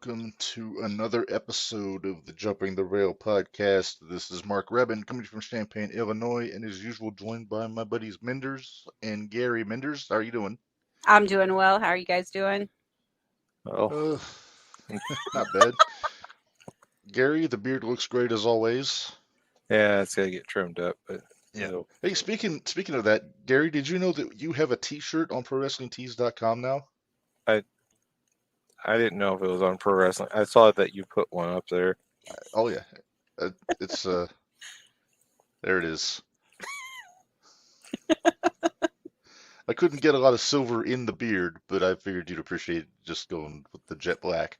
welcome to another episode of the Jumping the Rail podcast. This is Mark Rebin coming from Champaign, Illinois, and as usual, joined by my buddies Minderz and Gary. Minderz, how are you doing? I'm doing well. How are you guys doing? Oh, Uh, not bad. Gary, the beard looks great as always. yeah, it's gotta get trimmed up, but Yeah. it'll- Hey, speaking of that, Gary, did you know that you have a T-shirt on ProWrestlingTees.com now? I didn't know if it was on Pro Wrestling. I saw that you put one up there. Oh yeah, it's there it is. I couldn't get a lot of silver in the beard, but I figured you'd appreciate just going with the jet black.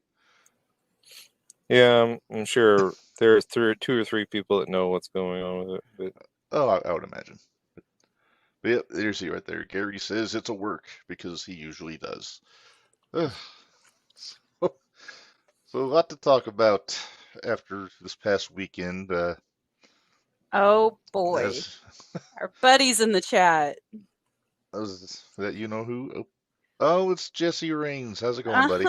Yeah, I'm sure there's two or three people that know what's going on with it. But Oh, I would imagine. But yep, there's he right there. Gary says it's a work because he usually does. Ugh. So a lot to talk about after this past weekend. Oh boy, As, our buddies in the chat. that you know who? Oh, it's Jesse Raines. How's it going, buddy?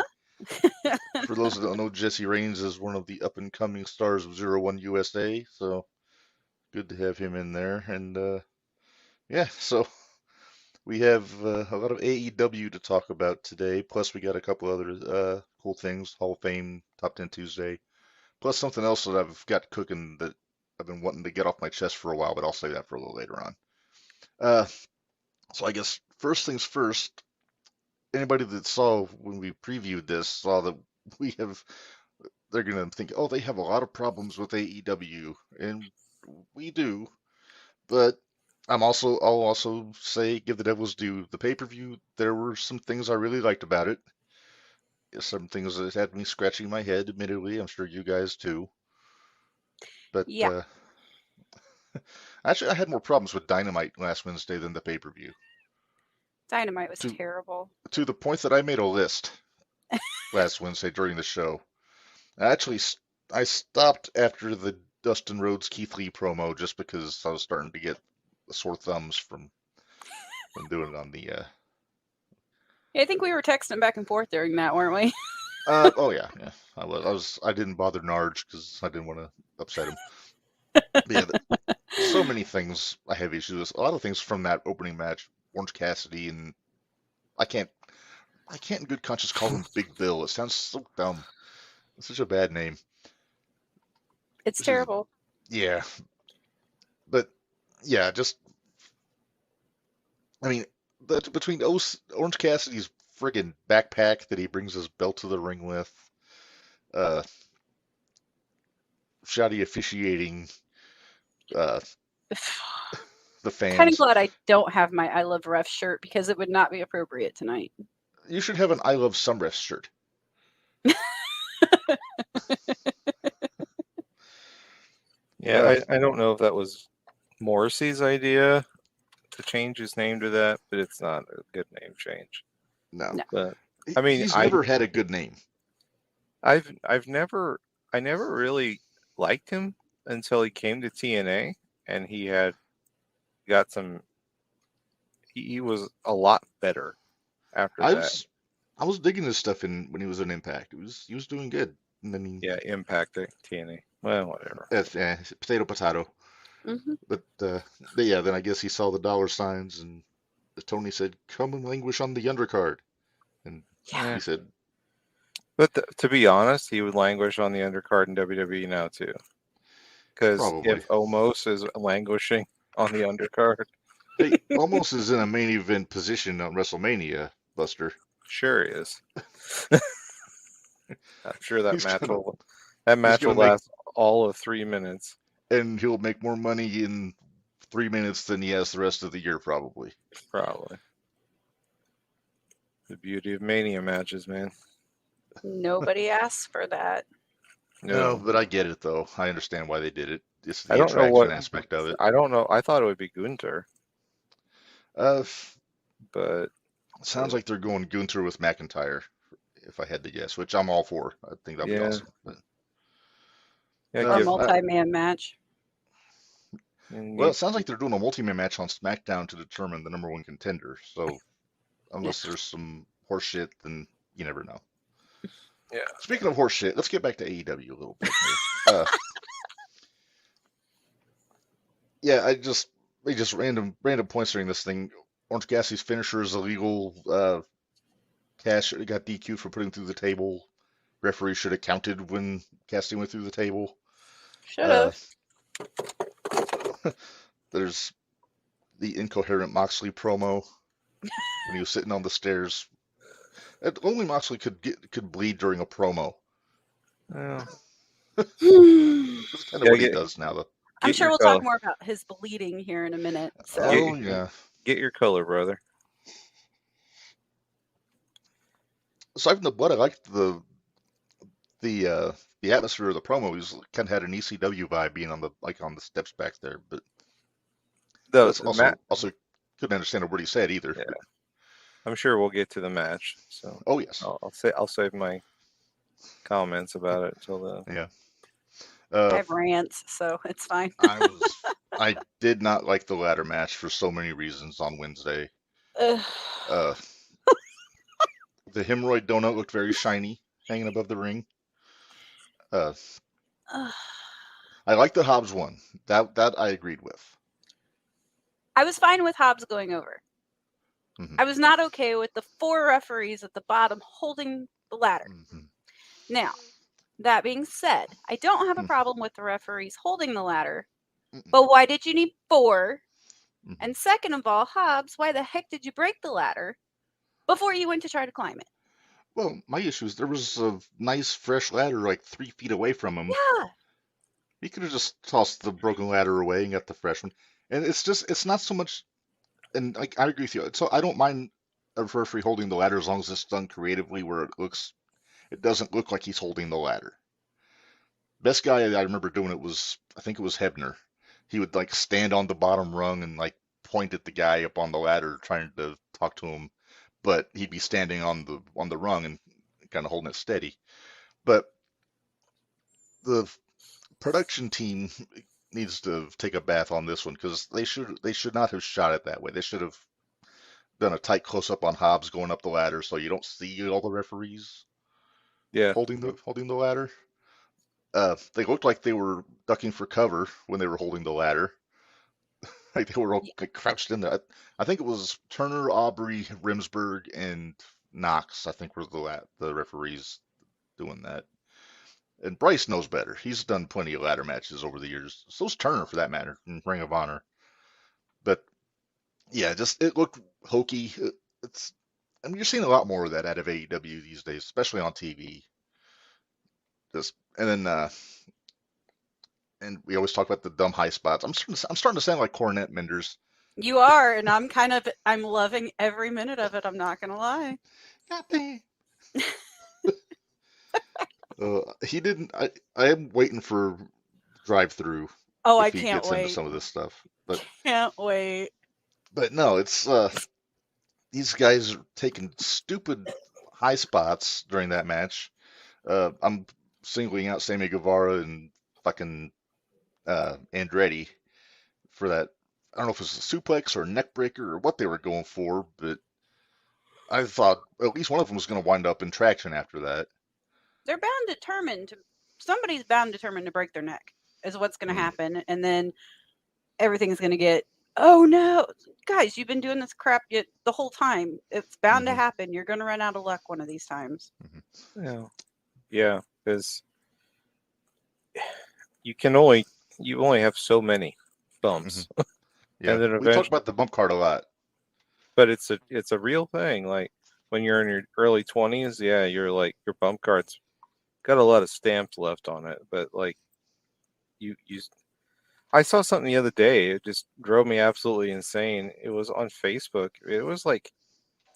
For those that don't know, Jesse Raines is one of the up and coming stars of 01 USA. So good to have him in there. And yeah, so we have a lot of AEW to talk about today. Plus, we got a couple other cool things: Hall of Fame, Top 10 Tuesday. Plus, something else that I've got cooking that I've been wanting to get off my chest for a while, but I'll save that for a little later on. So I guess first things first. Anybody that saw when we previewed this saw that we have. They're gonna think, oh, they have a lot of problems with AEW, and we do. But I'll also say, give the devil's due. The pay-per-view, there were some things I really liked about it. Some things that had me scratching my head, admittedly. I'm sure you guys too. But Yeah, actually, I had more problems with Dynamite last Wednesday than the pay-per-view. Dynamite was To terrible. to the point that I made a list last Wednesday during the show. I stopped after the Dustin Rhodes Keith Lee promo just because I was starting to get sore thumbs from doing it on the. I think we were texting back and forth during that, weren't we? Oh yeah, I didn't bother Narge because I didn't want to upset him. But yeah, so many things I have issues with. A lot of things from that opening match, Orange Cassidy, and I can't in good conscience call him Big Bill. It sounds so dumb. It's such a bad name. It's Which is terrible. yeah, but yeah, just I mean, between Orange Cassidy's friggin' backpack that he brings his belt to the ring with, uh, shoddy officiating, uh, the Kind of fans. glad I don't have my I Love Ref shirt because it would not be appropriate tonight. You should have an I Love Sunref shirt. yeah, I don't know if that was Morrissey's idea to change his name to that, but it's not a good name change. No. No. But I mean, he's never had a good name. I never really liked him until he came to TNA, and he had got some. He was a lot better after that. I was digging his stuff when he was in Impact. He was doing good. And then Yeah, Impact at TNA. Well, whatever. potato. hmm But yeah, then I guess he saw the dollar signs and Tony said, "Come and languish on the undercard," and Yeah. he said, But to be honest, he would languish on the undercard in WWE now too. Because Probably. if Omos is languishing on the undercard, "Hey, Almost is in a main event position on WrestleMania, Buster." sure he is. I'm sure that He's match gonna- will gonna last all of 3 minutes. And he'll make more money in 3 minutes than he has the rest of the year, probably. Probably. The beauty of Mania matches, man. Nobody asked for that. No, but I get it though. I understand why they did it. It's the I don't know attraction what aspect of it. I don't know. I thought it would be Gunther, Uh, but sounds like they're going Gunther with McIntyre, if I had to guess, which I'm all for. I think that'd be Yeah. awesome. But, yeah, Or a give, multi-man match. well, it sounds like they're doing a multi-man match on SmackDown to determine the number one contender. So unless there's some horse shit, then you never know. Yeah. Speaking of horse shit, let's get back to AEW a little bit here. Yeah, they just random points during this thing. Orange Cassidy's finisher is illegal. Cash got DQ'd for putting through the table. Referee should have counted when Cassidy went through the table. Should have. There's the incoherent Moxley promo when he was sitting on the stairs. Only Moxley could bleed during a promo. Well, That's kind of Yeah, what he get- does now, though. I'm Get sure your we'll color. talk more about his bleeding here in a minute. So Oh yeah. Get your color, brother. Aside from the blood, I liked the atmosphere of the promo. He was kind of had an ECW vibe being on the steps back there, but that's also couldn't understand what he said either. Yeah. I'm sure we'll get to the match. So Oh yes. I'll save my comments about it until then. Yeah. I have rants, so it's fine. I did not like the ladder match for so many reasons on Wednesday. Ugh. The hemorrhoid donut looked very shiny hanging above the ring. I like the Hobbs one. That I agreed with. I was fine with Hobbs going over. Mhm. I was not okay with the 4 referees at the bottom holding the ladder. Mhm. Now, that being said, I don't have a Mhm. problem with the referees holding the ladder, Mhm. but why did you need 4? Mhm. And second of all, Hobbs, why the heck did you break the ladder before you went to try to climb it? Well, my issue is there was a nice fresh ladder like 3 feet away from him. Yeah. He could have just tossed the broken ladder away and got the fresh one. And it's not so much. And like I agree with you. So I don't mind a referee holding the ladder as long as it's done creatively, where it doesn't look like he's holding the ladder. Best guy I remember doing it was, I think it was Hebner. He would like stand on the bottom rung and like point at the guy up on the ladder trying to talk to him, but he'd be standing on the rung and kind of holding it steady. But the production team needs to take a bath on this one because they should not have shot it that way. They should have done a tight close up on Hobbs going up the ladder so you don't see all the referees holding the ladder. They looked like they were ducking for cover when they were holding the ladder. Like they were all like crouched in there. I think it was Turner, Aubrey, Rimsberg, and Knox. I think were the referees doing that. And Bryce knows better. He's done plenty of ladder matches over the years. So's Turner, for that matter, in Ring of Honor. But yeah, just it looked hokey. You're seeing a lot more of that out of AEW these days, especially on TV. And we always talk about the dumb high spots. I'm starting to sound like Cornette Minderz. You are, and I'm loving every minute of it. I'm not gonna lie. God dang. He didn't. I am waiting for drive-through. Oh, if I he can't gets wait. into some of this stuff, but Can't wait. But no, it's these guys are taking stupid high spots during that match. I'm singling out Sammy Guevara and fucking Andretti for that. I don't know if it was a suplex or a neck breaker or what they were going for, but I thought at least one of them was going to wind up in traction after that. They're somebody's bound determined to break their neck is what's going to happen. And then everything's going to get, oh no, guys, you've been doing this crap the whole time. It's bound to happen. You're going to run out of luck one of these times. Yeah, because you only have so many bumps. Yeah, and then we talk about the bump card a lot, but it's a real thing. Like when you're in your early 20s, yeah, you're like your bump card's got a lot of stamps left on it, but like I saw something the other day. It just drove me absolutely insane. It was on Facebook. It was like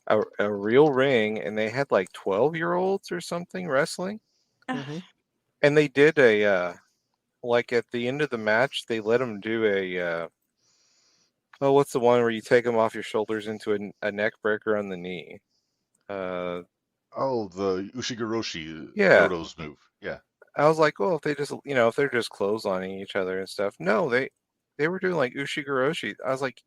a real ring, and they had like 12-year-olds or something wrestling. And they did like at the end of the match, they let them do what's the one where you take them off your shoulders into a neck breaker on the knee? The Ushigoroshi Goto's move. Yeah. I was like, well, if they just, if they're just clotheslining each other and stuff. No, they were doing like Ushigoroshi. I was like,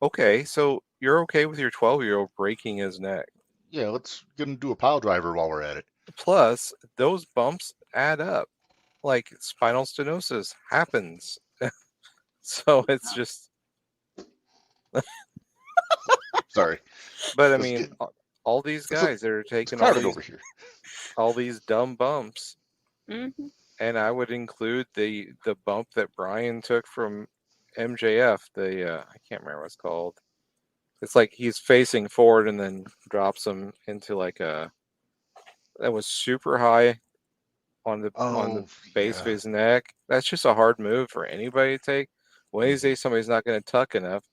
okay, so you're okay with your 12-year-old breaking his neck? Yeah, let's get him to do a pile driver while we're at it. Plus, those bumps add up. Like spinal stenosis happens. So it's just. Sorry. But I Let's mean, get, all these guys that are it's taking crowded over here. all these dumb bumps, Mhm. and I would include the bump that Brian took from MJF. The I can't remember what it's called. It's like he's facing forward and then drops him into like a that was super high on the Oh, base of yeah. his neck. That's just a hard move for anybody to take. When you say somebody's not going to tuck enough,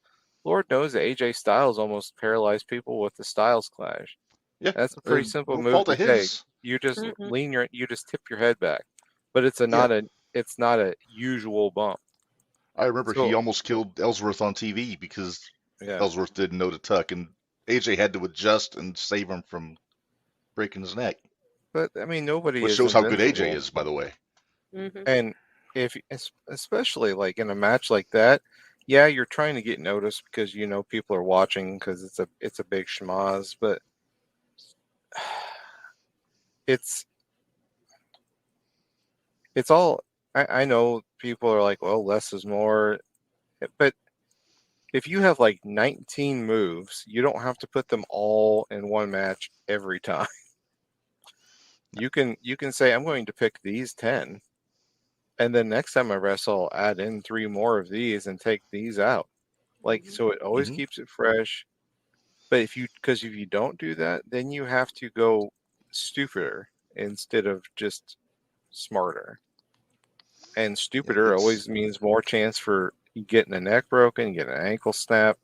Lord knows that AJ Styles almost paralyzed people with the Styles Clash. Yeah. That's a pretty simple No move fault to of take. his. You just Mhm. you just tip your head back, but it's Yeah. not a usual bump. I remember he So almost killed Ellsworth on TV because yeah, Ellsworth didn't know to tuck, and AJ had to adjust and save him from breaking his neck, but I mean nobody which is shows how good AJ invincible, is, by the way. Mhm. and if especially like in a match like that, yeah, you're trying to get noticed because you know people are watching because it's a big schmoz, but it's it's all I know people are like, well, less is more, but if you have like 19 moves, you don't have to put them all in one match every time. You can say I'm going to pick these 10, and then next time I wrestle, I'll add in 3 more of these and take these out. Like Mhm. so, it always Hmm. keeps it fresh. But if you don't do that, then you have to go stupider instead of just smarter. And stupider It's always means more chance for you getting a neck broken, getting an ankle snap,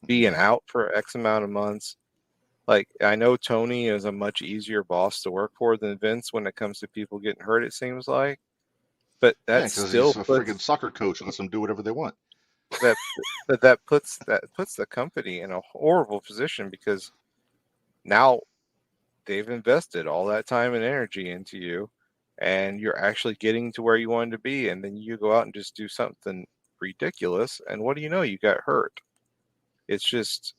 being out for X amount of months. Like I know Tony is a much easier boss to work for than Vince when it comes to people getting hurt. It seems like, but yeah, because he's a friggin' soccer coach and lets them do whatever they want. that that puts the company in a horrible position because now they've invested all that time and energy into you, and you're actually getting to where you wanted to be, and then you go out and just do something ridiculous, and what do you know? You got hurt. It's just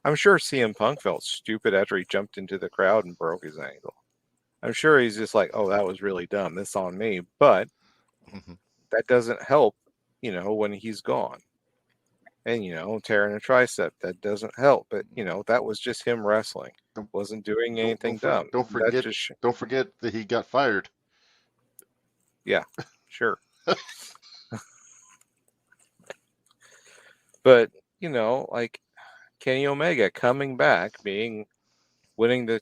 I'm sure CM Punk felt stupid after he jumped into the crowd and broke his ankle. I'm sure he's just like, oh, that was really dumb. This on me. But Hmm. that doesn't help, when he's gone. And, tearing a tricep, that doesn't help. But, that was just him wrestling. Don't Wasn't doing don't anything dumb. don't That forget just, don't forget that he got fired. yeah, sure. But, like Kenny Omega coming back, winning the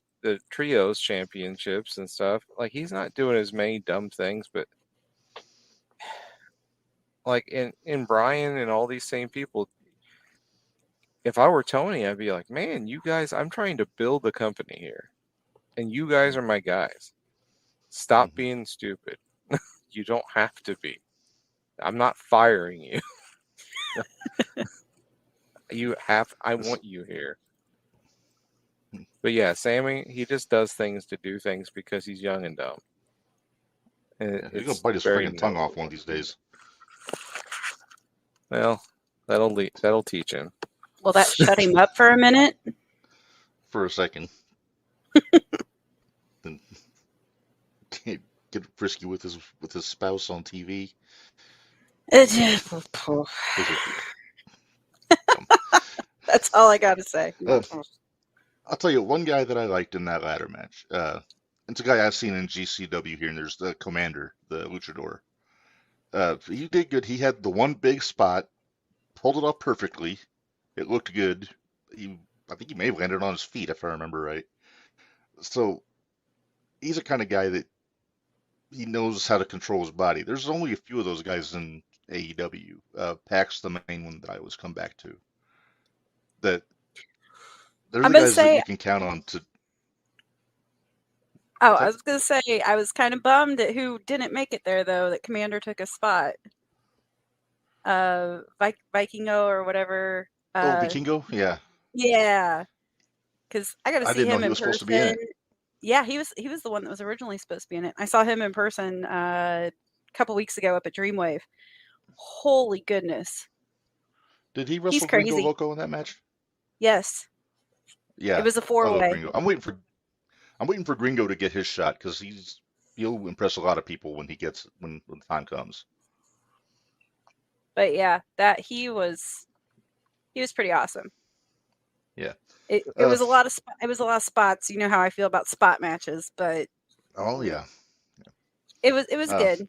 trios championships and stuff, like he's not doing as many dumb things, but like in Brian and all these same people, if I were Tony, I'd be like, man, you guys, I'm trying to build the company here, and you guys are my guys. Stop Hmm. being stupid. You don't have to be. I'm not firing you. I want you here. But yeah, Sammy, he just does things to do things because he's young and dumb. And Yeah, he's gonna it's bite his very friggin' tongue off one noticeable. of these days. Well, that'll teach him. Will that shut him up for a minute? For a second, then get frisky with his spouse on TV. Those are dumb. That's all I got to say. I'll tell you one guy that I liked in that ladder match. It's a guy I've seen in GCW here, and there's the Commander, the Luchador. He did good. He had the one big spot, pulled it off perfectly. It looked good. I think he may have landed on his feet if I remember right. So he's the kind of guy that he knows how to control his body. There's only a few of those guys in AEW. Pac's the main one that I always come back to. That they're I'm the gonna guys that say. you can count on to. Oh, What's I that? was gonna say I was kind of bummed at who didn't make it there though. That Commander took a spot. Vikingo or whatever. Oh, Vikingo? Yeah. Yeah, because I got to I see didn't know him he in was supposed to be in person. it. Yeah, he was the one that was originally supposed to be in it. I saw him in person a couple weeks ago up at Dreamwave. Holy goodness, Did he he's wrestle Gringo crazy. Loco in that match? Yes, it Yeah, was a I love four-way. Gringo. I'm waiting for Gringo to get his shot because he'll impress a lot of people when when the time comes. But yeah, he was pretty awesome. Yeah. It was a lot of spots. You know how I feel about spot matches, but oh yeah, it was good.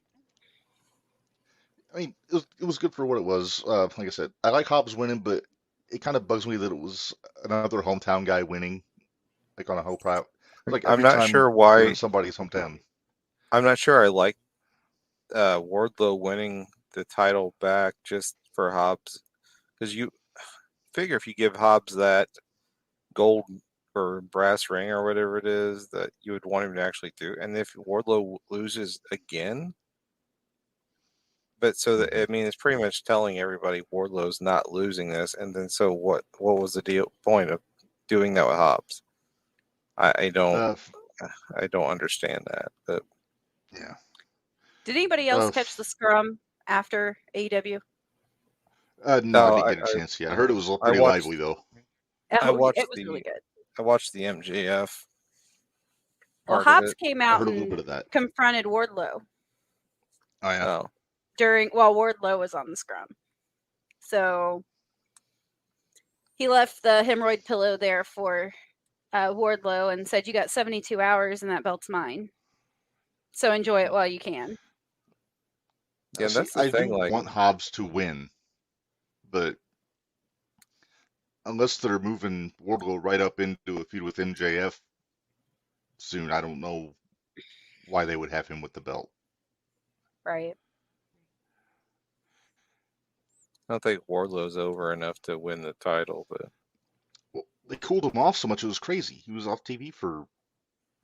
I mean, it was good for what it was. Like I said, I like Hobbs winning, but it kind of bugs me that it was another hometown guy winning, like on a whole private. Like I'm every not time sure they're in why. somebody's hometown. I'm not sure I like Wardlow winning the title back just for Hobbs, because you figure if you give Hobbs that gold or brass ring or whatever it is, that you would want him to actually do. And if Wardlow loses again, but so that, I mean, it's pretty much telling everybody Wardlow's not losing this. And then so what was the point of doing that with Hobbs? I don't understand that. But Yeah. Did anybody else catch the scrum after AEW? No, I didn't get a chance yet. I heard it was pretty lively though. It was really good. I watched the MJF. Well, Hobbs came out and confronted Wardlow. Oh yeah. While Wardlow was on the scrum. So he left the hemorrhoid pillow there for Wardlow and said, "You got 72 hours and that belt's mine. So enjoy it while you can." Yeah, that's the thing. I want Hobbs to win, but unless they're moving Wardlow right up into a feud with MJF soon, I don't know why they would have him with the belt. Right. I don't think Wardlow's over enough to win the title, but well, they cooled him off so much it was crazy. He was off TV for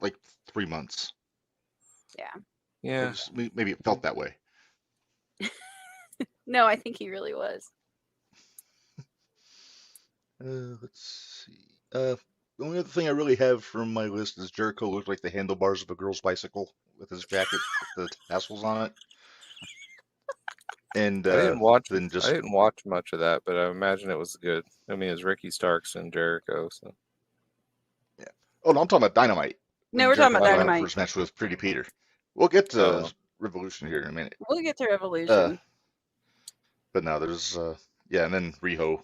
like 3 months. Yeah. Yeah. Maybe it felt that way. No, I think he really was. Let's see. The only other thing I really have from my list is Jericho looked like the handlebars of a girl's bicycle with his jacket with the tassels on it. And I didn't watch much of that, but I imagine it was good. I mean, it's Ricky Starks and Jericho, so. Yeah. Oh no, I'm talking about Dynamite. No, we're talking about Dynamite. First match with Pretty Peter. We'll get to Revolution here in a minute. We'll get to Revolution. But now there's and then Riho.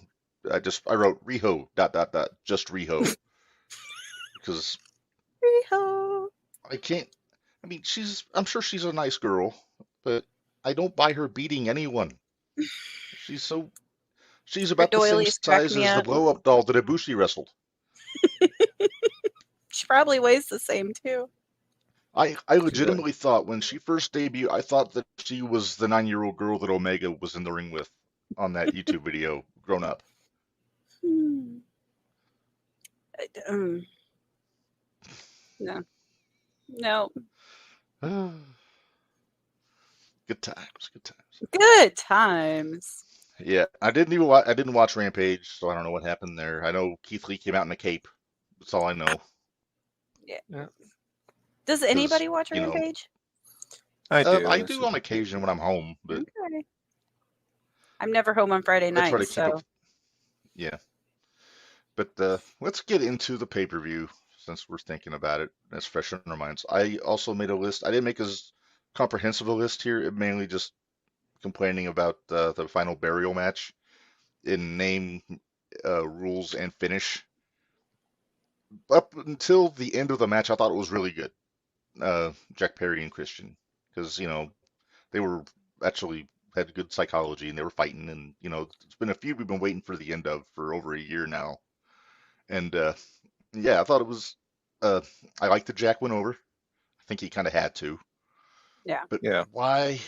I wrote Riho ... just Riho because Riho. I mean, I'm sure she's a nice girl, but I don't buy her beating anyone. She's about the same size as the blow up doll that Ibushi wrestled. She probably weighs the same too. I legitimately thought when she first debuted, I thought that she was the 9-year-old girl that Omega was in the ring with on that YouTube video, grown up. No. Good times. Good times. Yeah, I didn't watch Rampage, so I don't know what happened there. I know Keith Lee came out in a cape. That's all I know. Yeah. Does anybody watch Rampage? I do. I do on occasion when I'm home, but okay. I'm never home on Friday night, so yeah. But let's get into the pay-per-view since we're thinking about it. That's fresh in our minds. I also made a list. I didn't make as comprehensive a list here. It mainly just complaining about the final burial match in name, rules, and finish. Up until the end of the match, I thought it was really good. Jack Perry and Christian, because they were actually had good psychology and they were fighting, and it's been a feud we've been waiting for the end of for over a year now. And yeah, I thought it was. I liked that Jack went over. I think he kind of had to. Yeah. But why?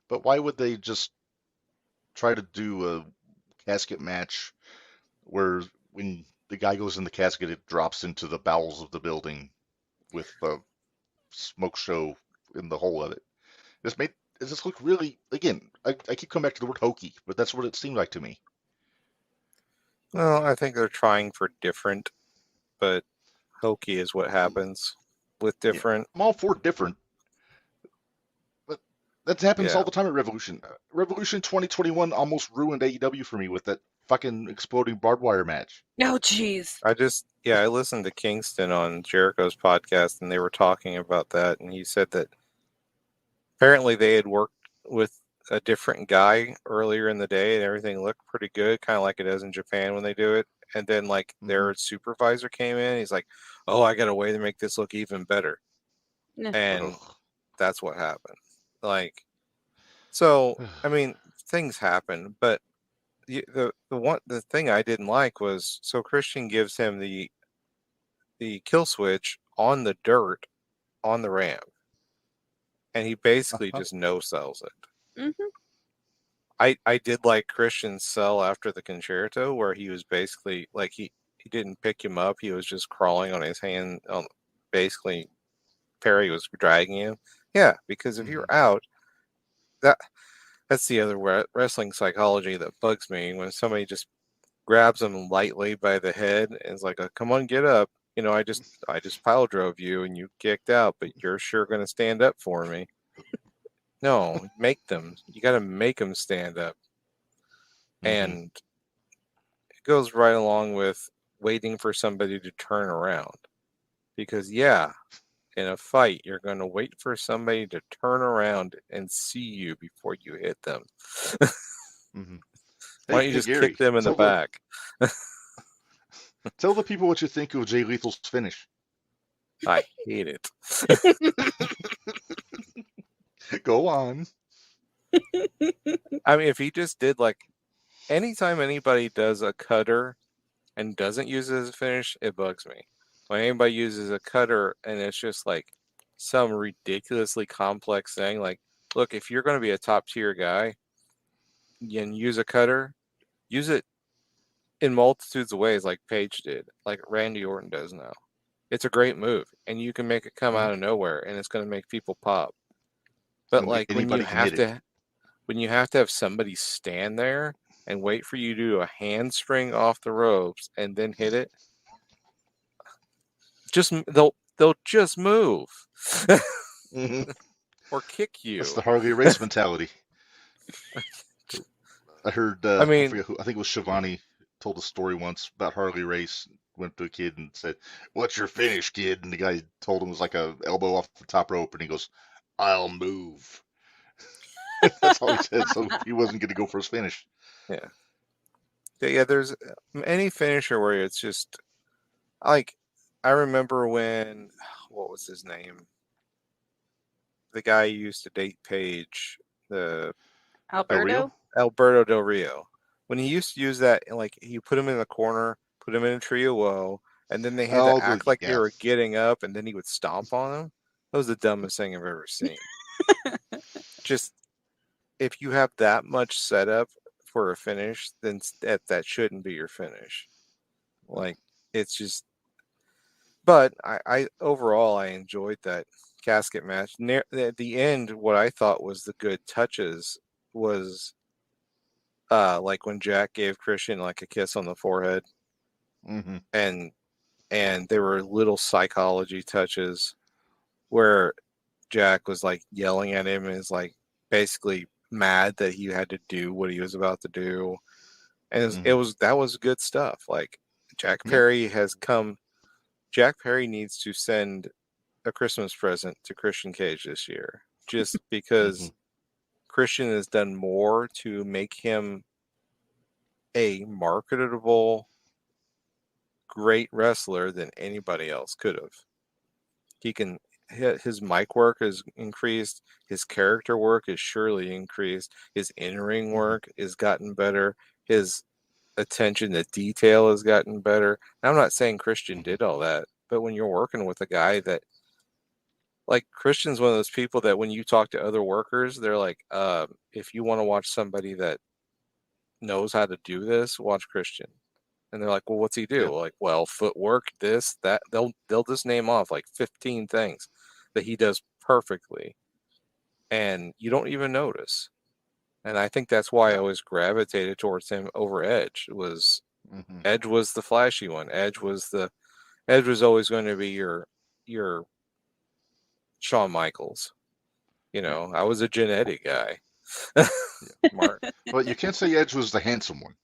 But why would they just try to do a casket match where when the guy goes in the casket, it drops into the bowels of the building with the smoke show in the whole of it? It just looked really. Again, I keep coming back to the word hokey, but that's what it seemed like to me. Well, I think they're trying for different, but hokey is what happens with different. Yeah, I'm all for different, but that happens all the time at Revolution. Revolution 2021 almost ruined AEW for me with that fucking exploding barbed wire match. No, jeez. I listened to Kingston on Jericho's podcast, and they were talking about that, and he said that apparently they had worked with a different guy earlier in the day, and everything looked pretty good, kind of like it does in Japan when they do it. And then, like, their supervisor came in, he's like, "Oh, I got a way to make this look even better," and that's what happened. Like, so I mean, things happen, but the thing I didn't like was, so Christian gives him the kill switch on the dirt on the ramp, and he basically just no sells it. Mm-hmm. I did like Christian's sell after the concerto, where he was basically like he didn't pick him up, he was just crawling on his hand. Basically, Perry was dragging him. Yeah, because if you're out, that's the other wrestling psychology that bugs me, when somebody just grabs him lightly by the head and is like, "Come on, get up." You know, I just pile drove you and you kicked out, but you're sure going to stand up for me. No, make them. You got to make them stand up. And it goes right along with waiting for somebody to turn around. Because, yeah, in a fight, you're going to wait for somebody to turn around and see you before you hit them. Why don't you just Gary, kick them in the back? Tell the people what you think of Jay Lethal's finish. I hate it. Go on. I mean, if he just did, like, anytime anybody does a cutter and doesn't use it as a finish, it bugs me. When anybody uses a cutter and it's just like some ridiculously complex thing, like, look, if you're going to be a top tier guy and use a cutter, use it in multitudes of ways, like Paige did, like Randy Orton does now. It's a great move, and you can make it come out of nowhere, and it's going to make people pop. But and like when you have to have somebody stand there and wait for you to do a handspring off the ropes and then hit it, just they'll just move or kick you. That's the Harley Race mentality. I heard. I forget who. I think it was Shivani told a story once about Harley Race. Went to a kid and said, "What's your finish, kid?" And the guy told him it was like a elbow off the top rope, and he goes, "I'll move." That's all he said. So he wasn't going to go for his finish. Yeah. There's any finisher where it's just like, I remember when, what was his name? The guy who used to date Paige, the Alberto Del Rio. When he used to use that, like, you put him in the corner, put him in a trio woe, and then they had to act like they were getting up, and then he would stomp on them. That was the dumbest thing I've ever seen. Just, if you have that much setup for a finish, then that shouldn't be your finish. Like, it's just. But I overall, I enjoyed that casket match. At the end, what I thought was the good touches was like when Jack gave Christian like a kiss on the forehead, and there were little psychology touches where Jack was like yelling at him and is like basically mad that he had to do what he was about to do, and that was good stuff. Like, Jack Perry has come. Jack Perry needs to send a Christmas present to Christian Cage this year, just because Christian has done more to make him a marketable, great wrestler than anybody else could have. His mic work has increased. His character work has surely increased. His in-ring work has gotten better. His attention to detail has gotten better. And I'm not saying Christian did all that, but when you're working with a guy that, like, Christian's one of those people that when you talk to other workers, they're like, if you want to watch somebody that knows how to do this, watch Christian. And they're like, well, what's he do? Yeah. Like, well, footwork, this, that. They'll just name off like 15 things that he does perfectly, and you don't even notice. And I think that's why I always gravitated towards him over Edge. Edge was the flashy one. Edge was always going to be your Shawn Michaels. You know, I was a genetic guy. Well, you can't say Edge was the handsome one.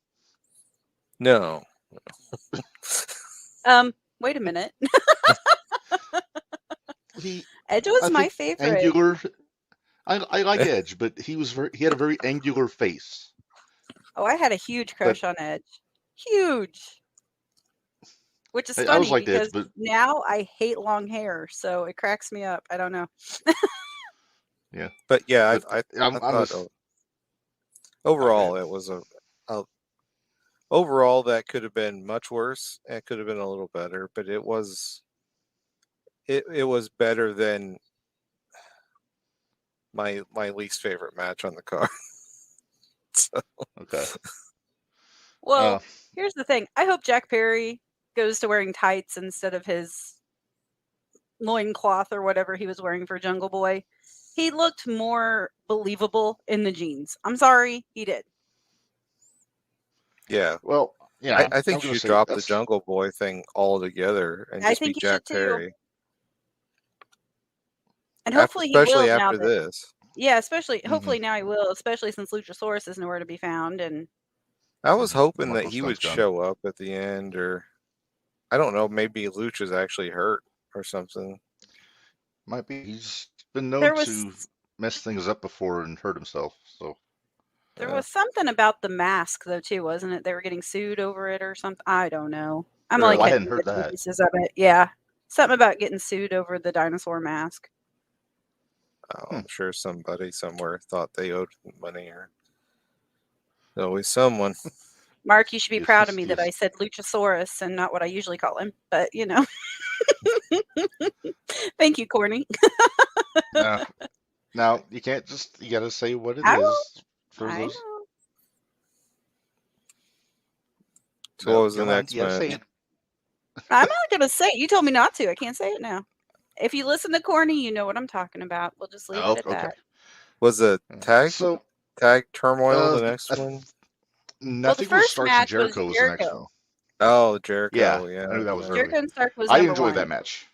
No. Wait a minute. He, Edge was I my think, favorite. angular. I like Edge, but he had a very angular face. Oh, I had a huge crush on Edge. Huge. Which is I funny always liked because Edge, but now I hate long hair, so it cracks me up. I don't know. yeah. But yeah, But I thought overall it was a overall that could have been much worse. It could have been a little better, but it was better than my least favorite match on the card. So. Okay. Well, here's the thing. I hope Jack Perry goes to wearing tights instead of his loincloth or whatever he was wearing for Jungle Boy. He looked more believable in the jeans. I'm sorry, he did. Yeah. Well, yeah. I think you should drop the Jungle Boy thing altogether and just be Jack Perry. And hopefully he will especially now after this. Yeah, hopefully now he will, especially since Luchasaurus is nowhere to be found. And I was hoping that he would show up at the end, or I don't know, maybe Luch is actually hurt or something. Might be. He's been known to mess things up before and hurt himself. So there was something about the mask, though, too, wasn't it? They were getting sued over it or something. I don't know. I hadn't heard that. Pieces of it. Yeah, something about getting sued over the dinosaur mask. Oh, I'm sure somebody somewhere thought they owed money, or always someone. Mark, you should be proud of me that I said Luchasaurus and not what I usually call him. But thank you, Corny. Now you can't you gotta say what it is. I know. So what was the next match? I'm not gonna say it. You told me not to. I can't say it now. If you listen to Corny, you know what I'm talking about. We'll just leave it at that. Was the tag turmoil the next one? No, I think it was Starks and Jericho was the next one. Oh, Jericho. Yeah, I knew that was Jericho and Stark was I enjoyed that match.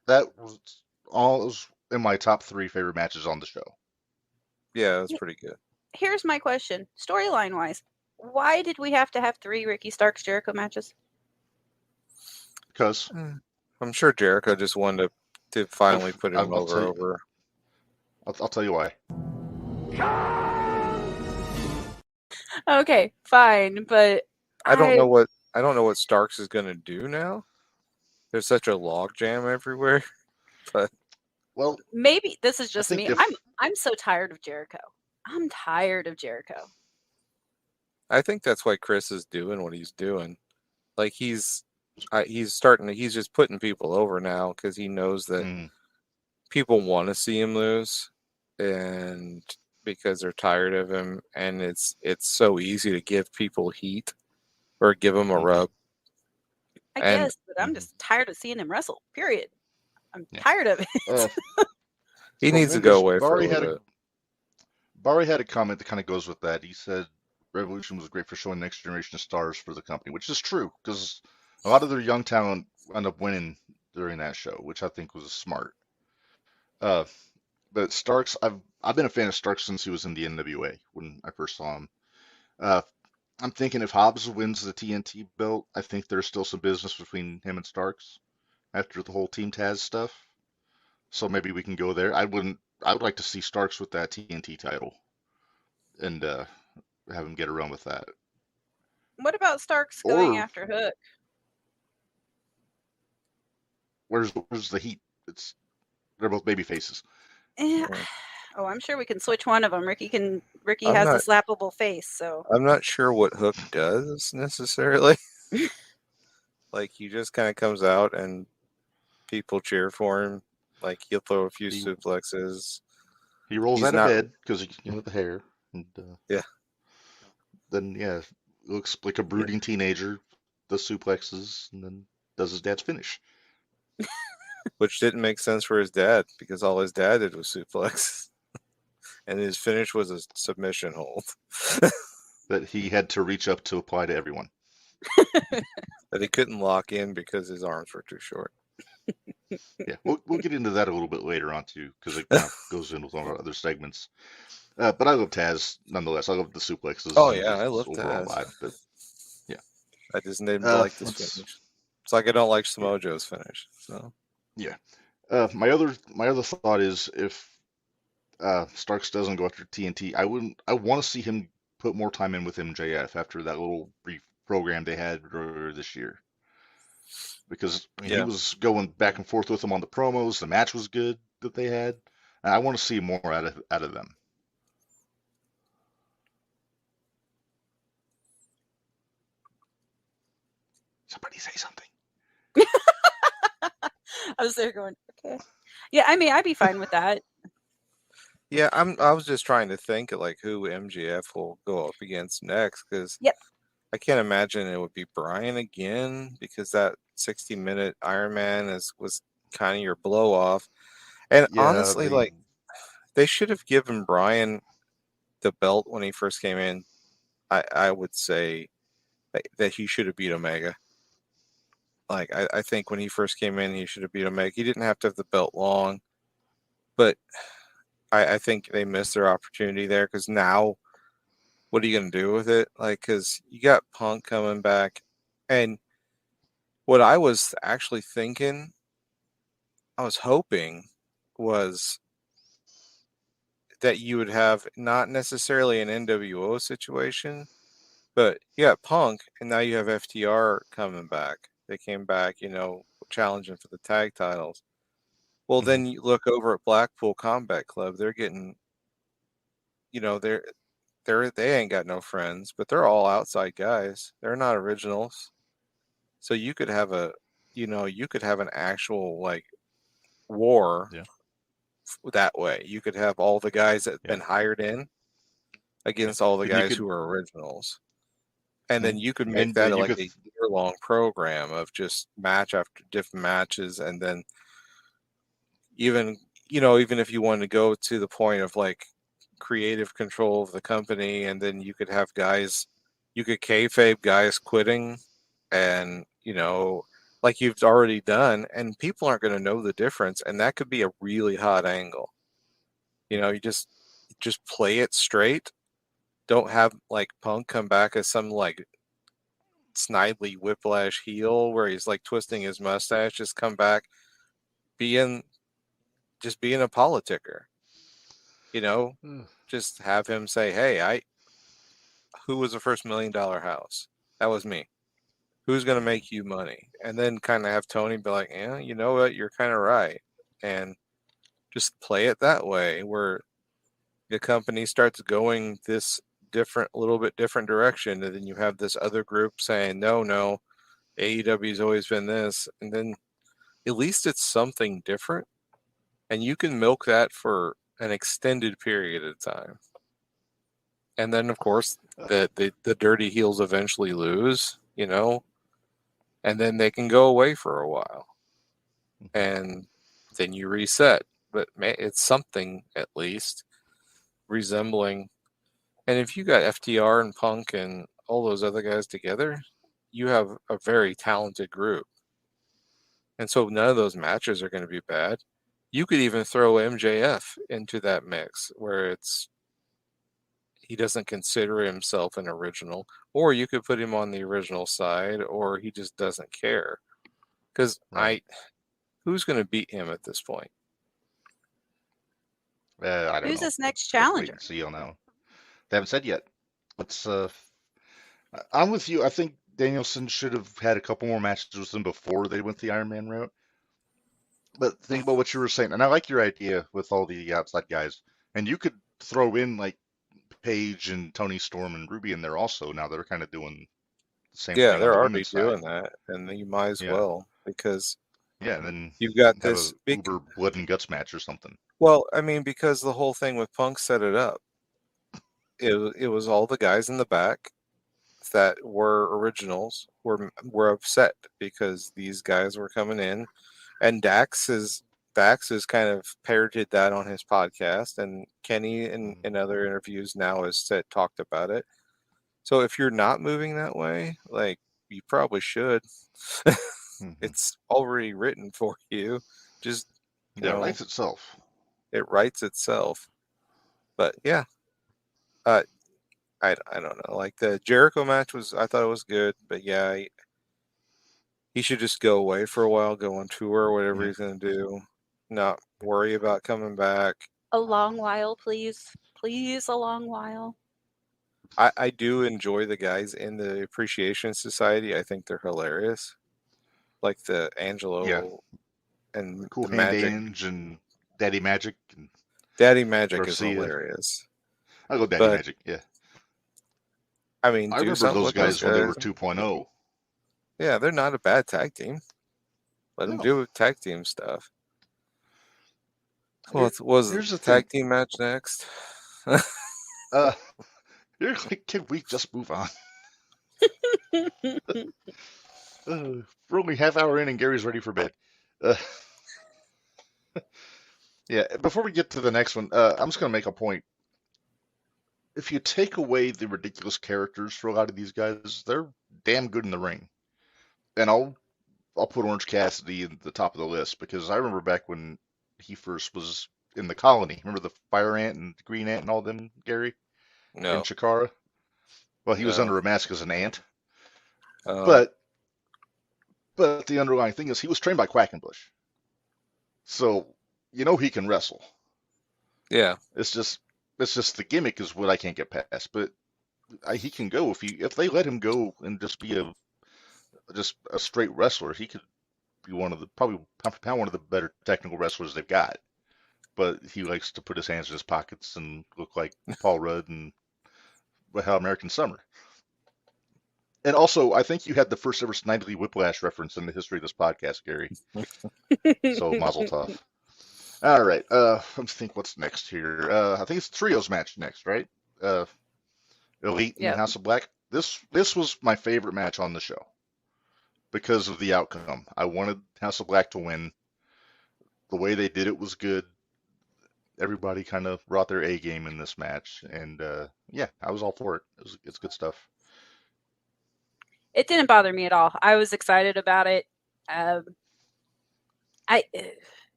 That was in my top 3 favorite matches on the show. Yeah, it was pretty good. Here's my question, storyline wise, why did we have to have 3 Ricky Starks Jericho matches? Because I'm sure Jericho just wanted to finally put him over. I'll tell you why. Okay, fine, but I don't know what Starks is gonna do now. There's such a log jam everywhere. But maybe this is just me. I'm so tired of Jericho. I'm tired of Jericho. I think that's why Chris is doing what he's doing. Like he's just putting people over now because he knows that people want to see him lose, and because they're tired of him, and it's so easy to give people heat or give them a rub. I guess, but I'm just tired of seeing him wrestle. Period. I'm tired of it. He needs to go away for a little bit. Barry had a comment that kind of goes with that. He said Revolution was great for showing next generation of stars for the company, which is true because a lot of their young talent end up winning during that show, which I think was smart. But Starks, I've been a fan of Starks since he was in the NWA when I first saw him. I'm thinking if Hobbs wins the TNT belt, I think there's still some business between him and Starks after the whole Team Taz stuff. So maybe we can go there. I would like to see Starks with that TNT title and have him get a run with that. What about Starks going after Hook? Where's the heat? They're both baby faces. Yeah. Oh, I'm sure we can switch one of them. Ricky has a slappable face, so I'm not sure what Hook does necessarily. Like he just kind of comes out and people cheer for him. Like he'll throw a few suplexes. He rolls out of bed because with the hair, and then looks like a brooding teenager. Does suplexes and then does his dad's finish. Which didn't make sense for his dad because all his dad did was suplex. And his finish was a submission hold. That he had to reach up to apply to everyone. That he couldn't lock in because his arms were too short. Yeah, we'll get into that a little bit later on too, because it kind of goes in with one of our other segments. But I love Taz nonetheless. I love the suplexes. Oh yeah, I love Taz. Vibe, but I just didn't like this finish. It's like I don't like Samoa Joe's finish. So yeah. My other thought is if Starks doesn't go after TNT, I want to see him put more time in with MJF after that little brief program they had earlier this year. Because I mean, he yeah, was going back and forth with him on the promos. The match was good that they had. And I want to see more out of them. Somebody say something. I was there going, okay. Yeah, I mean, I'd be fine with that. yeah. I was just trying to think of like who MJF will go up against next because Yep. I can't imagine it would be Bryan again because that 60-minute Iron Man was kind of your blow off. And Yeah, honestly, like they should have given Bryan the belt when he first came in. I would say that he should have beat Omega. Like I think when he first came in, he should have beat Omega. He didn't have to have the belt long, but I think they missed their opportunity there because now what are you going to do with it? Like, because you got Punk coming back, and what I was actually thinking, I was hoping, was that you would have not necessarily an NWO situation, but you got Punk, and now you have FTR coming back. They came back, challenging for the tag titles. Well, then you look over at Blackpool Combat Club. They're getting, they ain't got no friends, but they're all outside guys. They're not originals. So you could have an actual like war that way. You could have all the guys that have been hired in against all the guys who are originals. And then you could make that like a year-long program of just match after different matches. And then even if you wanted to go to the point of like creative control of the company, and then you could have guys, you could kayfabe guys quitting and, like you've already done, and people aren't going to know the difference. And that could be a really hot angle. You just play it straight. Don't have like Punk come back as some like snidely whiplash heel where he's like twisting his mustache. Just come back being a politicker. Just have him say, "Hey, who was the first $1 million house? That was me. Who's going to make you money?" And then kind of have Tony be like, "Yeah, you know what? You're kind of right." And just play it that way where the company starts going this little bit different direction. And then you have this other group saying, no, AEW's always been this. And then at least it's something different. And you can milk that for an extended period of time. And then, of course, the dirty heels eventually lose, and then they can go away for a while. And then you reset. But it's something, at least, resembling. And if you got FTR and Punk and all those other guys together, you have a very talented group. And so none of those matches are going to be bad. You could even throw MJF into that mix where he doesn't consider himself an original, or you could put him on the original side, or he just doesn't care. Because who's going to beat him at this point? I don't know. Who's this next challenger? Wait and see on that one. They haven't said yet. I'm with you. I think Danielson should have had a couple more matches with them before they went the Iron Man route. But think about what you were saying, and I like your idea with all the outside guys. And you could throw in like Paige and Tony Storm and Ruby in there also. Now they're kind of doing the same thing on they're the already women's doing side. that, and you might as well because and then you've got have this a uber blood and guts match or something. Well, I mean, because the whole thing with Punk set it up. It was all the guys in the back that were originals were upset because these guys were coming in, and Dax has kind of parroted that on his podcast, and Kenny in other interviews now has talked about it. So if you're not moving that way, like you probably should. It's already written for you. Just it writes itself. It writes itself. But yeah, I don't know. Like the Jericho match I thought it was good, but yeah, he should just go away for a while, go on tour, whatever he's gonna do, not worry about coming back. A long while, please. Please, a long while. I do enjoy the guys in the Appreciation Society. I think they're hilarious. Like the Angelo and Cool the Hand Magic. Ange and Daddy Magic and Daddy Magic Garcia. is hilarious. I'll go Daddy Magic, yeah. I mean, I do remember something those with guys those when they were guys. 2.0. Yeah, they're not a bad tag team. Let them do tag team stuff. What was Here's the tag thing. team match next? You're like, can we just move on? We're only half hour in and Gary's ready for bed. Yeah, before we get to the next one, I'm just going to make a point. If you take away the ridiculous characters for a lot of these guys, they're damn good in the ring. And I'll put Orange Cassidy at the top of the list because I remember back when he first was in the Colony. Remember the Fire Ant and Green Ant and all them, Gary? No. And Chikara? Well, he was No. under a mask as an ant. But the underlying thing is he was trained by Quackenbush. So, you know he can wrestle. Yeah. It's just the gimmick is what I can't get past. But he can go if they let him go and just be a straight wrestler, he could be probably pound for pound one of the better technical wrestlers they've got. But he likes to put his hands in his pockets and look like Paul Rudd and American Summer. And also, I think you had the first ever Snidely Whiplash reference in the history of this podcast, Gary. So mazel tov. All right. Let's think what's next here. I think it's Trios match next, right? Elite and House of Black. This was my favorite match on the show because of the outcome. I wanted House of Black to win. The way they did it was good. Everybody kind of brought their A game in this match, and yeah, I was all for it. It's good stuff. It didn't bother me at all. I was excited about it.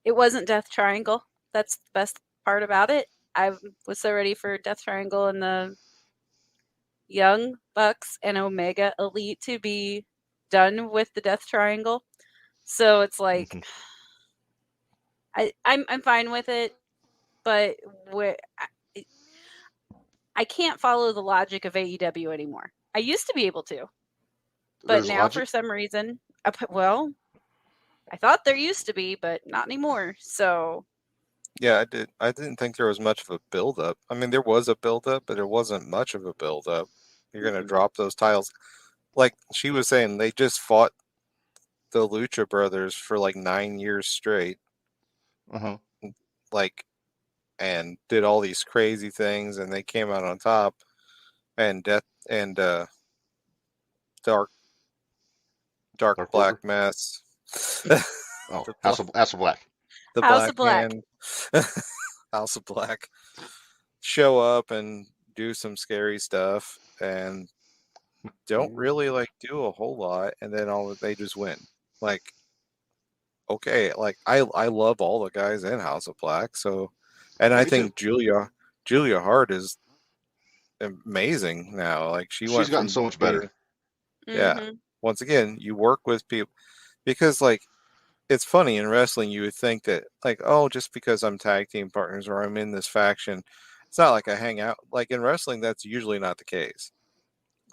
It wasn't Death Triangle. That's the best part about it. I was so ready for Death Triangle and the Young Bucks and Omega Elite to be done with the Death Triangle. So it's like I'm fine with it, but I can't follow the logic of AEW anymore. I used to be able to, but There's now logic? for some reason, well, I thought there used to be, but not anymore. So yeah, I didn't think there was much of a build-up. I mean, there was a build-up, but there wasn't much of a build-up. You're going to drop those titles. Like she was saying, they just fought the Lucha Brothers for like 9 years straight. Like, and did all these crazy things, and they came out on top. And Death and Dark Black Mass. Oh, House of Black. The House of Black Black. Man. House of Black. Show up and do some scary stuff and don't really like do a whole lot, and then they just win. Like, okay, like I love all the guys in House of Black, so and I think Julia Hart is amazing now. Like she's gotten so much better. Yeah. Once again, you work with people because like it's funny in wrestling, you would think that like, oh, just because I'm tag team partners or I'm in this faction, it's not like I hang out. Like in wrestling, that's usually not the case.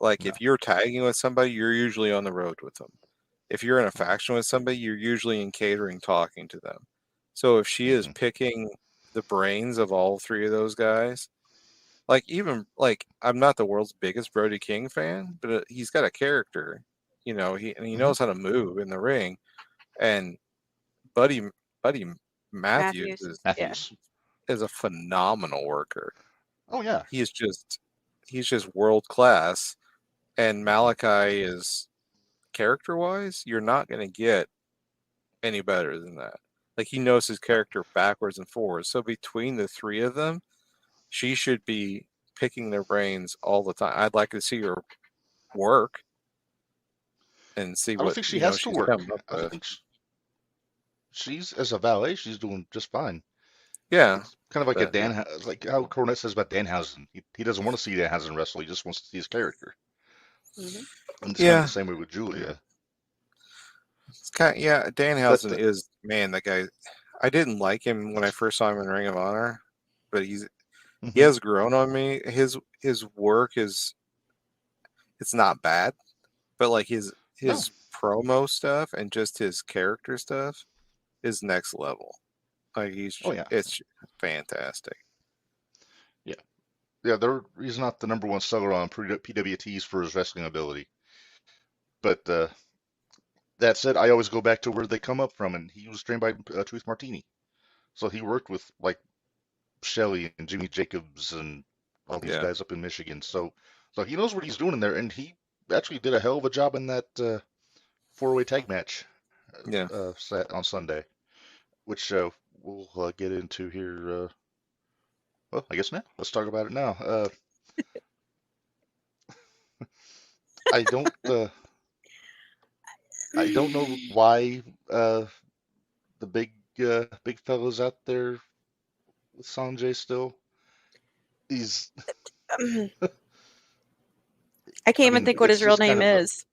Like if you're tagging with somebody, you're usually on the road with them. If you're in a faction with somebody, you're usually in catering talking to them. So if she is picking the brains of all three of those guys, like even like I'm not the world's biggest Brody King fan, but he's got a character, you know, he knows how to move in the ring. And Buddy Matthews is a phenomenal worker. Oh yeah. He's just world class. And Malachi is character wise, you're not going to get any better than that. Like he knows his character backwards and forwards. So between the three of them, she should be picking their brains all the time. I'd like to see her work and see what I don't think she has to work. I think she's as a valet, she's doing just fine. Yeah, Kind of like But like how Cornette says about Danhausen. He doesn't want to see Danhausen wrestle. He just wants to see his character. Mhm. And it's kind of yeah, the same way with Julia. it's yeah. But Danhausen is, man, that guy. I didn't like him when I first saw him in Ring of Honor, but he mhm. has grown on me. His work is, it's not bad, but like No, his promo stuff and just his character stuff is next level. Like oh yeah, it's fantastic. yeah, yeah. He's not the number one seller on PWTs for his wrestling ability. But that said, I always go back to where they come up from, and he was trained by Truth Martini, so he worked with like Shelley and Jimmy Jacobs and all these Yeah, guys up in Michigan. So he knows what he's doing in there, and he actually did a hell of a job in that four-way tag match yeah. on Sunday, which we'll get into here. Well, I guess now. Let's talk about it now. I don't. I don't know why the big fella's out there with Sanjay still. He's. I can't I even mean, think what it's his real just kind name of. is. Is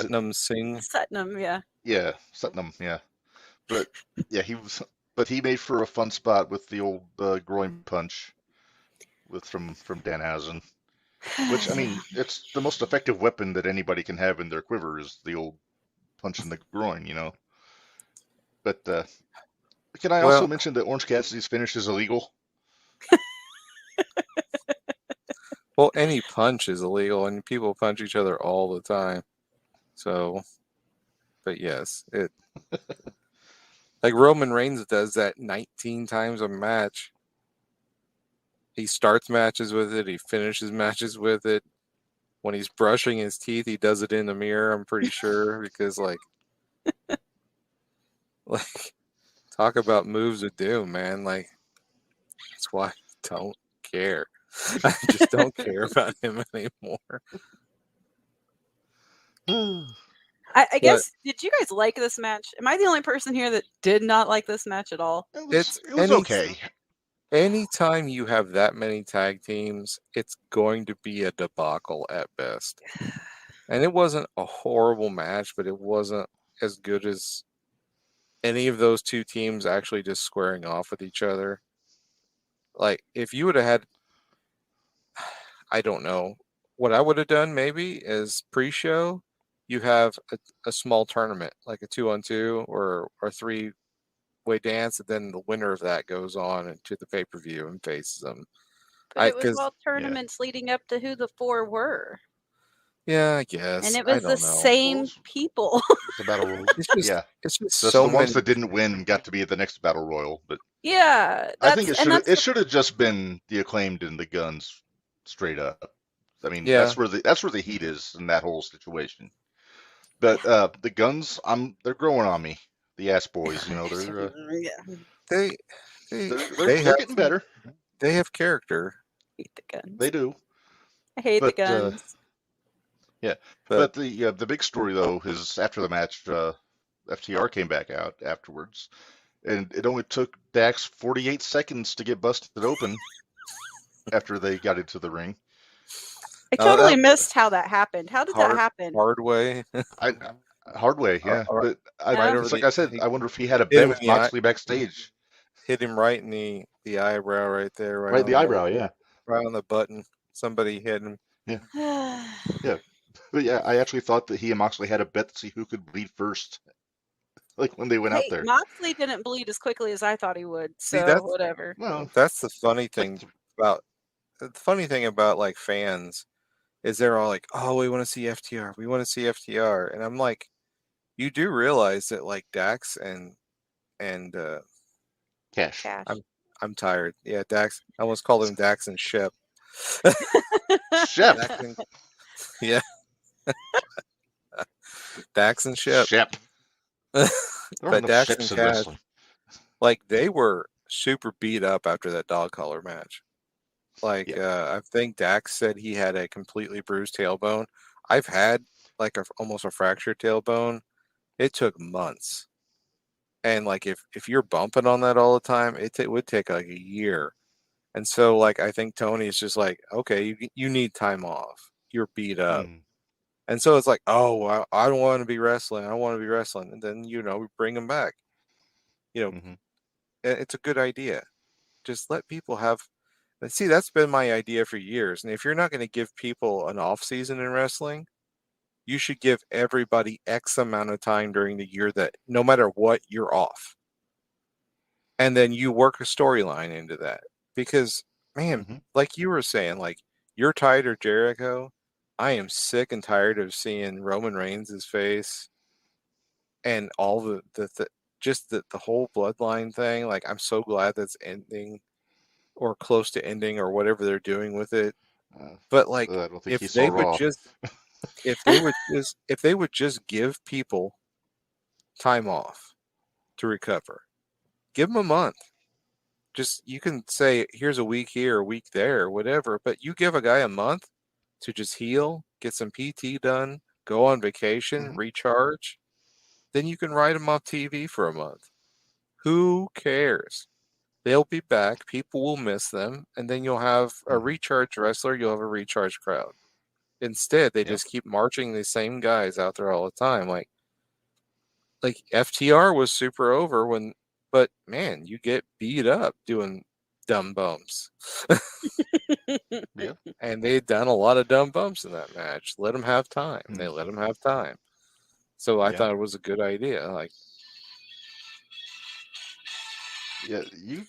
it? Satnam Singh. Sutnam, yeah. Yeah, Satnam. Yeah, but yeah, he was. But he made for a fun spot with the old groin punch with from Danhausen. Which I Yeah. mean, it's the most effective weapon that anybody can have in their quiver is the old punch in the groin, you know. But can I also Well, mention that Orange Cassidy's finish is illegal? any punch is illegal, and people punch each other all the time. So, but yes, it like Roman Reigns does that 19 times a match. He starts matches with it. He finishes matches with it. When he's brushing his teeth, he does it in the mirror. I'm pretty sure because like talk about moves of doom, man. Like that's why I don't care. I just don't care about him anymore. I But guess, did you guys like this match? Am I the only person here that did not like this match at all? it's It was okay. anytime you have that many tag teams, it's going to be a debacle at best. And it wasn't a horrible match, but it wasn't as good as any of those two teams actually just squaring off with each other. Like, if you would have had, I don't know, what I would have done maybe is pre-show, you have a small tournament, like a 2-on-2 or 3-way dance, and then the winner of that goes on into the pay-per-view and faces them. But it was Because all tournaments leading up to who the four were. yeah, I And guess it I was the don't know. same people. It's a battle royal. Yeah, It's just just so the ones many. that didn't win got to be at the next battle royal. But Yeah, I think that's and that's it should have just been the Acclaimed and the Guns straight up. I mean, Yeah, that's where the heat is in that whole situation. But the Guns, they're growing on me. The ass boys, you know, yeah. they they they're getting better. they have character, I hate the guns. They do. I hate the But guns. yeah, but but the big story though is after the match, FTR came back out afterwards, and it only took Dax 48 seconds to get busted open after they got into the ring. I totally that missed how that happened. How did that happen? hard way, I hard way, yeah. or But right over it's like the I said, I wonder if he had a hit bet him in with the eye, Moxley backstage. hit him right in the eyebrow, right there, Right, the eyebrow, yeah, right on the button. Somebody hit him. yeah, yeah. But yeah, I actually thought that he and Moxley had a bet to see who could bleed first, like when they went out Hey, there. Moxley didn't bleed as quickly as I thought he would, See, so whatever. Well, that's the funny it's like thing about like fans is they're all like, "Oh, we want to see FTR. We want to see FTR," and I'm like, you do realize that like Dax and Cash. Cash. I'm tired. Yeah, Dax. I almost called him Dax and Shep. Shep. Dax and, yeah, Dax and Shep. Shep. There are But no Dax Sheps and in Cash, wrestling. like they were super beat up after that dog collar match. Like Yeah. I think Dax said he had a completely bruised tailbone. I've had like almost a fractured tailbone. It took months. And like if you're bumping on that all the time, it would take like a year. And so like I think Tony's just like, okay, you need time off. You're beat up. Mm, And so it's like, oh, I don't want to be wrestling. I don't want to be wrestling. And then, we bring him back. You know, mm-hmm, it's a good idea. Just let people have. And see, that's been my idea for years. And if you're not going to give people an off season in wrestling, you should give everybody X amount of time during the year that no matter what, you're off. And then you work a storyline into that. Because, man, mm-hmm, like you were saying, like, you're tired of Jericho. I am sick and tired of seeing Roman Reigns' face and all the whole bloodline thing. Like, I'm so glad that's ending or close to ending or whatever they're doing with it. uh, But like, I don't think if he saw they would Raw. just if they would just give people time off to recover, give them a month. Just you can say here's a week here, a week there, whatever. But you give a guy a month to just heal, get some PT done, go on vacation, Mm-hmm, recharge. Then you can write him off TV for a month. Who cares? They'll be back. People will miss them, and then you'll have a mm-hmm. recharged wrestler. You'll have a recharged crowd. Instead, they Yep. just keep marching the same guys out there all the time. Like FTR was super over but man, you get beat up doing dumb bumps, Yep. and they had done a lot of dumb bumps in that match. Let them have time. They let Mm-hmm. them have time. So I Yeah. thought it was a good idea. Like, Yeah. You.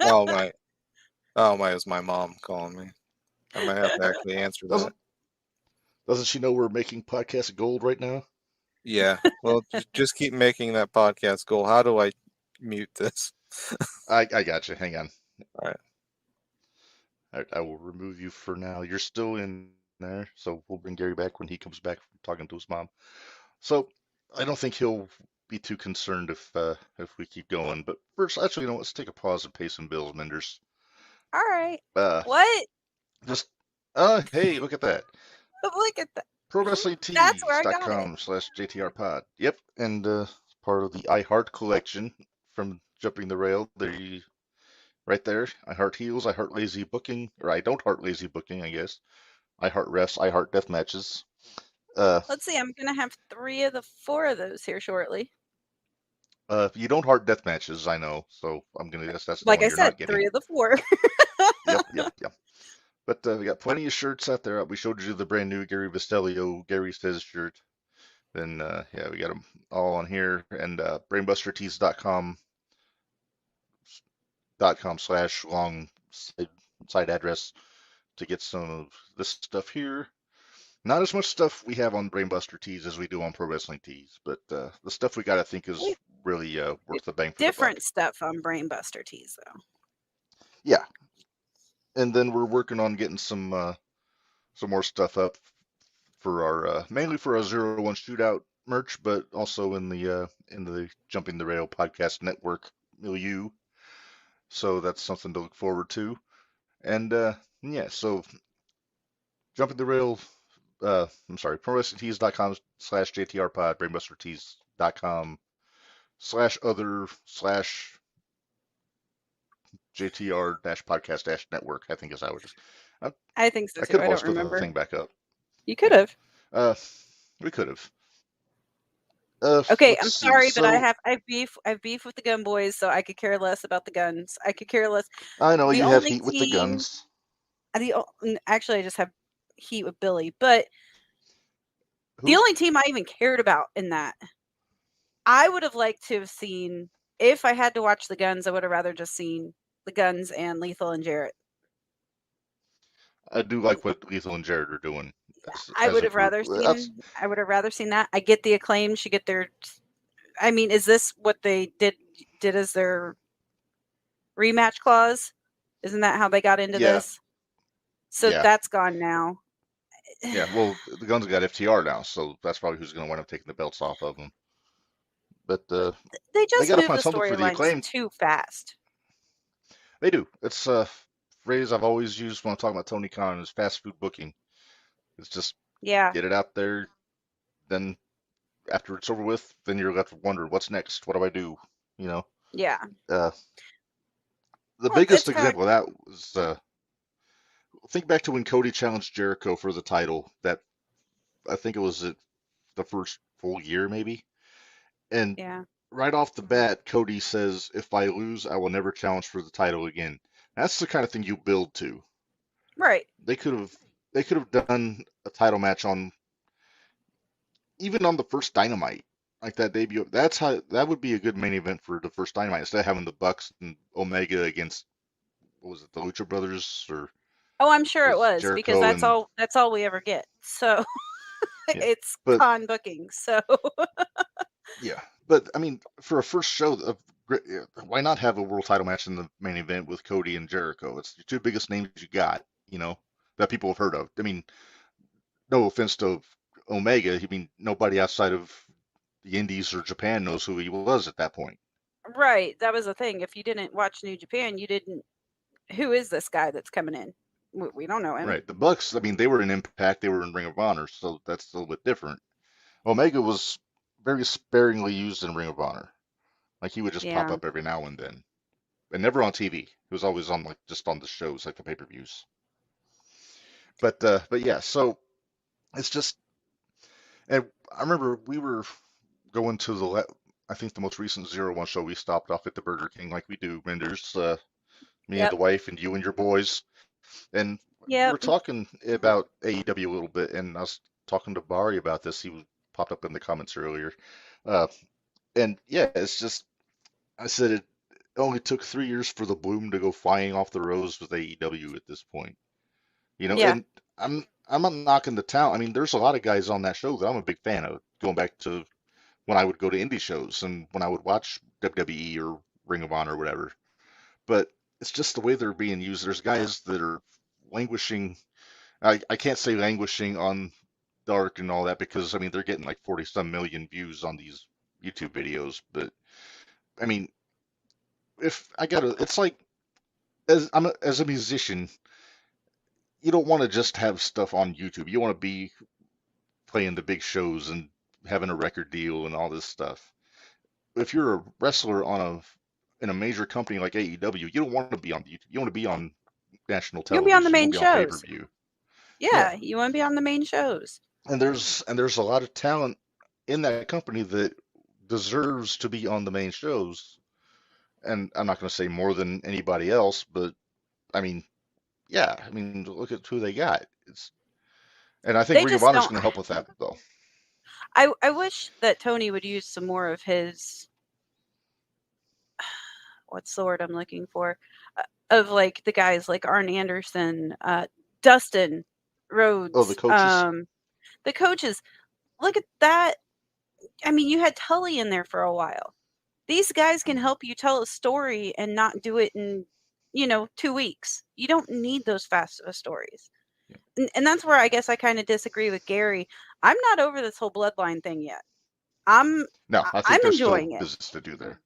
oh my, oh my, it was my mom calling me. I might have to actually answer that. Doesn't doesn't she know we're making podcast gold right now? Yeah. Well, just keep making that podcast goal. How do I mute this? I got you. Hang on. All right. I will remove you for now. You're still in there, so we'll bring Gary back when he comes back from talking to his mom. So I don't think he'll be too concerned if we keep going. But first, actually, let's take a pause and pay some bills, Minderz. All right. Uh, What? just hey, look at that. Look at that. That's where I got it. ProWrestlingTees.com/JTR Pod. Yep, and part of the iHeart collection from Jumping the Rail. There you right there. I heart heels, I heart lazy booking, or I don't heart lazy booking, I guess. I heart refs, I heart death matches. Let's see. I'm gonna have 3 of the 4 of those here shortly. You don't heart death matches, I know, so I'm gonna guess that's the Like one I you're said, not getting. 3 of the 4. Yep. But we got plenty of shirts out there. We showed you the brand new Gary Vestelio, Gary Says shirt. Then yeah, we got them all on here, and brainbustertees.com/long site address to get some of this stuff here. Not as much stuff we have on Brainbuster Tees as we do on Pro Wrestling Tees, but the stuff we got, I think, is We really worth the bang for the buck. different stuff on Brainbuster Tees though. Yeah, and then we're working on getting some more stuff up for our mainly for our 0-1 Shootout merch, but also in the Jumping the Rail podcast network milieu. So that's something to look forward to. And yeah, so Jumping the Rail. I'm sorry, ProWrestlingTees.com/JTR Pod, BrainbusterTees.com/other/JTR-podcast-network. I think is how it is. I, I think so I too. could have I don't always put the remember. thing back up. You could Yeah. have. We could have. Okay, Let's I'm see. sorry, but I So have beef with the gun boys, so I could care less about the guns. I could care less. I know The you have only heat with the team, guns. actually, I just have heat with Billy, but the Who? only team I even cared about in that, I would have liked to have seen, if I had to watch the guns, I would have rather just seen the guns and Lethal and Jarrett. I do like what Lethal and Jared are doing I as would a have group. rather That's seen that. I get the Acclaim should get their. I mean, is this what they did as their rematch clause? Isn't that how they got into yeah, this? So yeah, that's gone now. yeah. Well, the guns got FTR now, so that's probably who's going to wind up taking the belts off of them. But They they just got to move find the something for the storylines Acclaim. too fast. They do. It's a phrase I've always used when I'm talking about Tony Khan is fast food booking. It's just Yeah. get it out there, then after it's over with, then you're left to wonder what's next. What do I do? You know. Yeah. Uh, the Well, biggest it's kind of example of that was think back to when Cody challenged Jericho for the title. That I think it was the first full year, maybe. And yeah. right off the bat, Cody says, "If I lose, I will never challenge for the title again." That's the kind of thing you build to. Right. They could have they could have done a title match on even on the first Dynamite, like that debut. That would be a good main event for the first Dynamite instead of having the Bucks and Omega against what was it, the Lucha Brothers or Oh, I'm sure it was was because Jericho and that's all we ever get. So yeah. it's But con booking. So yeah, but I mean, for a first show of why not have a world title match in the main event with Cody and Jericho? It's the two biggest names you got, that people have heard of. I mean, no offense to Omega, I mean nobody outside of the Indies or Japan knows who he was at that point. right, that was the thing. If you didn't watch New Japan, you didn't. Who is this guy that's coming in? We don't know him. Right. The Bucks, I mean, they were in Impact, they were in Ring of Honor, so that's a little bit different. Omega was very sparingly used in Ring of Honor. Like he would just pop Yeah. up every now and then, and never on TV. He was always on like just on the shows, like the pay-per-views. But yeah, so it's just, and I remember we were going to I think the most recent 01 show. We stopped off at the Burger King like we do, Minderz, me and Yep. the wife and you and your boys, and we Yep. were talking about AEW a little bit, and I was talking to Bari about this. Popped up in the comments earlier, uh, and yeah, it's just I said it only took 3 years for the bloom to go flying off the rose with AEW at this point. Yeah. And I'm not knocking the talent. I mean, there's a lot of guys on that show that I'm a big fan of. Going back to when I would go to indie shows and when I would watch WWE or Ring of Honor or whatever. But it's just the way they're being used. There's guys that are languishing. I can't say languishing on Dark and all that because I mean they're getting like 40 some million views on these YouTube videos. But I mean, if I gotta, it's like as a musician, you don't want to just have stuff on YouTube. You want to be playing the big shows and having a record deal and all this stuff. If you're a wrestler in a major company like AEW, you don't want to be on YouTube. You want to be on national You'll be on the television. You main want to be on shows. pay-per-view. Yeah, you want to be on the main shows. And there's a lot of talent in that company that deserves to be on the main shows. And I'm not going to say more than anybody else, but I mean, yeah, I mean, look at who they got. And I think They Ring of just Honor is don't. going to help with that, though. I wish that Tony would use some more of his. What's the word I'm looking for? Of like the guys like Arn Anderson, Dustin Rhodes. Oh, the coaches. The coaches. Look at that. I mean, you had Tully in there for a while. These guys can help you tell a story and not do it in, 2 weeks. You don't need those fast stories. Yeah. And that's where I guess I kind of disagree with Gary. I'm not over this whole bloodline thing yet. I'm there's enjoying still it. business to do there.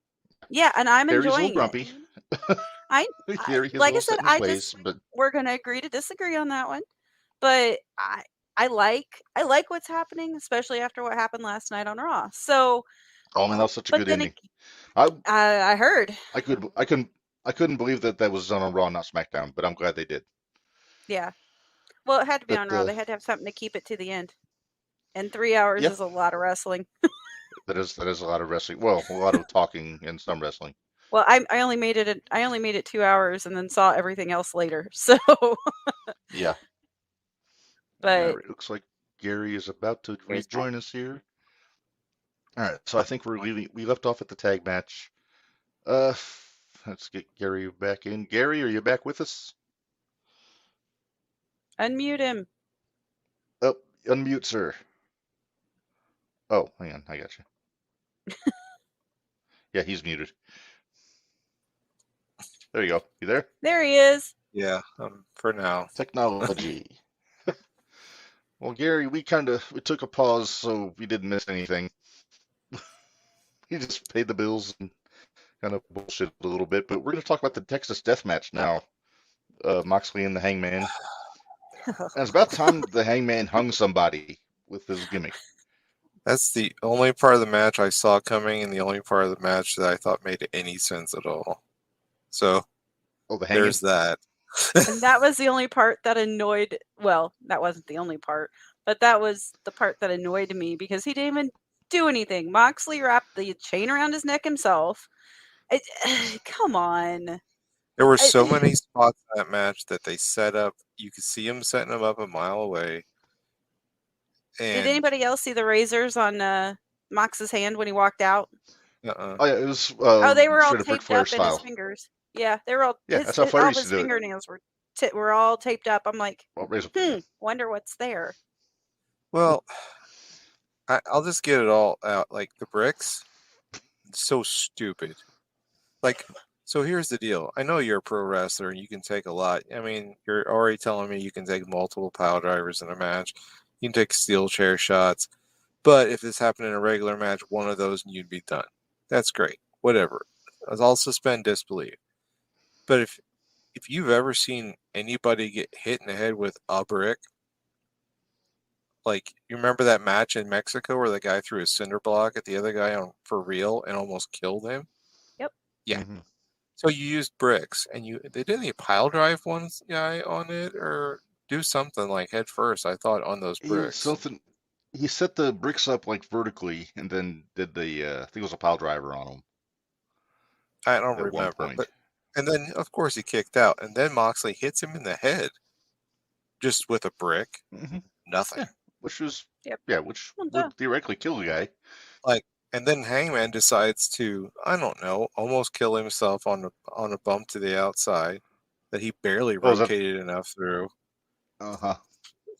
Yeah, and I'm Gary's enjoying a little grumpy. it. Gary Like I set said, in his ways, but we're gonna agree to disagree on that one. But I like what's happening, especially after what happened last night on Raw. So, oh man, that was such a but good then ending. I heard. I couldn't believe that was done on Raw, not SmackDown, but I'm glad they did. Yeah. Well, it had to be But, on Raw. They had to have something to keep it to the end. And 3 hours yeah, is a lot of wrestling. that is a lot of wrestling. Well, a lot of talking and some wrestling. Well, I only made it 2 hours and then saw everything else later. So, Yeah. but It looks like Gary is about to here's rejoin us here. All right, so I think we're leaving. We left off at the tag match. Let's get Gary back in. Gary, are you back with us? unmute him. Oh, unmute, sir. Oh, hang on, I got you. Yeah, he's muted. There you go. You there? There he is. Yeah, for now. Technology. Well, Gary, we took a pause, so we didn't miss anything. He just paid the bills and kind of bullshit a little bit, but we're going to talk about the Texas Death Match now. Moxley and the Hangman. And it's about time the Hangman hung somebody with his gimmick. That's the only part of the match I saw coming, and the only part of the match that I thought made any sense at all. So Oh, the hanging. there's that. And that was the only part that annoyed. Well, that wasn't the only part, but that was the part that annoyed me because he didn't even do anything. Moxley wrapped the chain around his neck himself. Come on. There were so many spots in that match that they set up. You could see him setting them up a mile away. Did And anybody else see the razors on Mox's hand when he walked out? Oh yeah, it was. Oh, they were all straight up Ric taped Flair up in his style. fingers. Yeah, they were all. Yeah, that's how Flair all used his to do it. fingernails were all taped up. I'm like, Well, razor. wonder what's there. well, I'll just get it all out. Like the bricks, so stupid. Like, so here's the deal. I know you're a pro wrestler and you can take a lot. I mean, you're already telling me you can take multiple pile drivers in a match. You can take steel chair shots. But if this happened in a regular match, one of those and you'd be done. That's great. Whatever. I'll suspend disbelief. But if you've ever seen anybody get hit in the head with a brick, like you remember that match in Mexico where the guy threw a cinder block at the other guy for real and almost killed him? Yep. Yeah. Mm-hmm. So you used bricks and they didn't pile drive one guy on it or do something like head first, I thought, on those bricks. He set the bricks up like vertically and then did the I think it was a pile driver on them. I don't remember. But and then of course he kicked out and then Moxley hits him in the head just with a brick. Mm-hmm. Nothing. Yeah, which was which would theoretically kill the guy. Like, and then Hangman decides to, I don't know, almost kill himself on a bump to the outside that he barely rotated enough through.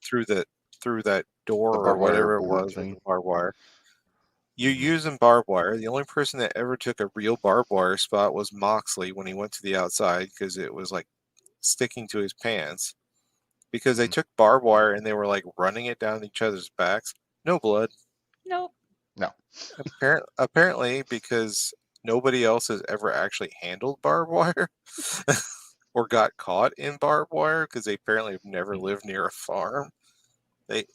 Through that door or whatever it was with the barbed wire. You're using barbed wire. The only person that ever took a real barbed wire spot was Moxley when he went to the outside because it was like sticking to his pants. Because they took barbed wire and they were like running it down each other's backs. No blood. Nope. No. Apparently, because nobody else has ever actually handled barbed wire or got caught in barbed wire because they apparently have never lived near a farm. That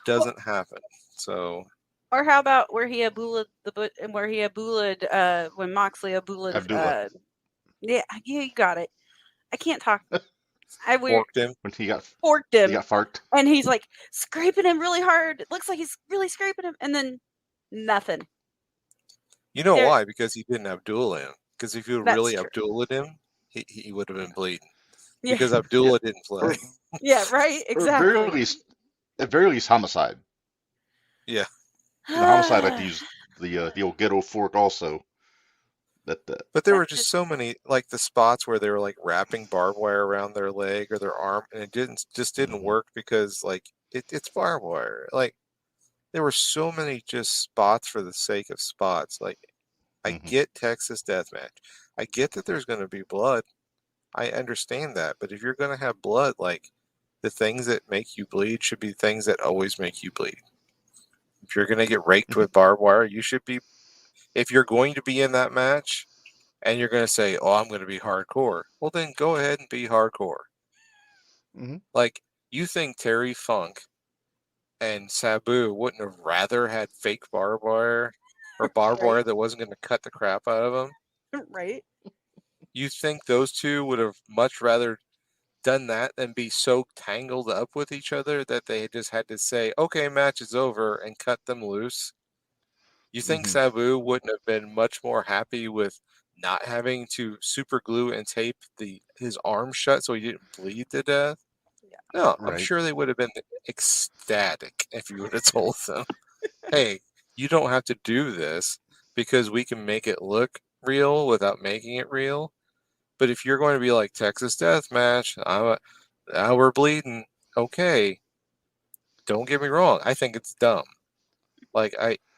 doesn't happen. So. Or how about where he abuled when Moxley abuled Abdullah. Yeah, you got it. I can't talk. Forked him. When he got forked him. He got farked. And he's like scraping him really hard. It looks like he's really scraping him. And then nothing. You know why? Because he didn't Abdullah him. Because if you really Abdullah him, he would have been bleeding. Yeah. Because Abdullah didn't play. Yeah, right? Exactly. At very least, homicide. Yeah. The homicide like to use the old ghetto fork also. But there were just so many, like the spots where they were like wrapping barbed wire around their leg or their arm, and it didn't work because like it's barbed wire. Like there were so many just spots for the sake of spots. Like I get Texas Deathmatch, I get that there's going to be blood, I understand that, but if you're going to have blood, like the things that make you bleed should be things that always make you bleed. If you're going to get raked with barbed wire, you should be. If you're going to be in that match and you're going to say, oh, I'm going to be hardcore, well, then go ahead and be hardcore. Like, you think Terry Funk and Sabu wouldn't have rather had fake barbed wire or barbed wire that wasn't going to cut the crap out of them? Right. You think those two would have much rather done that than be so tangled up with each other that they just had to say, okay, match is over and cut them loose? You think Sabu wouldn't have been much more happy with not having to super glue and tape his arm shut so he didn't bleed to death? Yeah. No, I'm sure they would have been ecstatic if you would have told them, hey, you don't have to do this because we can make it look real without making it real. But if you're going to be like Texas Deathmatch, now we're bleeding. Okay. Don't get me wrong. I think it's dumb. Like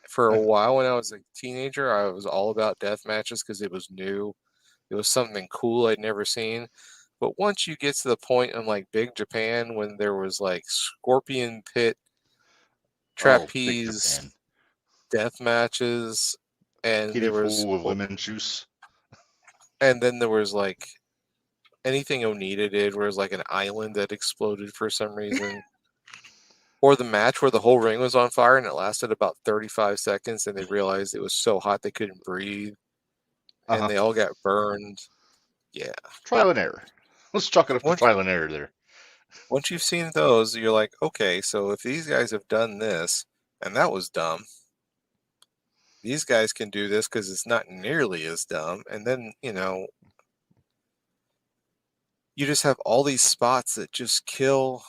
for a while when I was a teenager, I was all about death matches because it was new. It was something cool I'd never seen. But once you get to the point in like Big Japan when there was like Scorpion Pit, trapeze, death matches, and there was full of lemon juice. And then there was like anything Onita did where it was like an island that exploded for some reason. Or the match where the whole ring was on fire and it lasted about 35 seconds and they realized it was so hot they couldn't breathe and they all got burned. Yeah. Trial and error. Let's chalk it up to trial and error there. Once you've seen those, you're like, okay, so if these guys have done this and that was dumb, these guys can do this because it's not nearly as dumb. And then, you just have all these spots that just kill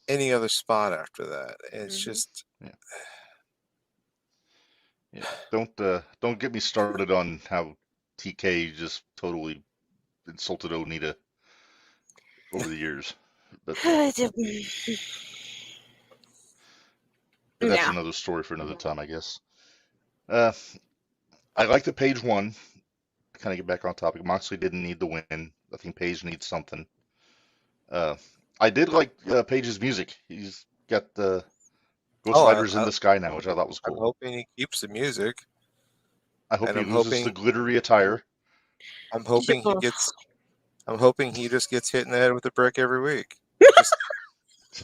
any other spot after that. And it's just... Yeah. Don't get me started on how TK just totally insulted Onita over the years. But that's another story for another time, I guess. I like that Page won. Kind of get back on topic. Moxley didn't need the win. I think Page needs something. I did like Page's music. He's got the Ghost Riders in the Sky now, which I thought was cool. I'm hoping he keeps the music. I hope he loses the glittery attire. I'm hoping he just gets hit in the head with a brick every week.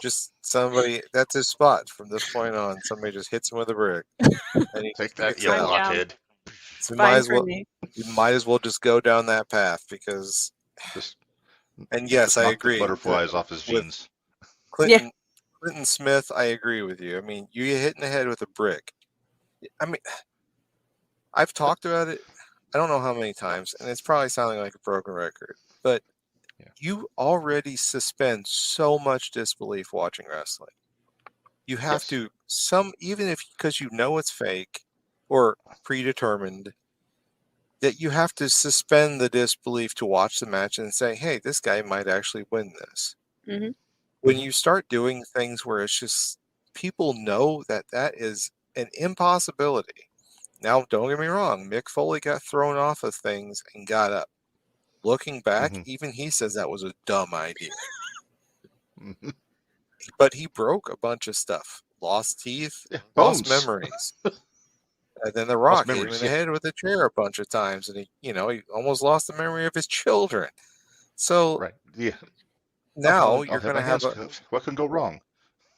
Just somebody, that's his spot from this point on. Somebody just hits him with a brick. And he take that, you blockhead. So you might as well just go down that path because. And yes, I agree. Butterflies off his jeans. Clinton Smith, I agree with you. I mean, you get hit in the head with a brick. I mean, I've talked about it. I don't know how many times, and it's probably sounding like a broken record, but you already suspend so much disbelief watching wrestling. You have to even if because you know it's fake or predetermined, that you have to suspend the disbelief to watch the match and say, hey, this guy might actually win this. Mm-hmm. When you start doing things where it's just people know that is an impossibility. Now, don't get me wrong. Mick Foley got thrown off of things and got up. Looking back, even he says that was a dumb idea. But he broke a bunch of stuff. Lost teeth, lost memories. And then The Rock hit him in the head with a chair a bunch of times. And he almost lost the memory of his children. So now you're going to have what can go wrong?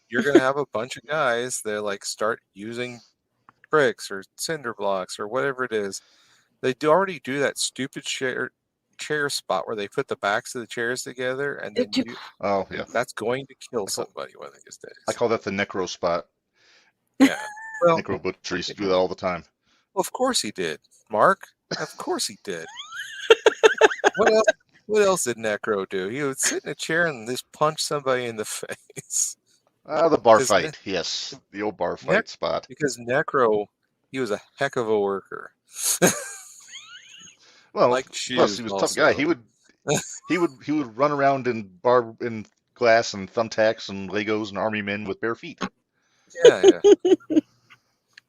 You're going to have a bunch of guys that like start using bricks or cinder blocks or whatever it is. They already do that stupid chair spot where they put the backs of the chairs together and then that's going to kill somebody one of these days. I call that the necro spot. Yeah. Well, Necro Butcher used to do that all the time. Well, of course he did, Mark. Of course he did. What else did Necro do? He would sit in a chair and just punch somebody in the face. The bar fight. Yes, the old bar fight spot. Because Necro, he was a heck of a worker. Well, plus he was a tough guy. He would run around in glass and thumbtacks and Legos and army men with bare feet. Yeah.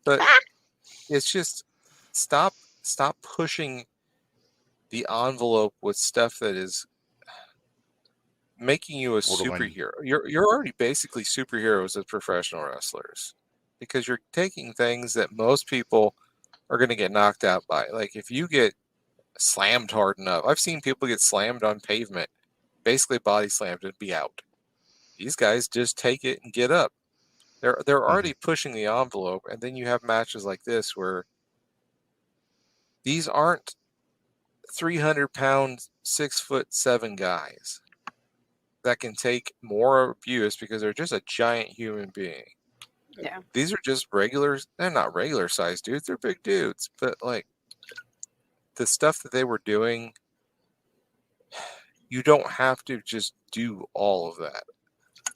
But it's just stop pushing the envelope with stuff that is making you a superhero. You're already basically superheroes as professional wrestlers because you're taking things that most people are going to get knocked out by. Like if you get slammed hard enough, I've seen people get slammed on pavement, basically body slammed and be out. These guys just take it and get up. They're already pushing the envelope, and then you have matches like this where these aren't 300-pound, 6'7" guys that can take more abuse because they're just a giant human being. Yeah. These are just they're not regular sized dudes, they're big dudes. But like the stuff that they were doing, you don't have to just do all of that.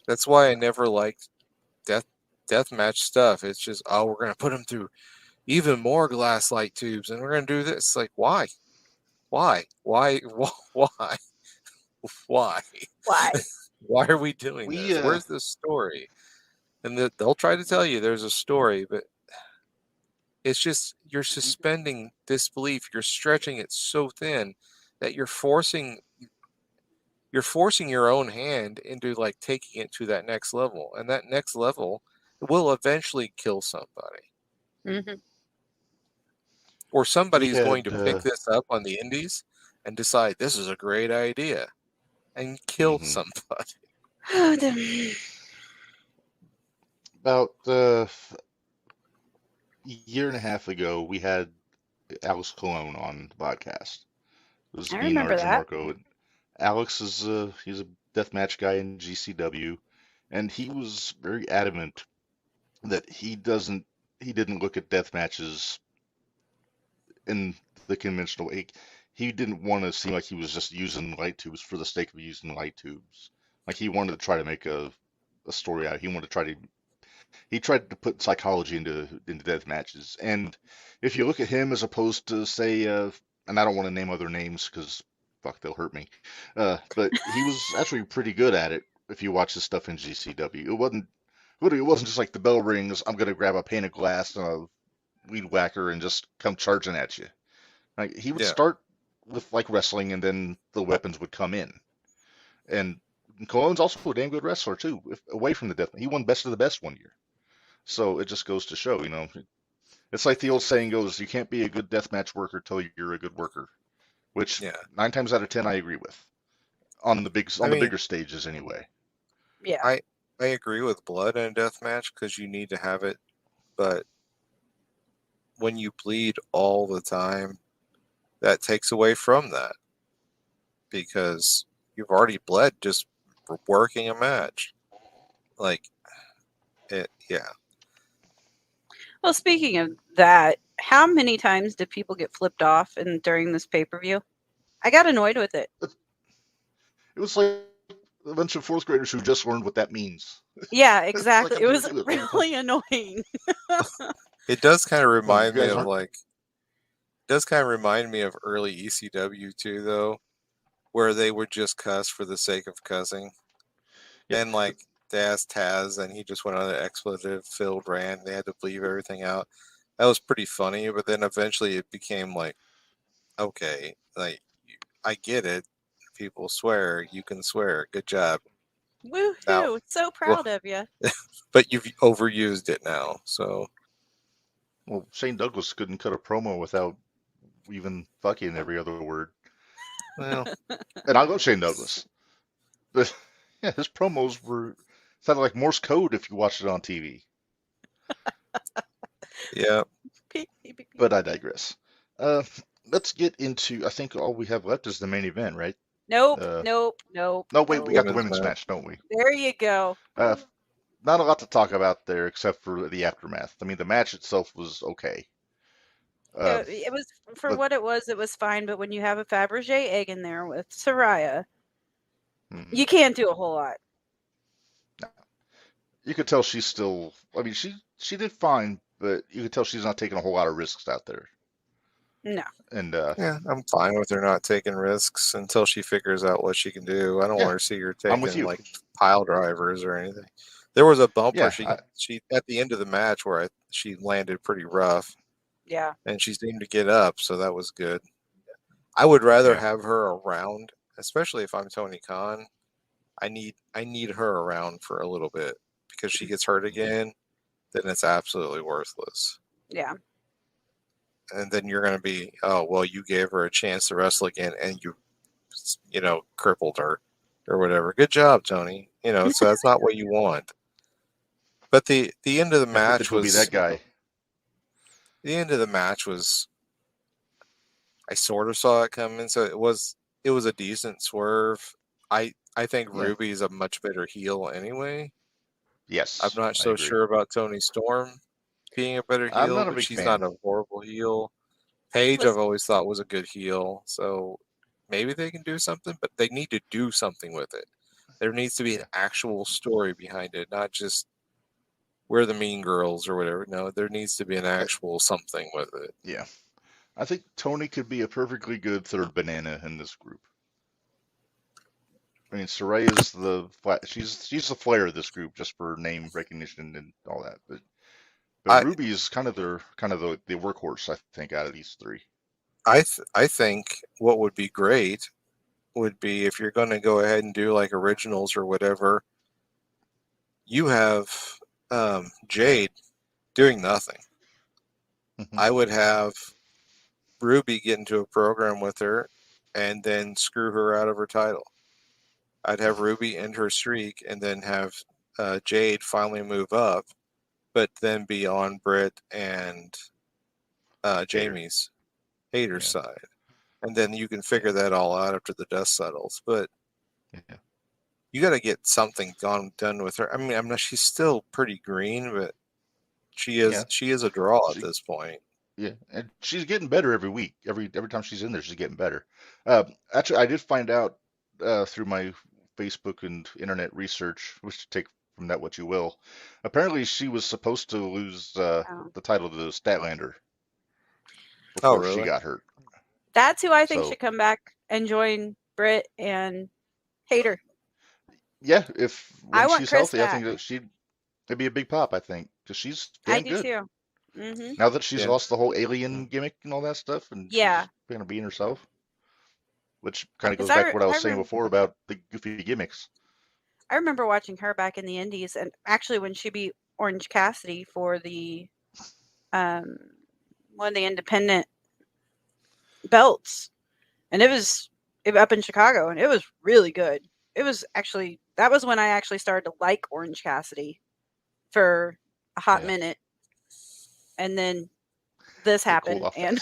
That's why I never liked deathmatch stuff. It's just, we're going to put them through even more glass light tubes and we're going to do this. Like, why? Why are we doing this? Where's the story? And they'll try to tell you there's a story, but it's just you're suspending disbelief. You're stretching it so thin that you're forcing your own hand into like taking it to that next level, and that next level will eventually kill somebody. Mm-hmm. Or somebody's going to pick this up on the indies and decide this is a great idea and kill somebody. About a year and a half ago, we had Alex Colon on the podcast. It was I me and remember Arjun that. Marco. And Alex is he's a deathmatch guy in GCW, and he was very adamant that he didn't look at death matches in the conventional way. He didn't want to seem like he was just using light tubes for the sake of using light tubes. Like he wanted to try to make a story out. He wanted to try to he tried to put psychology into death matches. And if you look at him as opposed to say, and I don't want to name other names because fuck, they'll hurt me. But he was actually pretty good at it. If you watch his stuff in GCW, it wasn't just like the bell rings. I'm gonna grab a pane of glass and a weed whacker and just come charging at you. Like he would Yeah. start with like wrestling, and then the weapons would come in. And Cologne's also a damn good wrestler too. Away from the death, he won Best of the Best one year. So it just goes to show, it's like the old saying goes, you can't be a good deathmatch worker till you're a good worker, which Yeah. 9 times out of 10 I agree with on the bigger stages anyway. Yeah. I agree with blood in a death match because you need to have it, but when you bleed all the time, that takes away from that because you've already bled just working a match. Like it, yeah. Well, speaking of that, how many times did people get flipped off during this pay-per-view? I got annoyed with it. It was like a bunch of fourth graders who just learned what that means. Yeah, Like, exactly. I'm It gonna was do it one more time. really annoying. It does kind of Well, you remind me guys of aren't. like does kind of remind me of early ECW too, though, where they would just cuss for the sake of cussing. Yeah. And like they asked Taz, and he just went on an expletive-filled rant. They had to bleep everything out. That was pretty funny, but then eventually it became like, okay, like I get it. People swear, you can swear. Good job. Now, Woohoo! So well, proud of you. but you've overused it now, so Well, Shane Douglas couldn't cut a promo without even fucking every other word. well, And I love Shane Douglas. But yeah, his promos sounded like Morse code if you watched it on TV. yeah. But I digress. Uh, let's get into. I think all we have left is the main event, right? Nope, Uh, nope, nope, no, wait, we nope. got the Women's women's match. match, don't we? There you go. Not a lot to talk about there except for the aftermath. I mean, the match itself was okay. It was for But what it was fine. But when you have a Fabergé egg in there with Soraya, you can't do a whole lot. you could tell she's still. I mean, she did fine, but you could tell she's not taking a whole lot of risks out there. No. And Yeah, I'm fine with her not taking risks until she figures out what she can do. I don't Yeah, want to see her I'm with taking you. like pile drivers or anything. There was a bump where Yeah, she at the end of the match where she landed pretty rough Yeah. and she seemed to get up, so that was good. I would rather Yeah. have her around, especially if I'm Tony Khan. I need her around for a little bit because she gets hurt again, then it's absolutely worthless. Yeah. And then you're going to be, oh well, you gave her a chance to wrestle again, and you know, crippled her or whatever. Good job, Tony. You know, so that's not what you want. But the end of the I think match he'll be that guy. the end of the match was I sort of saw it coming, so it was a decent swerve. I think Yeah. Ruby's a much better heel anyway. Yes, I'm not I so agree. sure about Tony Storm being a better I'm heel, not a but big she's fan. not a horrible heel. Paige, I've always thought was a good heel, so maybe they can do something, but they need to do something with it. There needs to be an Yeah. actual story behind it, not just we're the mean girls or whatever. No, there needs to be an actual something with it. Yeah. I think Tony could be a perfectly good third banana in this group. I mean, Soraya's she's the flair of this group just for name recognition and all that. But I Ruby is kind of the workhorse, I think, out of these three. I think what would be great would be if you're going to go ahead and do like originals or whatever, you have Jade doing nothing. I would have Ruby get into a program with her and then screw her out of her title. I'd have Ruby end her streak and then have Jade finally move up but then be on Britt and Jamie's Hater's side. And then you can figure that all out after the dust settles. But you got to get something done with her. I mean, I'm not. She's still pretty green, but she is a draw at this point. Yeah, and she's getting better every week. Every time she's in there, she's getting better. Actually, I did find out through my Facebook and internet research, which take from that what you will. Apparently, she was supposed to lose the title to Statlander before she got hurt. That's who I think should come back and join Britt and Hater. Yeah, when she's healthy, I think that it'd be a big pop. I think because she's damn good. I do too. Mm-hmm. Now that she's lost the whole alien gimmick and all that stuff, and she's going to be herself, which kind of goes back to what I was saying before about the goofy gimmicks. I remember watching her back in the Indies, and actually when she beat Orange Cassidy for the one of the independent belts, and it was up in Chicago, and it was really good. It was actually that was when I actually started to like Orange Cassidy for a hot minute. And then this happened, and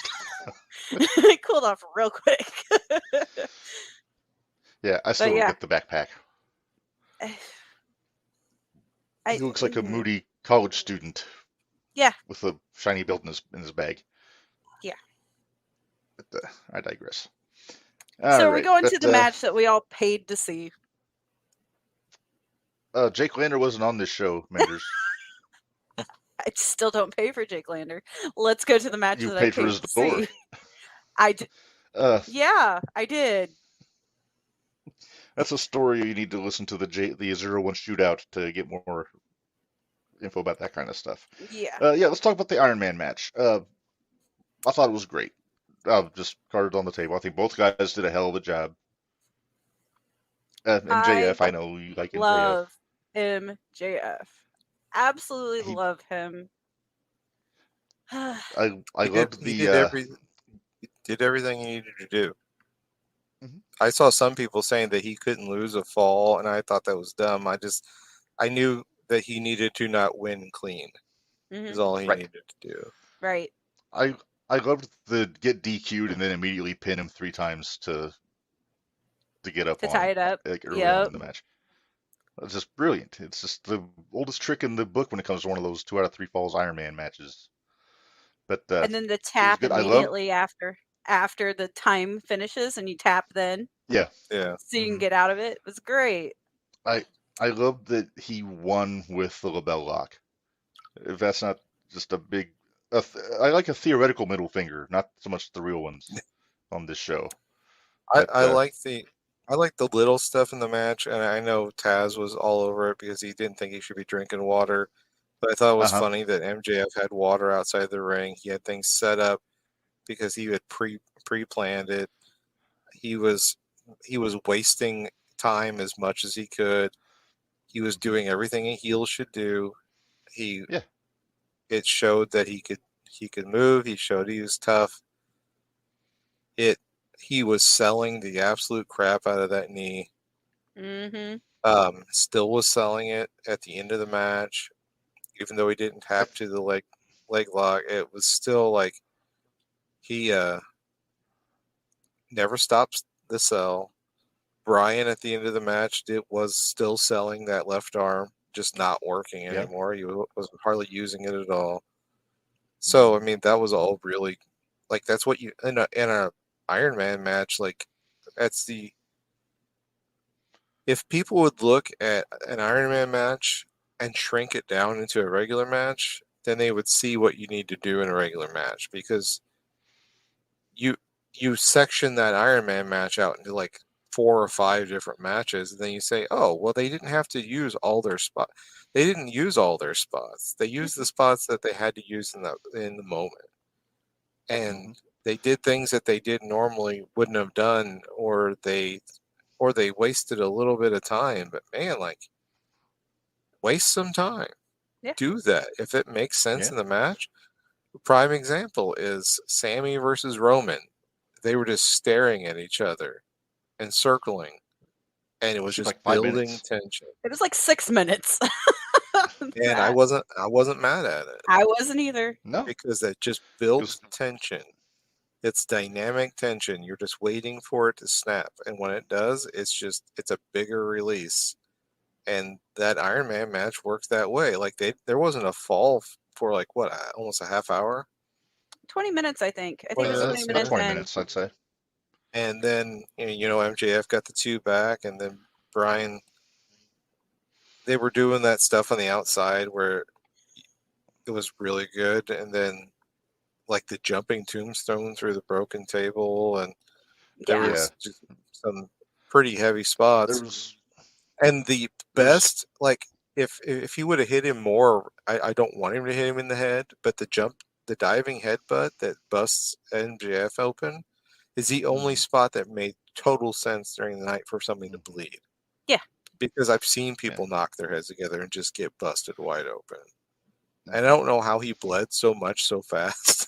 it cooled off real quick. Yeah, I still get the backpack. He looks like a moody college student. Yeah. With a shiny belt in his bag. Yeah. But I digress. So we go into the match that we all paid to see. Jake Lander wasn't on this show, Minderz. I still don't pay for Jake Lander. Let's go to the match that I paid for his to door. see. I did. Yeah, I did. That's a story you need to listen to the 01 shootout to get more info about that kind of stuff. Yeah. Let's talk about the Iron Man match. I thought it was great. Just cards on the table. I think both guys did a hell of a job. MJF, I know you like MJF. Love MJF. Absolutely love him. I loved the did everything he needed to do. Mm-hmm. I saw some people saying that he couldn't lose a fall, and I thought that was dumb. I knew that he needed to not win clean. Is all he needed to do. Right. I loved the get DQ'd and then immediately pin him 3 times to get up to on tie it up. Like early on in the match. It's just brilliant. It's just the oldest trick in the book when it comes to one of those 2 out of 3 falls Iron Man matches. But and then the tap immediately after the time finishes, and you tap then. Yeah. So you can get out of it. It was great. I love that he won with the label lock. If that's not just a big, I like a theoretical middle finger, not so much the real ones on this show. I like the little stuff in the match, and I know Taz was all over it because he didn't think he should be drinking water. But I thought it was funny that MJF had water outside the ring. He had things set up because he had pre-planned it. He was wasting time as much as he could. He was doing everything a heel should do. It showed that he could move. He showed he was tough. He was selling the absolute crap out of that knee. Mm-hmm. Still was selling it at the end of the match, even though he didn't tap to the leg lock. It was still like he never stops the sell. Brian at the end of the match was still selling that left arm, just not working anymore. He wasn't hardly using it at all. So I mean, that was all really like that's what you in a Iron Man match, like that's if people would look at an Iron Man match and shrink it down into a regular match, then they would see what you need to do in a regular match, because you section that Iron Man match out into like 4 or 5 different matches, and then you say, oh, well, they didn't have to use all their spots. They didn't use all their spots. They used the spots that they had to use in the moment. And they did things that they normally wouldn't have done, or they wasted a little bit of time. But man, like, waste some time. Yeah. Do that if it makes sense in the match. A prime example is Sammy versus Roman. They were just staring at each other and circling, and it was just like building tension. It was like 6 minutes. And I wasn't mad at it. I wasn't either. No, Because that just built because tension. It's dynamic tension. You're just waiting for it to snap. And when it does, it's a bigger release. And that Iron Man match works that way. Like there wasn't a fall for like what, almost a half hour? 20 minutes, I think. I think 20 it was minutes, 20 about minutes 20 in. minutes, I'd say. And then MJF got the 2 back, and then Brian. They were doing that stuff on the outside where it was really good, and then like the jumping tombstone through the broken table, and there Yeah. was just some pretty heavy spots. There was And the best, like if he would have hit him more, I don't want him to hit him in the head, but the diving headbutt that busts MJF open is the only spot that made total sense during the night for somebody to bleed. Yeah. Because I've seen people knock their heads together and just get busted wide open. And I don't know how he bled so much so fast.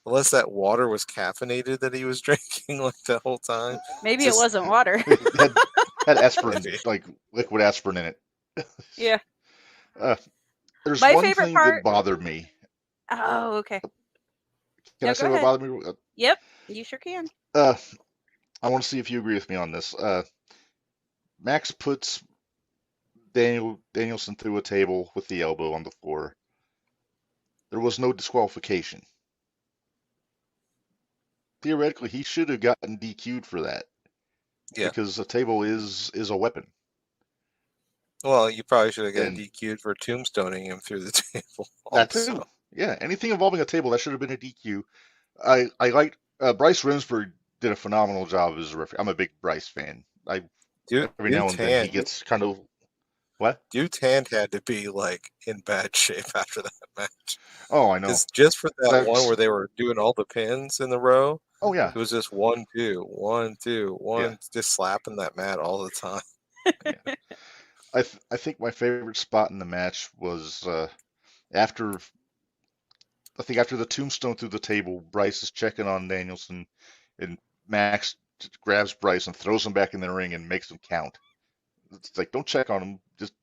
Unless that water was caffeinated that he was drinking like the whole time. Maybe it wasn't water. It had aspirin, like liquid aspirin in it. Yeah. There's My one favorite thing part- that bothered me. Oh, okay. Can No, I say go what ahead. bothered me? Yep, you sure can. I want to see if you agree with me on this. Max puts Danielson through a table with the elbow on the floor. There was no disqualification. Theoretically, he should have gotten DQ'd for that. Yeah. Because a table is a weapon. Well, you probably should have gotten And- DQ'd for tombstoning him through the table. That also. too. Yeah, anything involving a table, that should have been a DQ. I like Bryce Remsburg did a phenomenal job as a referee. I'm a big Bryce fan. Every now and then he gets kind of what? Dude's hand had to be like in bad shape after that match. Oh, I know. Because just for that That's- one where they were doing all the pins in the row, Oh yeah. it was just 1, 2, 1, 2, 1, Yeah. just slapping that mat all the time. Yeah. I think my favorite spot in the match was after the tombstone through the table. Bryce is checking on Danielson, and Max grabs Bryce and throws him back in the ring and makes him count. It's like, don't check on him, just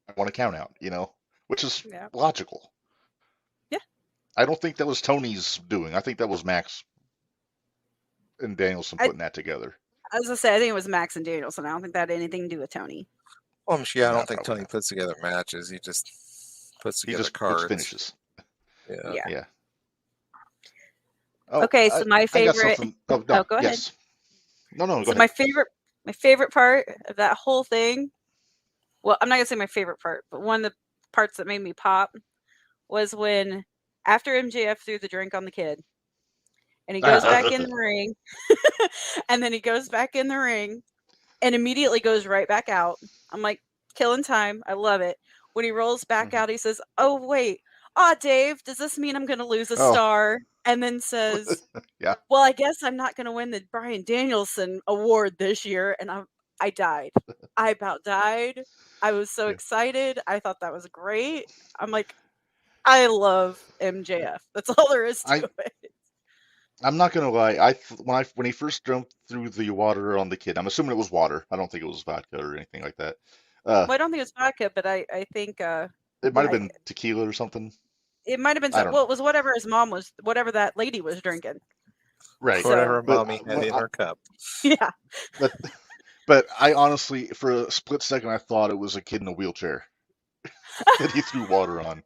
I want to count out, which is Yeah. logical. Yeah. I don't think that was Tony's doing. I think that was Max and Danielson putting that together. I was gonna say, I think it was Max and Danielson. I don't think that had anything to do with Tony. Well, I'm sure I No, don't think probably Tony not. puts together matches. He just puts He together just cards. puts finishes. Yeah. Yeah. Oh, Okay, so my I got favorite. something. Oh, no, Oh, go ahead. yes. No, go So ahead. my favorite part of that whole thing. Well, I'm not gonna say my favorite part, but one of the parts that made me pop was when after MJF threw the drink on the kid, and he goes back in the ring, and then he goes back in the ring, and immediately goes right back out. I'm like, killing time. I love it. When he rolls back out, he says, "Oh wait, Dave, does this mean I'm going to lose a star?" And then says, Yeah. "Well, I guess I'm not going to win the Bryan Danielson award this year." And I died. I about died. I was so excited. I thought that was great. I'm like, I love MJF. That's all there is to it. I'm not gonna lie. When he first jumped through the water on the kid, I'm assuming it was water. I don't think it was vodka or anything like that. Well, I don't think it was vodka, but I think it might have been tequila or something. it might have been. Well, it was whatever his mom was, whatever that lady was drinking. Right. Whatever mommy had in her cup. Yeah. But I honestly, for a split second, I thought it was a kid in a wheelchair that he threw water on.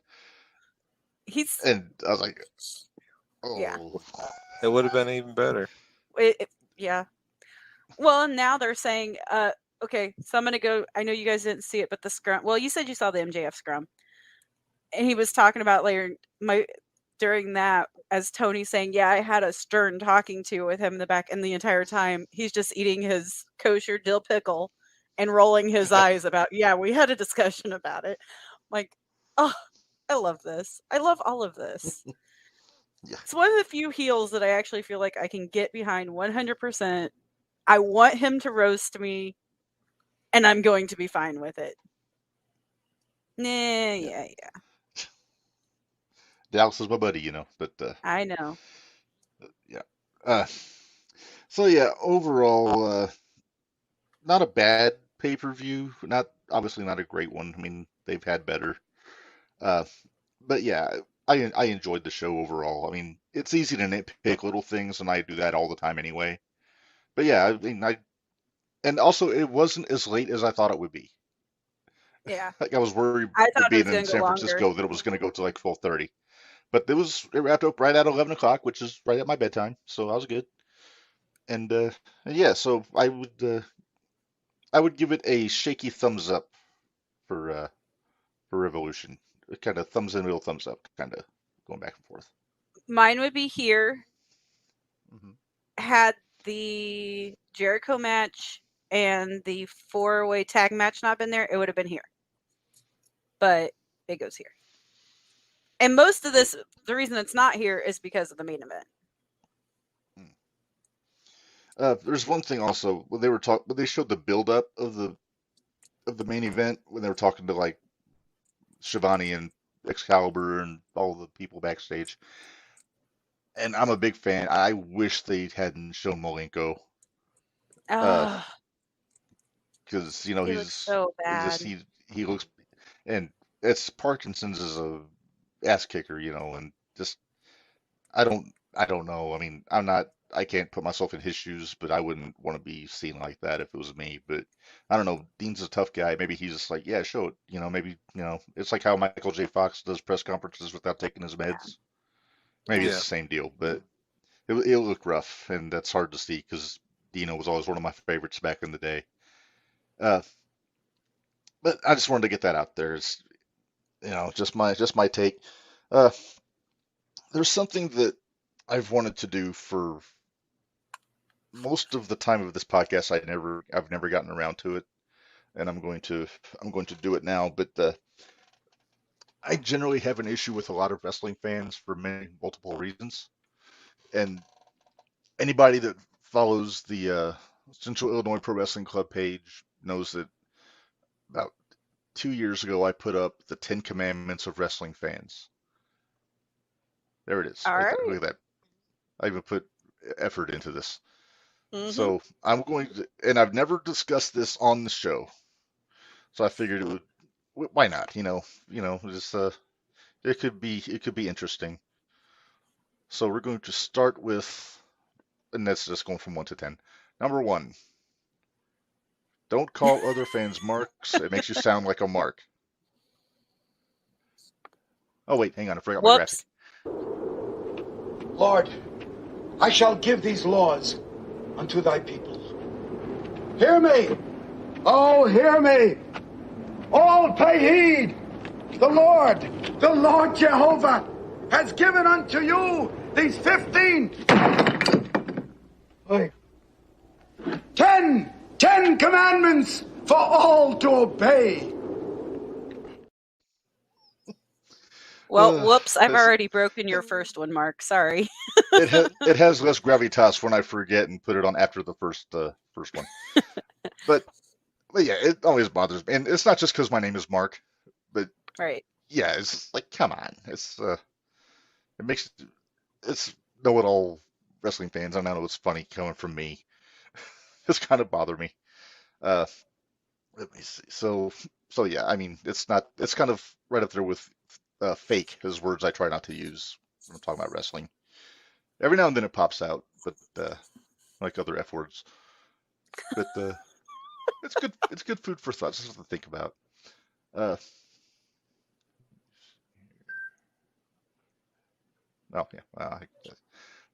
And I was like, oh. Yeah. It would have been even better. Yeah. Well, and now they're saying, okay, so I'm going to go. I know you guys didn't see it, but the scrum. Well, you said you saw the MJF scrum. And he was talking about later during that, as Tony saying, yeah, I had a stern talking to with him in the back, and the entire time he's just eating his kosher dill pickle and rolling his eyes about, yeah, we had a discussion about it. Like, oh, I love this. I love all of this. Yeah. It's one of the few heels that I actually feel like I can get behind 100%. I want him to roast me, and I'm going to be fine with it. Yeah. Dallas is my buddy, but I know. Yeah. So yeah, overall, not a bad pay-per-view. Obviously not a great one. I mean, they've had better. But yeah, I enjoyed the show overall. I mean, it's easy to nitpick little things, and I do that all the time anyway. But yeah, I mean, and also it wasn't as late as I thought it would be. Yeah. Like I was worried I with thought it was being going in to go San longer. Francisco that it was going to go to like 12:30. But it wrapped up right at 11 o'clock, which is right at my bedtime, so I was good. And yeah, so I would give it a shaky thumbs up for Revolution. Kind of thumbs in the middle, thumbs up, kind of going back and forth. Mine would be here. Hmm. Had the Jericho match and the 4-way tag match not been there, it would have been here. But it goes here. And most of this, the reason it's not here is because of the main event. There's one thing also when they showed the build up of the main event when they were talking to like Shivani and Excalibur and all the people backstage. And I'm a big fan. I wish they hadn't shown Malenko Oh, because he looks so bad. he looks, and it's Parkinson's is a ass kicker, and just I don't know. I mean, I can't put myself in his shoes, but I wouldn't want to be seen like that if it was me. But I don't know. Dean's a tough guy. Maybe he's just like, yeah, show it. Maybe it's like how Michael J. Fox does press conferences without taking his meds. Maybe it's Yeah. the same deal, but it'll look rough, and that's hard to see because Dino was always one of my favorites back in the day. Uh, but I just wanted to get that out there. It's just my take. Uh, there's something that I've wanted to do for most of the time of this podcast. I've never gotten around to it, and I'm going to do it now. But I generally have an issue with a lot of wrestling fans for many multiple reasons, and anybody that follows the Central Illinois Pro Wrestling Club page knows that about 2 years ago I put up the 10 Commandments of Wrestling Fans. There it is, All right right. there. Look at that. I even put effort into this. Mm-hmm. So I'm going to, and I've never discussed this on the show, so I figured it would. Why not? Just it could be interesting. So we're going to start with, and that's just going from 1 to 10. Number 1, don't call other fans marks. It makes you sound like a mark. Oh wait, hang on, I forgot my graphic. Whoops. Lord, I shall give these laws unto thy people. Hear me! Oh, hear me! All pay heed! The Lord Jehovah, has given unto you these 10 commandments for all to obey. Well, whoops, I've already broken your first one, Mark. Sorry. It has less gravitas when I forget and put it on after the first one. But yeah, it always bothers me, and it's not just because my name is Mark, but Right. yeah, it's like, come on, it's know-it-all wrestling fans. I know it's funny coming from me. It's kind of bother me. Let me see. So yeah, I mean, it's kind of right up there with fake as words I try not to use when I'm talking about wrestling. Every now and then it pops out, but like other F words. But it's good. It's good food for thought. Just to think about. Oh yeah,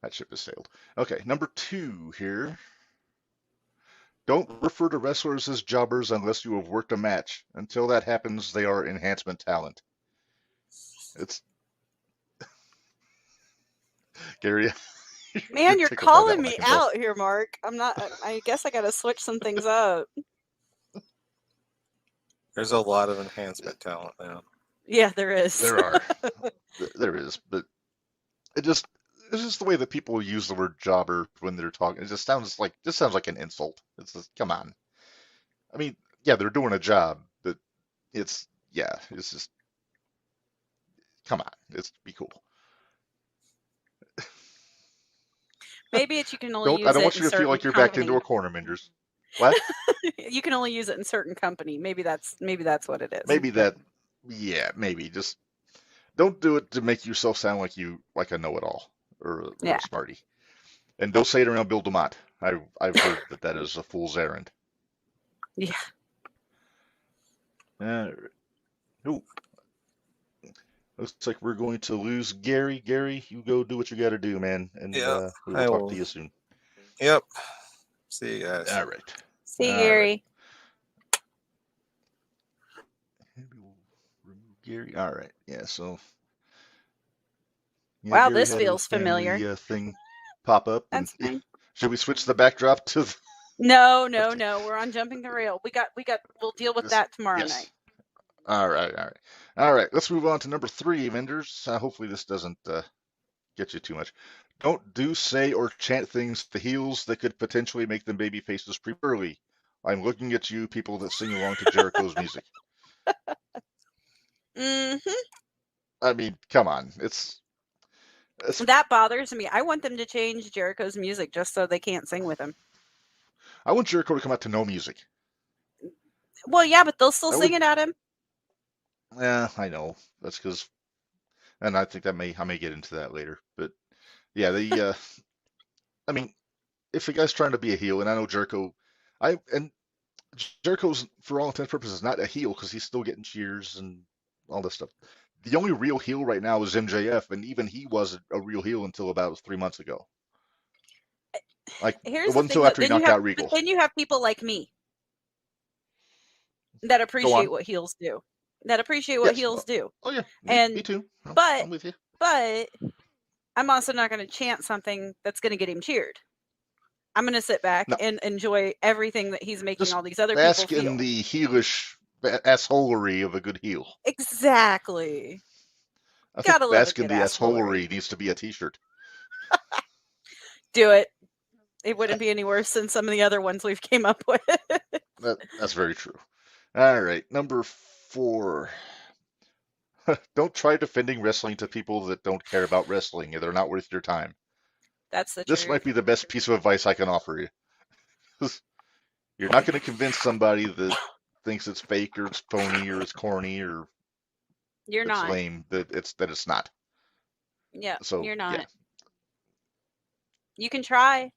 that ship has sailed. Okay, number 2 here. Don't refer to wrestlers as jobbers unless you have worked a match. Until that happens, they are enhancement talent. It's Gary. Man, you're tickled by that calling one, I me can tell. out here, Mark. I'm not. I guess I got to switch some things up. There's a lot of enhancement talent now. Yeah, there is. There are. There is, but it's just the way that people use the word jobber when they're talking. It just sounds like an insult. It's just, come on. I mean, yeah, they're doing a job, but it's just, come on, be cool. Maybe you can only use it. I don't want you to feel like you're backed into a corner, Minderz. What? You can only use it in certain company. Maybe that's what it is. Maybe that. Yeah, maybe. Just don't do it to make yourself sound like a know-it-all or Yeah. a smarty. And don't say it around Bill DeMott. I've heard that is a fool's errand. Yeah. Ooh, looks like we're going to lose Gary. Gary, you go do what you got to do, man, and Yeah, we I will talk will. to you soon. Yep. See you guys. All right. See you, All Gary. Maybe we'll remove Gary. All right. Yeah. So. Yeah, Wow, Gary this had feels his family familiar. thing pop up, and That's fine. should we switch the backdrop to? No. Okay. We're on jumping the rail. We got. We'll deal with This- that tomorrow yes. night. All right. Let's move on to number 3, Minderz. Hopefully this doesn't get you too much. Don't do, say, or chant things to heels that could potentially make them baby faces prematurely. I'm looking at you, people that sing along to Jericho's music. Mm-hmm. I mean, come on. It's That bothers me. I want them to change Jericho's music just so they can't sing with him. I want Jericho to come out to no music. Well, yeah, but they'll still That sing would- it at him. Yeah, I know. That's because, and I think I may get into that later. But yeah, I mean, if a guy's trying to be a heel, and I know Jericho, Jericho's for all intents and purposes not a heel because he's still getting cheers and all this stuff. The only real heel right now is MJF, and even he wasn't a real heel until about 3 months ago. Like Here's it the wasn't thing, until after he then you knocked have, out Regal. but then you have people like me that appreciate on. what heels do. That appreciate what Yes. heels do. Oh yeah, And- me too. No, but- I'm with you. But I'm also not going to chant something that's going to get him cheered. I'm going to sit back No. and enjoy everything that he's making Just all these other people Bask feel. in the heelish assholery of a good heel. Exactly. I Gotta think love a bask in good the assholery. assholery needs to be a T-shirt. Do it. It wouldn't be any worse than some of the other ones we've came up with. That's very true. All right, number 4. Don't try defending wrestling to people that don't care about wrestling. They're not worth your time. That's the This truth. might be the best piece of advice I can offer you. 'Cause you're not going to convince somebody that thinks it's fake or it's phony or it's corny or You're it's not. lame that it's not. Yeah, So you're not. yeah, You can try.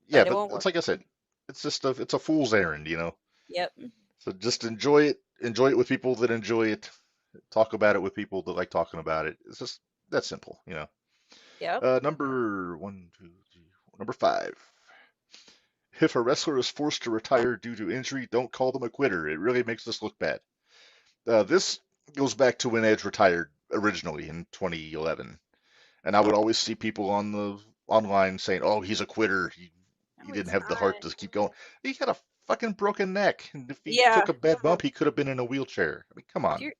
yeah, But it but won't it's like I said, it's just it's a fool's errand, you know. Yep. So just enjoy it with people that enjoy it. Talk about it with people that like talking about it. It's just that simple, you know. Yep. Number 5. If a wrestler is forced to retire due to injury, don't call them a quitter. It really makes us look bad. This goes back to when Edge retired originally in 2011, and I would always see people online saying, "Oh, he's a quitter. He No, didn't he's have the heart not. to keep going. He had a fucking broken neck, and if he Yeah. took a bad bump, he could have been in a wheelchair. I mean, come on." Do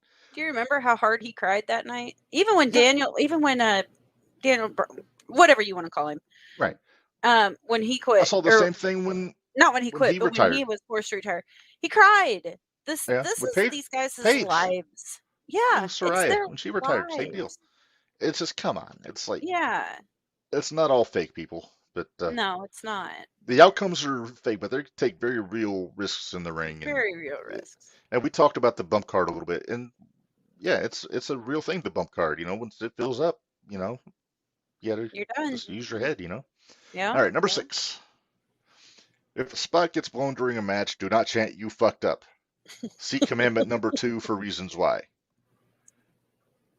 you remember how hard he cried that night? Even when Yeah. Daniel, whatever you want to call him, Right. when he quit, I saw the or same thing when not when he when quit, he but when he retired. was forced to retire, he cried. This Yeah, this with is Paige- these guys' Paige. lives. Yeah, it's Soraya their when she retired, same deal. lives. It's just come on. It's like Yeah, it's not all fake people, but no, it's not. the outcomes are fake, but they take very real risks in the ring. Very real risks. And we talked about the bump card a little bit, and yeah, it's a real thing. The bump card, you know, once it fills up, you know, you gotta You're done. just use your head, you know. Yeah. All right, number 6. If a spot gets blown during a match, do not chant "you fucked up." See commandment number 2 for reasons why.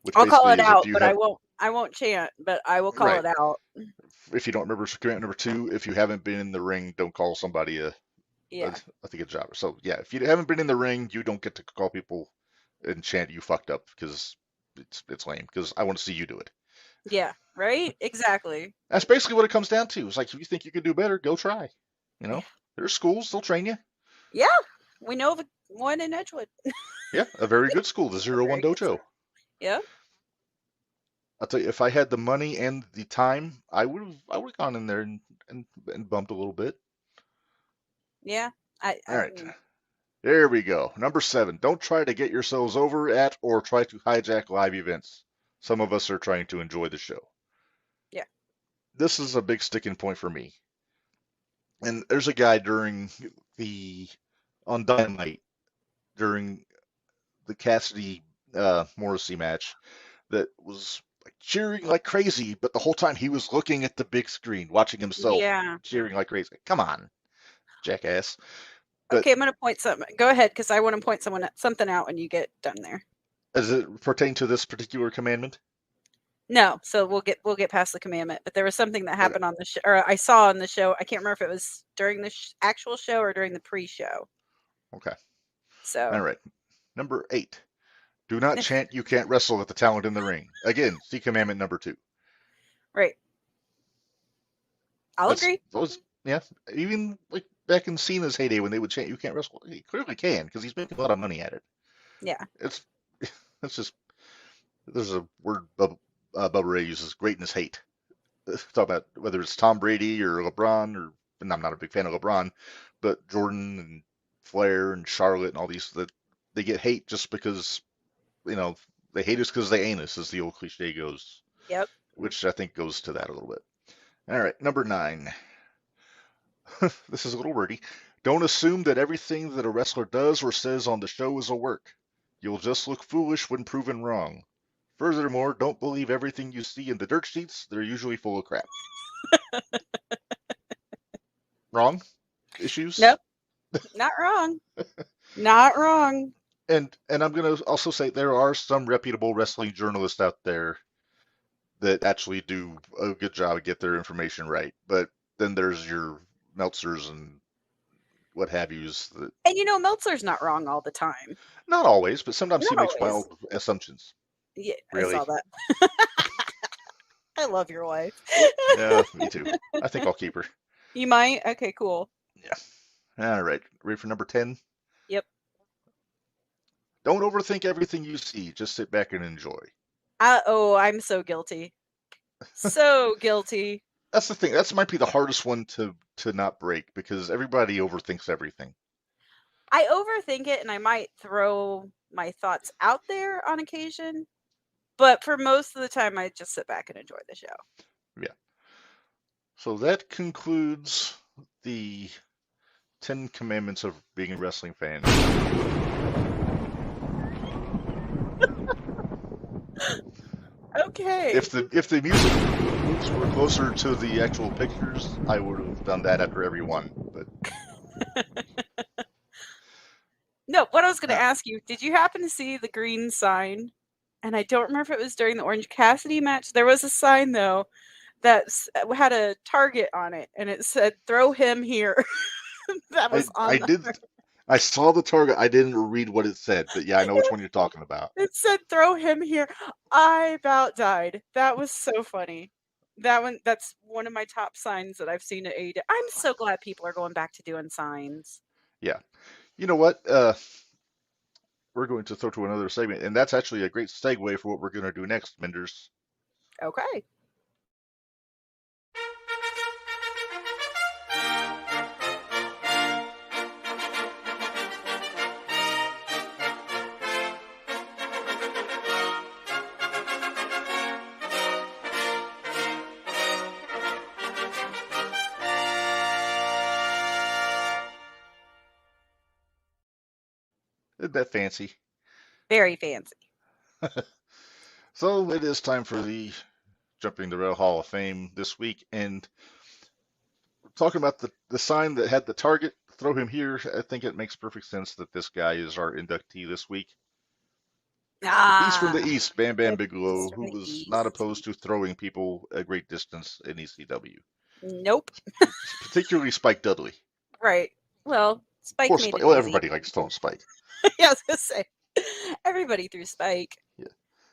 Which I'll call it basically is out, if you but have, I won't chant, but I will call Right. it out. if you don't remember commandment number 2, if you haven't been in the ring, don't call somebody Yeah. I think a jobber. So yeah, if you haven't been in the ring, you don't get to call people and chant "you fucked up" because it's lame. Because I want to see you do it. Yeah. Right? Exactly. That's basically what it comes down to. It's like if you think you can do better, go try. You know, there's schools, they'll train you. Yeah. We know of one in Edgewood. Yeah, a very good school, the 01 Very good Dojo. Yeah. I'll tell you, if I had the money and the time, I would have gone in there and bumped a little bit. Yeah. All right. There we go. Number 7. Don't try to get yourselves over at or try to hijack live events. Some of us are trying to enjoy the show. Yeah. This is a big sticking point for me. And there's a guy on Dynamite during the Cassidy Morrissey match that was like cheering like crazy, but the whole time he was looking at the big screen, watching himself Yeah. cheering like crazy. Come on, jackass. But Okay, I'm going to point something. Go ahead, because I want to point something out when you get done there. does it pertain to this particular commandment? No, so we'll get past the commandment. But there was something that happened on the show, or I saw on the show. I can't remember if it was during the actual show or during the pre-show. Okay. So. All right. Number 8. Do not chant you can't wrestle at the talent in the ring. Again, see commandment number 2. Right. I'll agree. Yeah, even like back in Cena's heyday when they would chant you can't wrestle, he clearly can because he's making a lot of money at it. Yeah. It's just, there's a word Bubba Ray uses, greatness hate. Talk about whether it's Tom Brady or LeBron, and I'm not a big fan of LeBron, but Jordan and Flair and Charlotte and all these, that they get hate just because, they hate us because they ain't us, as the old cliche goes. Yep. Which I think goes to that a little bit. All right, number 9. This is a little wordy. Don't assume that everything that a wrestler does or says on the show is a work. You'll just look foolish when proven wrong. Furthermore, don't believe everything you see in the dirt sheets. They're usually full of crap. Wrong? Issues? Nope. Not wrong. Not wrong. And I'm going to also say there are some reputable wrestling journalists out there that actually do a good job to get their information right. But then there's your Meltzers and what have yous. And Meltzer's not wrong all the time. Not always, but sometimes Not he makes always. wild assumptions. Yeah, Really? I saw that. I love your wife. Yeah, me too. I think I'll keep her. You might? Okay, cool. Yeah. All right. Ready for number 10? Yep. Don't overthink everything you see. Just sit back and enjoy. I'm so guilty. So guilty. That's the thing. That might be the hardest one to not break because everybody overthinks everything. I overthink it and I might throw my thoughts out there on occasion. But for most of the time, I just sit back and enjoy the show. Yeah. So that concludes the 10 commandments of being a wrestling fan. Okay. If the music groups were closer to the actual pictures, I would have done that after every one. But no, what I was going to ask you, did you happen to see the green sign? And I don't remember if it was during the Orange Cassidy match. There was a sign, though, that had a target on it, and it said, "Throw him here." That was on I saw the target. I didn't read what it said, but yeah, I know which one you're talking about. It said, "Throw him here." I about died. That was so funny. That's one of my top signs that I've seen at AEW. I'm so glad people are going back to doing signs. Yeah. You know what? We're going to throw to another segment, and that's actually a great segue for what we're going to do next, Minderz. Okay. Isn't that fancy? Very fancy. So it is time for the Jumping the Rail Hall of Fame this week, and talking about the sign that had the target, throw him here. I think it makes perfect sense that this guy is our inductee this week. The Beast from the East, Bam Bam Bigelow, who was not opposed to throwing people a great distance in ECW. Nope. Particularly Spike Dudley. Right. Well, Spike Poor made Spike. it Well, easy. everybody likes throwing Spike. Yeah, I was gonna say everybody threw Spike. Yeah.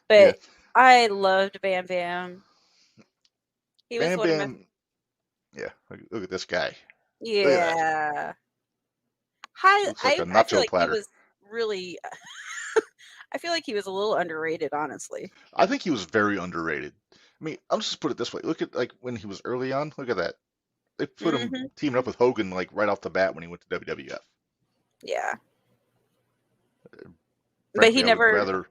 But Yeah. I loved Bam Bam. He was Bam one of Bam. my Yeah, look at this guy. yeah. Looks like a I nacho feel like platter. he was really. I feel like he was a little underrated, honestly. I think he was very underrated. I mean, I'll just put it this way. Look at like when he was early on. Look at that. They put him teaming up with Hogan like right off the bat when he went to WWF. Yeah. Frankly, But he I would never. rather.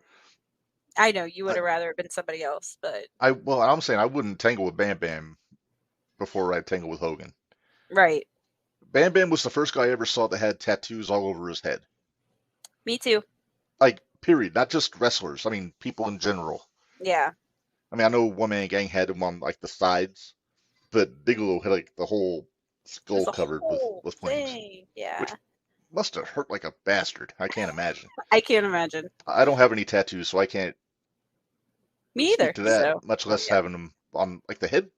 I know you would have rather it been somebody else, but I'm saying I wouldn't tangle with Bam Bam before I'd tangle with Hogan. right. Bam Bam was the first guy I ever saw that had tattoos all over his head. Me too. Like period, not just wrestlers. I mean, people in general. Yeah. I mean, I know One Man Gang had him on like the sides, but Bigelow had like the whole skull There's a covered whole with flames, thing. Yeah. which must have hurt like a bastard. I can't imagine. I can't imagine. I don't have any tattoos, so I can't Me speak either. to that, So much less yeah. having them on like the head.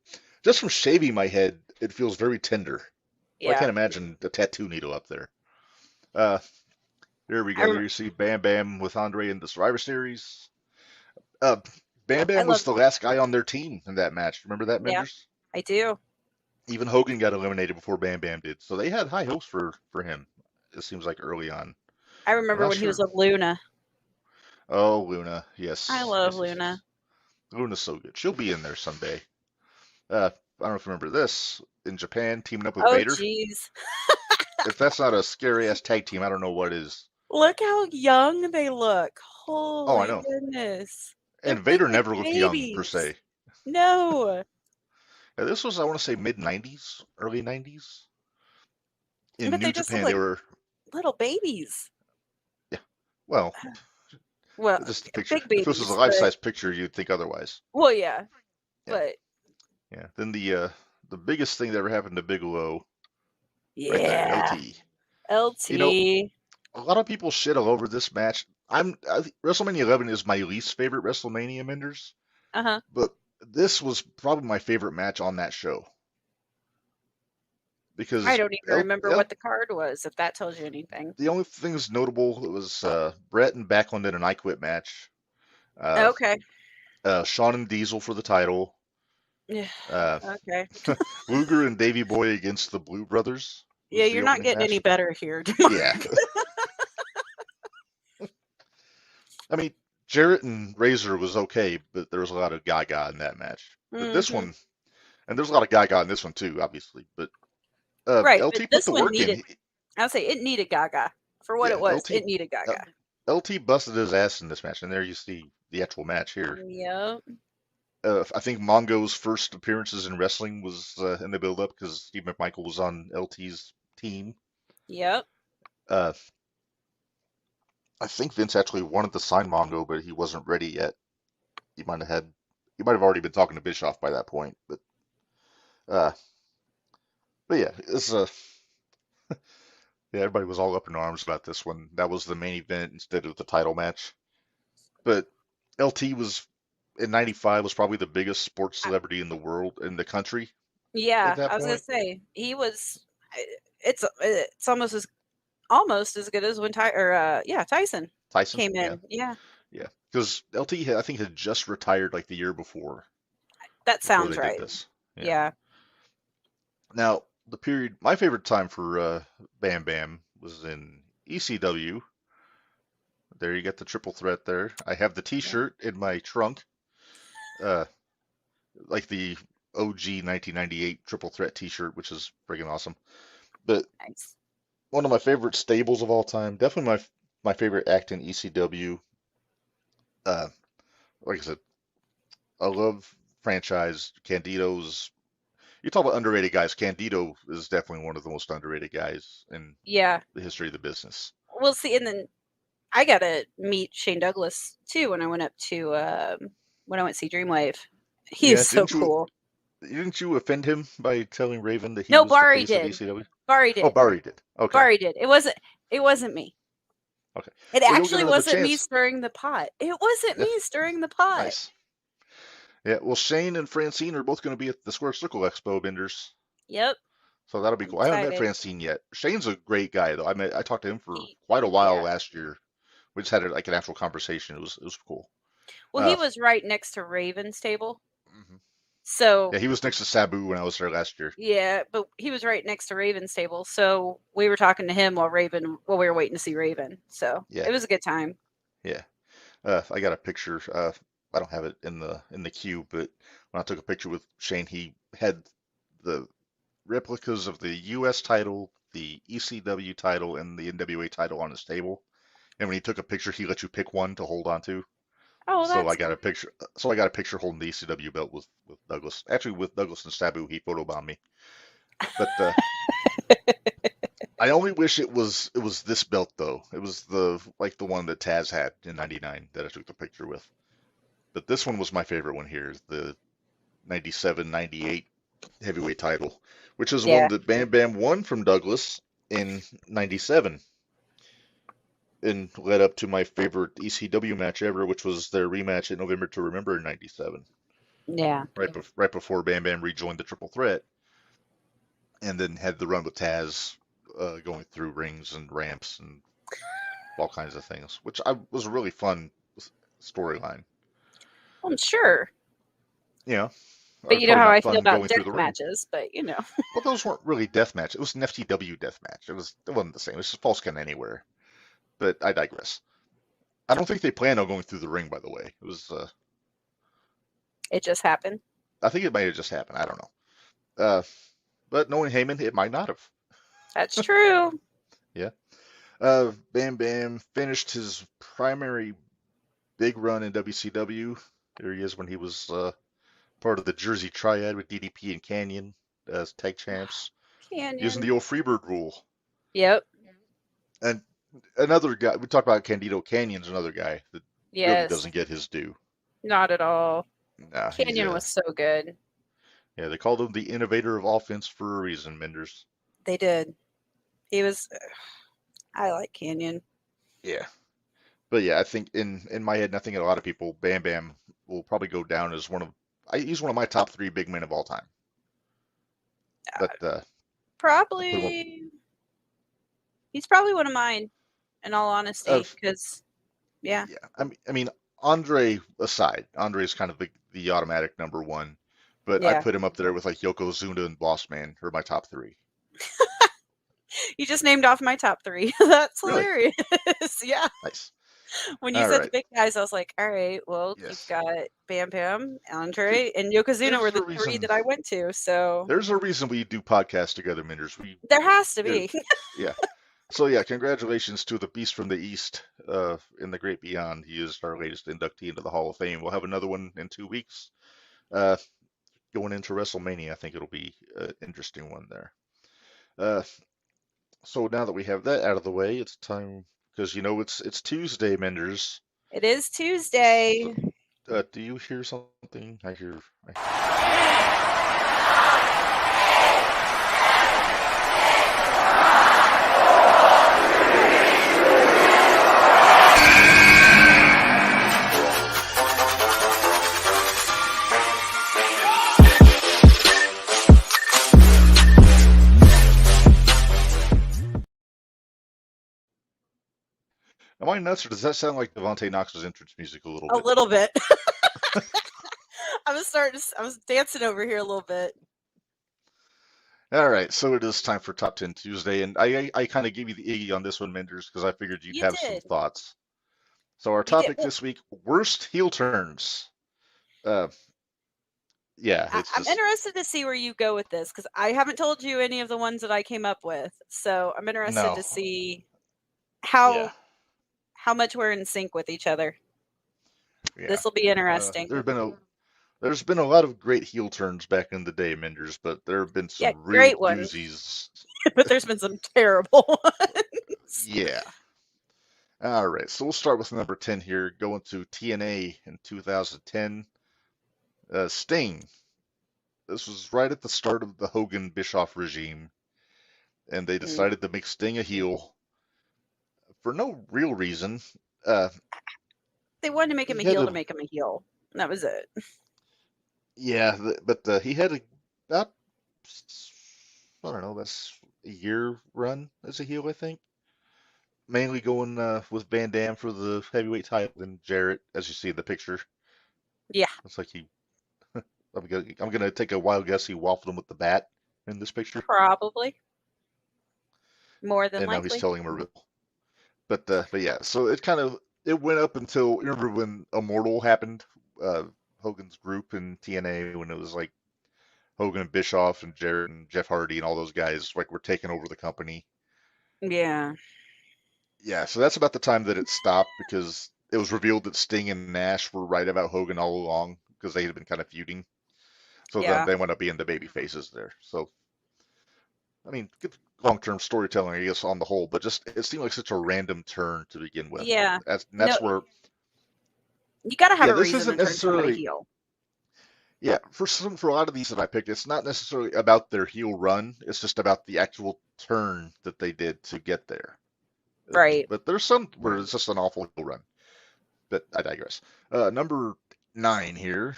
Just from shaving my head, it feels very tender. So I Yeah. can't imagine the tattoo needle up there. Uh, There we I go. There rem- you see Bam Bam with Andre in the Survivor Series. Uh, Bam I Bam was love. the last guy on their team in that match. Remember that, Yeah, Minderz? I do. Even Hogan got eliminated before Bam Bam did. So they had high hopes for him. It seems like early on. I I'm remember not when he was sure. a Luna. Oh, Luna. Yes. I love Yes, yes, Luna. yes. Luna's so good. She'll be in there someday. I don't know if you remember this. In Japan, teaming up with Oh, Vader. jeez. If that's not a scary ass tag team, I don't know what is. Look how young they look. Oh, I Holy know. goodness. And They look Vader like never looked young, per babies. se. No. This was, I want to say, mid 90s, early 90s. In But New they just look Japan, like they were, little babies. well, Well, just a picture. big If this was a babies, but life-size picture, you'd think otherwise. well, yeah. Yeah. But Yeah. Then the biggest thing that ever happened to Bigelow, right there, yeah. LT. LT. You know, a lot of people shit all over this match. WrestleMania 11 is my least favorite WrestleMania, Minderz, Uh-huh. but this was probably my favorite match on that show because I don't even remember what the card was, if that tells you anything. the only thing that's notable was Brett and Backlund in an I Quit match. Okay. Shawn and Diesel for the title. Yeah. Uh, Okay. Luger and Davey Boy against the Blue Brothers. was Yeah, the you're not opening getting match. any better here. Yeah. I mean, Jarrett and Razor was okay, but there was a lot of Gaga in that match. But this Mhm. one, and there's a lot of Gaga in this one too, obviously. But Right, LT but put this the one work needed. in. I'll say it needed Gaga for what Yeah, it was. LT It needed Gaga. LT busted his ass in this match, and there you see the actual match here. Yep. I think Mongo's first appearances in wrestling was in the build-up because Steve McMichael was on LT's team. Yep. I think Vince actually wanted to sign Mongo, but he wasn't ready yet. He might have already been talking to Bischoff by that point. But yeah, it's yeah, everybody was all up in arms about this one. That was the main event instead of the title match. But LT was in '95 was probably the biggest sports celebrity in the world, in the country. Yeah, At that I was gonna point. say he was. It's almost as good as when Tyson Tyson came in. Yeah, because LT I think had just retired like the year before that sounds they did right. this. Yeah. Now the period, my favorite time for Bam Bam was in ECW. There you get the triple threat there. I have the T-shirt in my trunk, like the OG 1998 triple threat T-shirt, which is freaking awesome. But Nice. one of my favorite stables of all time, definitely my favorite act in ECW. Like I said, I love franchise. Candido's. You talk about underrated guys. Candido is definitely one of the most underrated guys in Yeah. the history of the business. We'll see, and then I got to meet Shane Douglas too when I went up to when I went to see Dreamwave. He's so cool. Didn't you offend him by telling Raven that he No, was Barry the face did. of ECW? Barry did. Oh, Barry did. Okay. Barry did. It wasn't me. Okay. It Well, actually you'll get wasn't another me chance. stirring the pot. It wasn't me stirring the pot. Nice. Yeah. Well, Shane and Francine are both going to be at the Square Circle Expo, Minderz. Yep. So that'll be I'm cool. I haven't met excited. Francine yet. Shane's a great guy though. I talked to him for quite a while last year. We just had like an actual conversation. It was cool. Well, he was right next to Raven's table. Mhm. So Yeah, he was next to Sabu when I was there last year. yeah, but he was right next to Raven's table. So we were talking to him while we were waiting to see Raven. So Yeah. it was a good time. Yeah. I got a picture. I don't have it in the queue, but when I took a picture with Shane, he had the replicas of the U.S. title, the ECW title, and the NWA title on his table. And when he took a picture, he let you pick one to hold on to. Oh, So that's I got a picture. So I got a picture holding the ECW belt with Douglas. Actually, with Douglas and Sabu, he photobombed me. But I only wish it was this belt though. It was the one that Taz had in '99 that I took the picture with. But this one was my favorite one here, the 97, 98 heavyweight title, which is one Yeah. that Bam Bam won from Douglas in '97, and led up to my favorite ECW match ever, which was their rematch at November to Remember in '97, Yeah. right before Bam Bam rejoined the Triple Threat, and then had the run with Taz, going through rings and ramps and all kinds of things, which was a really fun storyline. I'm sure. Yeah. But you know Probably how not I feel fun about going through death the ring. matches, but you know. Well, those weren't really death match. It was an FTW death match. It wasn't the same. It was just false count anywhere. But I digress. I don't think they planned on going through the ring, by the way. It was. It just happened. I think it might have just happened. I don't know. But knowing Heyman, it might not have. That's true. Yeah. Bam Bam finished his primary big run in WCW. There he is when he was part of the Jersey Triad with DDP and Canyon as tag champs, Canyon. using the old Freebird rule. Yep. And another guy, we talked about Candido. Canyon's another guy that really Yes. doesn't get his due. Not at all. Nah, Canyon was so good. Yeah, they called him the innovator of offense for a reason, Minderz. They did. He was. I like Canyon. Yeah. But yeah, I think in my head, and I think a lot of people, Bam Bam will probably go down as he's one of my top 3 big men of all time. But probably he's probably one of mine, in all honesty, because yeah. I mean, Andre aside, Andre's kind of the automatic number 1, but Yeah. I put him up there with like Yokozuna and Boss Man, who are my top 3. You just named off my top 3. That's Really? hilarious. Yeah. Nice. When you said the big guys, I was like, all right, well, Yes. you've got Bam Bam, Andre, and Yokozuna were the 3 that I went to. So there's a reason we do podcasts together, Minderz. There has to be. Yeah. So yeah, congratulations to the Beast from the East, in the Great Beyond. He is our latest inductee into the Hall of Fame. We'll have another one in 2 weeks. Going into WrestleMania, I think it'll be an interesting one there. So now that we have that out of the way, it's time, because it's Tuesday, Minderz. It is Tuesday. So, do you hear something? I hear. Am I nuts, or does that sound like Devontae Knox's entrance music a little bit? A little bit. I was dancing over here a little bit. All right, so it is time for Top 10 Tuesday, and I kind of gave you the Iggy on this one, Minderz, because I figured you'd have some thoughts. So our topic this week, worst heel turns. Yeah, I'm interested to see where you go with this, because I haven't told you any of the ones that I came up with. So I'm interested to see how much we're in sync with each other. Yeah. This will be interesting. There's been a lot of great heel turns back in the day, Minderz, but there have been some great doozies. But there's been some terrible ones. Yeah. All right, so we'll start with number 10 here, going to TNA in 2010. Sting. This was right at the start of the Hogan-Bischoff regime, and they decided to make Sting a heel for no real reason. They wanted to make him a heel to make him a heel. That was it. Yeah, but he had about, I don't know, that's a year run as a heel, I think. Mainly going with Van Dam for the heavyweight title, and Jarrett, as you see in the picture. Yeah. Looks like I'm gonna take a wild guess he waffled him with the bat in this picture. Probably. More than likely. And now he's telling him a riddle. But yeah, so it went up until, remember when Immortal happened, Hogan's group in TNA, when it was like Hogan and Bischoff and Jarrett and Jeff Hardy and all those guys like were taking over the company. Yeah. Yeah, so that's about the time that it stopped, because it was revealed that Sting and Nash were right about Hogan all along, because they had been kind of feuding. So then they went up being the baby faces there. So I mean, good long-term storytelling, I guess, on the whole, but just it seemed like such a random turn to begin with. Yeah. That's No, where, you got to have yeah, a this reason to isn't turn somebody necessarily, heel. yeah, for a lot of these that I picked, it's not necessarily about their heel run. It's just about the actual turn that they did to get there. Right. But there's some where it's just an awful heel run. But I digress. Number 9 here,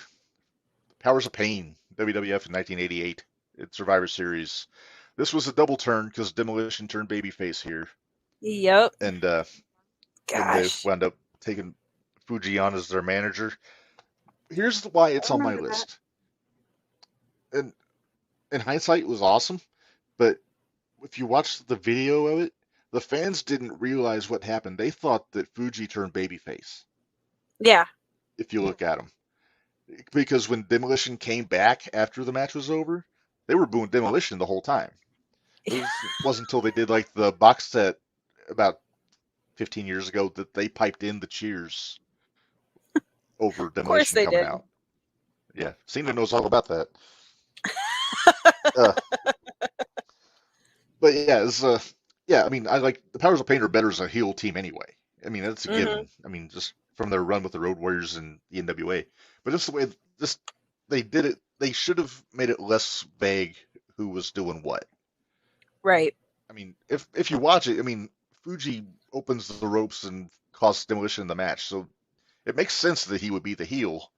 Powers of Pain, WWF in 1988, it's Survivor Series. This was a double turn because Demolition turned babyface here, Yep. and they Gosh. wound up taking Fuji on as their manager. Here's why I it's on my remember that. list. And in hindsight, it was awesome, but if you watch the video of it, the fans didn't realize what happened. They thought that Fuji turned babyface. Yeah. If you look at him, because when Demolition came back after the match was over, they were booing Demolition the whole time. It wasn't until they did like the box set about 15 years ago that they piped in the cheers over Of course Demolition they coming did. out. Yeah, Cena knows all about that. Uh, but yeah, yeah. I mean, I like the Powers of Pain are better as a heel team anyway. I mean, that's a given. I mean, just from their run with the Road Warriors and the NWA. But just the way just they did it, they should have made it less vague who was doing what. Right. I mean, if you watch it, I mean, Fuji opens the ropes and causes Demolition in the match, so it makes sense that he would be the heel.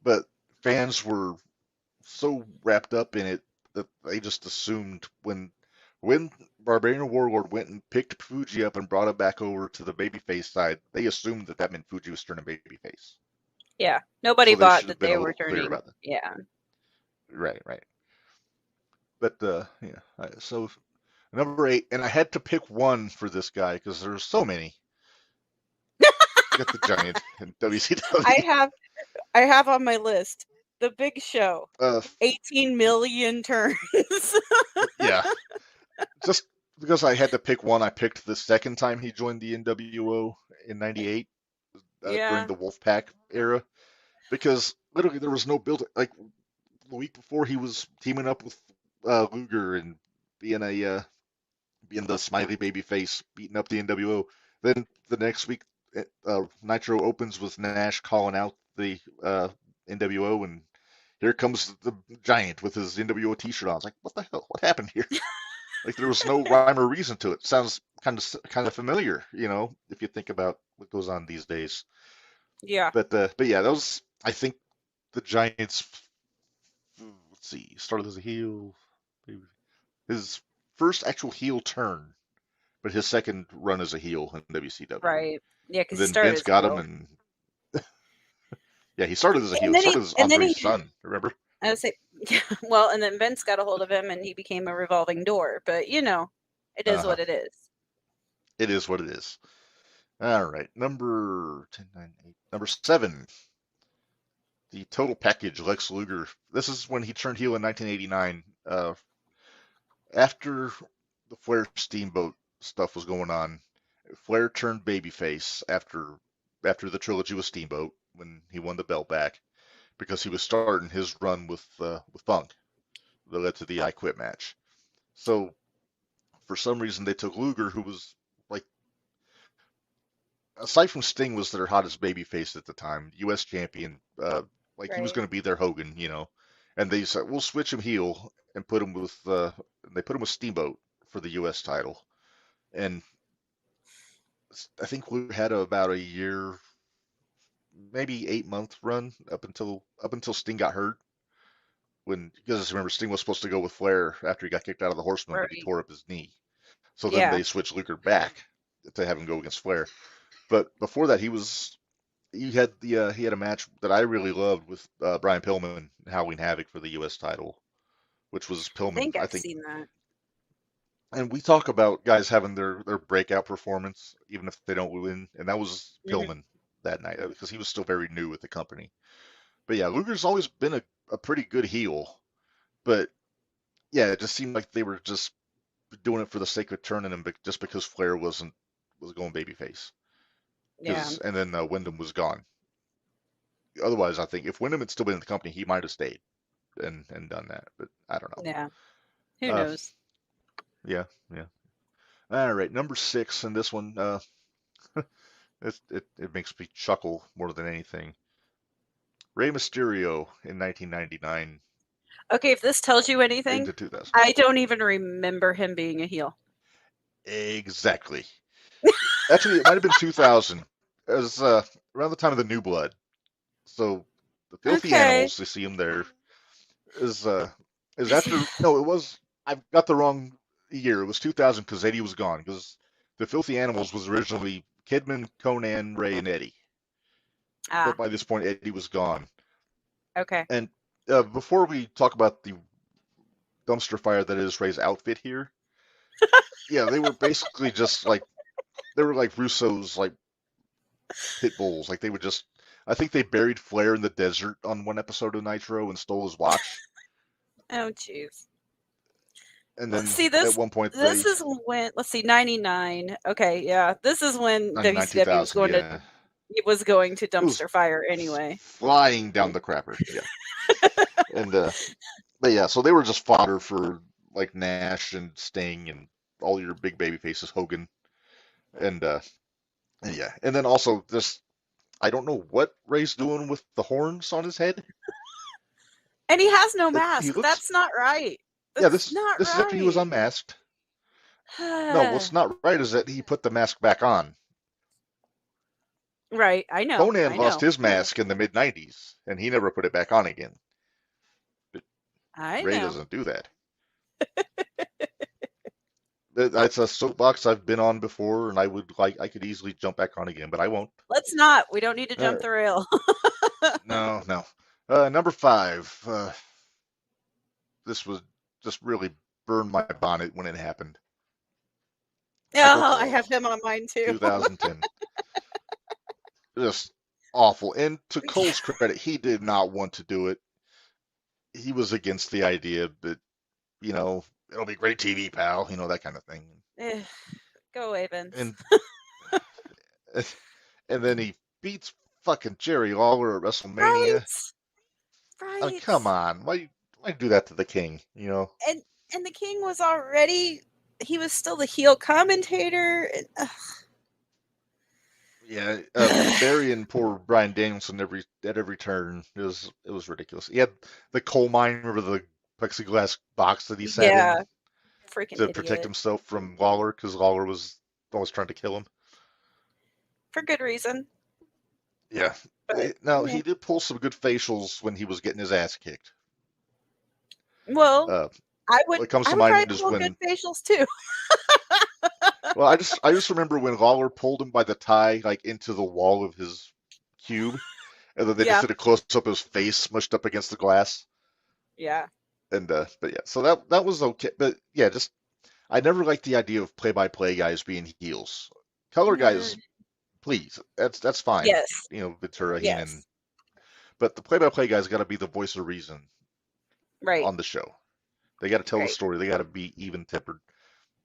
But fans were so wrapped up in it that they just assumed when Barbarian Warlord went and picked Fuji up and brought him back over to the babyface side, they assumed that that meant Fuji was turning babyface. Yeah. Nobody So they bought should have that been they a were little clearer turning. about that. Yeah. Right, right. But yeah, so number 8, and I had to pick one for this guy because there's so many. Got the Giant in WCW. I have on my list the Big Show. Uh, 18 million turns. yeah, just because I had to pick one, I picked the second time he joined the NWO in '98 during Yeah. the Wolfpack era, because literally there was no build. Like the week before, he was teaming up with Luger and being being the smiley baby face, beating up the NWO. Then the next week, Nitro opens with Nash calling out the NWO, and here comes the Giant with his NWO T-shirt on. It's like, what the hell? What happened here? Like there was no rhyme or reason to it. Sounds kind of familiar, if you think about what goes on these days. Yeah. But yeah, that was, I think, the Giants. Let's see, started as a heel. His first actual heel turn, but his second run as a heel in WCW. Right. Yeah, because he Then started Vince as got a him, heel. and yeah, he started as a heel. And He then started as and then Andre's son. Remember? I would say, yeah, well, and then Vince got a hold of him and he became a revolving door. But, it is Uh-huh. what it is. It is what it is. All right, number 10, 9, 8. Number 7, the total package, Lex Luger. This is when he turned heel in 1989. After the Flair Steamboat stuff was going on, Flair turned babyface after the trilogy with Steamboat when he won the belt back because he was starting his run with Funk that led to the I Quit match. So for some reason they took Luger, who was like, aside from Sting, was their hottest babyface at the time, U.S. champion. Like he was Right. going to be their Hogan, And they said we'll switch him heel and put him with they put him with Steamboat for the U.S. title, and I think we had about a year, maybe 8-month run up until Sting got hurt. When, because remember, Sting was supposed to go with Flair after he got kicked out of the Horseman, but he Right. tore up his knee. So then Yeah. they switched Luger back to have him go against Flair. But before that, he had a match that I really loved with Brian Pillman and Halloween Havoc for the U.S. title, which was I Pillman, think I I've think. seen that. And we talk about guys having their breakout performance, even if they don't win. And that was Pillman that night because he was still very new with the company. But yeah, Luger's always been a pretty good heel. But yeah, it just seemed like they were just doing it for the sake of turning him just because Flair was going babyface. Yeah. And then Wyndham was gone. Otherwise, I think if Wyndham had still been in the company, he might have stayed and done that. But I don't know. Yeah. Who knows? Yeah, yeah. All right, number 6, and this one, it makes me chuckle more than anything. Rey Mysterio in 1999 Okay, if this tells you anything, into 2000. I don't even remember him being a heel. Exactly. Actually, it might have been 2000. It was around the time of the New Blood. So the Filthy Okay. Animals, you see him there, is after. No, it was. I've got the wrong year. It was 2000 because Eddie was gone. Because the Filthy Animals was originally Kidman, Conan, Ray, and Eddie. But by this point, Eddie was gone. Okay. And before we talk about the dumpster fire that is Ray's outfit here, yeah, they were basically just like they were like Russo's like pit bulls. Like they would just. I think they buried Flair in the desert on one episode of Nitro and stole his watch. Oh, jeez. And then Let's see this. at one point This is when. Let's see, 99. Okay, yeah. This is when WCW was going to. It was going to dumpster fire anyway. Flying down the crapper, yeah. And but yeah, so they were just fodder for like Nash and Sting and all your big baby faces, Hogan, and yeah, and then also this. I don't know what Ray's doing with the horns on his head. And he has no He mask. looks- That's not right. Yeah, That's this is after he was unmasked. No, what's not right is that he put the mask back on. Right, I know. Conan lost his mask in the mid '90s, and he never put it back on again. But Ray doesn't do that. That's a soapbox I've been on before, and I could easily jump back on again, but I won't. Let's not. We don't need to jump the rail. No. Number 5. This was just really burned my bonnet when it happened. Oh, I have him on mine too. 2010. Just awful. And to Cole's credit, he did not want to do it. He was against the idea, but it'll be great TV, pal. That kind of thing. Go away, Vince. And then he beats fucking Jerry Lawler at WrestleMania. Right. I mean, come on, why do that to the King? And the King was already. He was still the heel commentator. Yeah, burying poor Bryan Danielson at every turn. It was ridiculous. He had the coal mine over the plexiglass box that he sat in freaking to idiot. protect himself from Lawler because Lawler was always trying to kill him. For good reason. Yeah. Now, he did pull some good facials when he was getting his ass kicked. Well, I would. What comes to mind mind is when good facials too. Well, I just remember when Lawler pulled him by the tie like into the wall of his cube, and then they just did a close up of his face smushed up against the glass. Yeah. And but yeah, so that was okay. But yeah, just I never liked the idea of play-by-play guys being heels. Color guys, please, that's fine. Yes. Ventura, Heenan. But the play-by-play guys got to be the voice of reason. Right. On the show, they got to tell the story. They got to be even-tempered.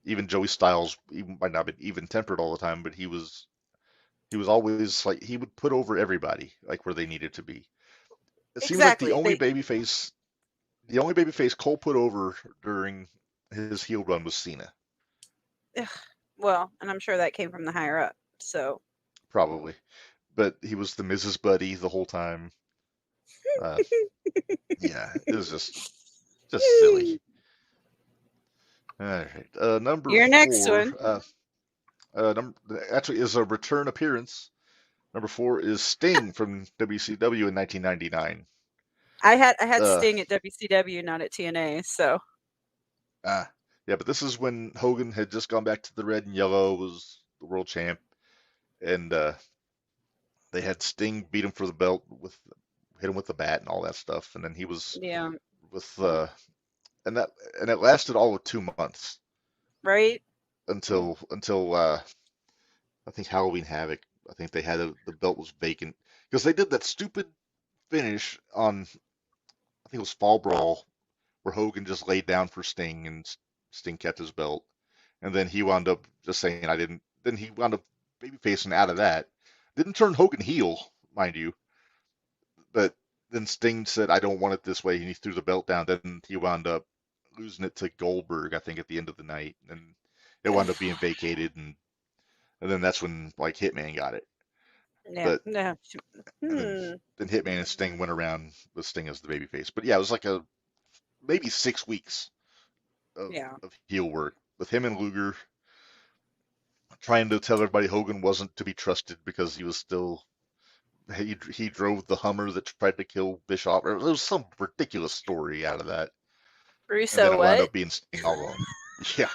Even Joey Styles, he might not be even-tempered all the time, but he was always like he would put over everybody like where they needed to be. It seems like the only babyface Cole put over during his heel run was Cena. Well, and I'm sure that came from the higher up. So probably, but he was the Mrs. Buddy the whole time. Yeah, it was just silly. All right, number your 4, next one. Actually is a return appearance. Number 4 is Sting from WCW in 1999. I had Sting at WCW, not at TNA. So. Yeah, but this is when Hogan had just gone back to the red and yellow, was the world champ, and they had Sting beat him for the belt hit him with the bat and all that stuff, and then he was with and it lasted all of 2 months, right? Until I think Halloween Havoc. I think they had the belt was vacant because they did that stupid finish on I think it was Fall Brawl where Hogan just laid down for Sting and Sting kept his belt, and then he wound up just saying I didn't. Then he wound up babyfacing out of that. Didn't turn Hogan heel, mind you, but then Sting said I don't want it this way, and he threw the belt down. Then he wound up losing it to Goldberg, I think, at the end of the night, and it wound up being vacated, and then that's when like Hitman got it. Yeah. But No. and then Hitman and Sting went around with Sting as the babyface. But yeah, it was like maybe 6 weeks of Yeah. heel work with him and Luger trying to tell everybody Hogan wasn't to be trusted because he was still he drove the Hummer that tried to kill Bischoff. There was some ridiculous story out of that, and then Russo, it wound what? up being Sting all along. Yeah.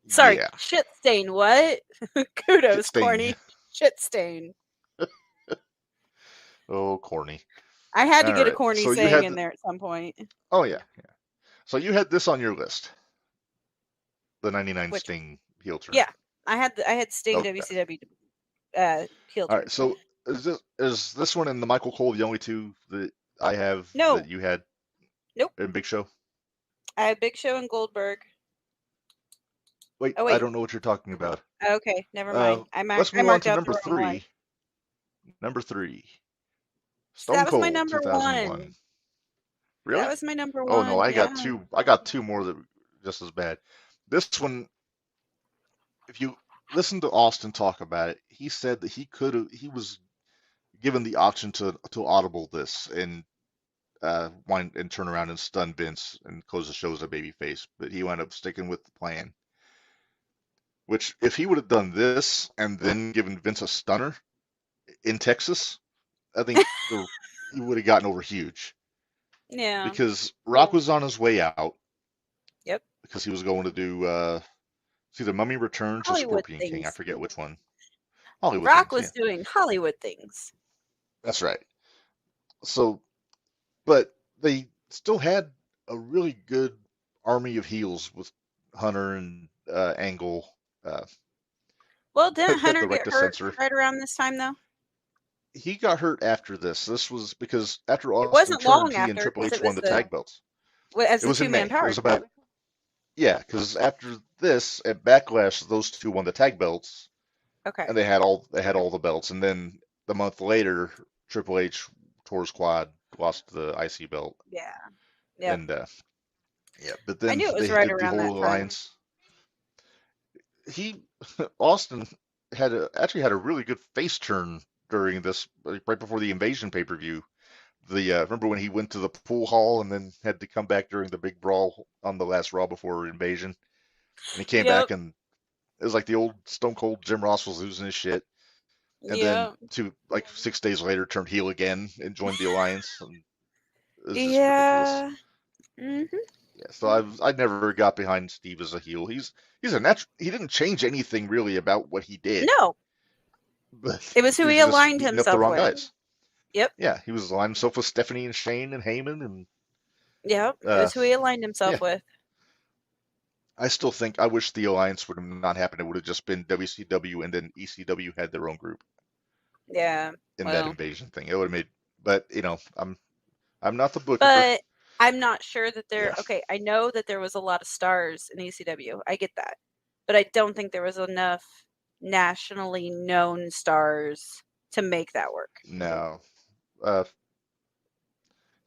Sorry, Yeah. shit stain. What? Kudos, Shit stain. corny. Shit stain. Oh, corny. I had to All get a right, corny so you saying had in there at some point. Oh yeah. So you had this on your list, the '99 Which- Sting heel turn. Yeah, I had Sting Okay. WCW heel All turn. right. So is this one and the Michael Cole the only two that I have No. that you had? Nope. In Big Show. I had Big Show and Goldberg. Wait, Oh, wait. I don't know what you're talking about. Okay, never mind. Let's move on marked to out number the wrong one. 3. Number 3. So that Stone was Cold, my number 2001. one. Really? That was my number Oh one. no, I got yeah. two. I got two more that were just as bad. This one, if you listen to Austin talk about it, he said that he was given the option to audible this and wind and turn around and stun Vince and close the show as a babyface, but he wound up sticking with the plan. Which, if he would have done this and then given Vince a stunner in Texas, I think he would have gotten over huge. Yeah. Because Rock was on his way out. Yep. Because he was going to do see the Mummy Returns or Hollywood Scorpion King. I things. forget which one. Hollywood Rock things, was doing Hollywood things. That's right. So, but they still had a really good army of heels with Hunter and Angle. Well, didn't had Hunter the right get to hurt censor. right around this time, though? He got hurt after this. This was because after Austin wasn't turned, long he and after, Triple 'cause H it won was the tag belts. As It the was in May. two-man power. It was about because after this at Backlash, those two won the tag belts, Okay. and they had all the belts. And then the month later, Triple H tore his quad, lost the IC belt. Yeah. Yeah. And but then I knew it was they right did the around that whole time. alliance. Austin actually had a really good face turn during this, right before the Invasion pay-per-view. Remember when he went to the pool hall and then had to come back during the big brawl on the last Raw before Invasion, and he came back and it was like the old Stone Cold Jim Ross was losing his shit, and then 6 days later turned heel again and joined the alliance. And it was just ridiculous. Mm-hmm. Yeah, so I never got behind Steve as a heel. He's a natural. He didn't change anything really about what he did. No. But It was who he just aligned beating up himself the wrong with. guys. Yep. Yeah, he was aligned himself with Stephanie and Shane and Heyman, and Yep. It was who he aligned himself with. I still think I wish the alliance would have not happened. It would have just been WCW, and then ECW had their own group. Yeah. In that Invasion thing, it would have made. But I'm not the booker. But I'm not sure that there. Okay, I know that there was a lot of stars in ECW. I get that, but I don't think there was enough nationally known stars to make that work. No.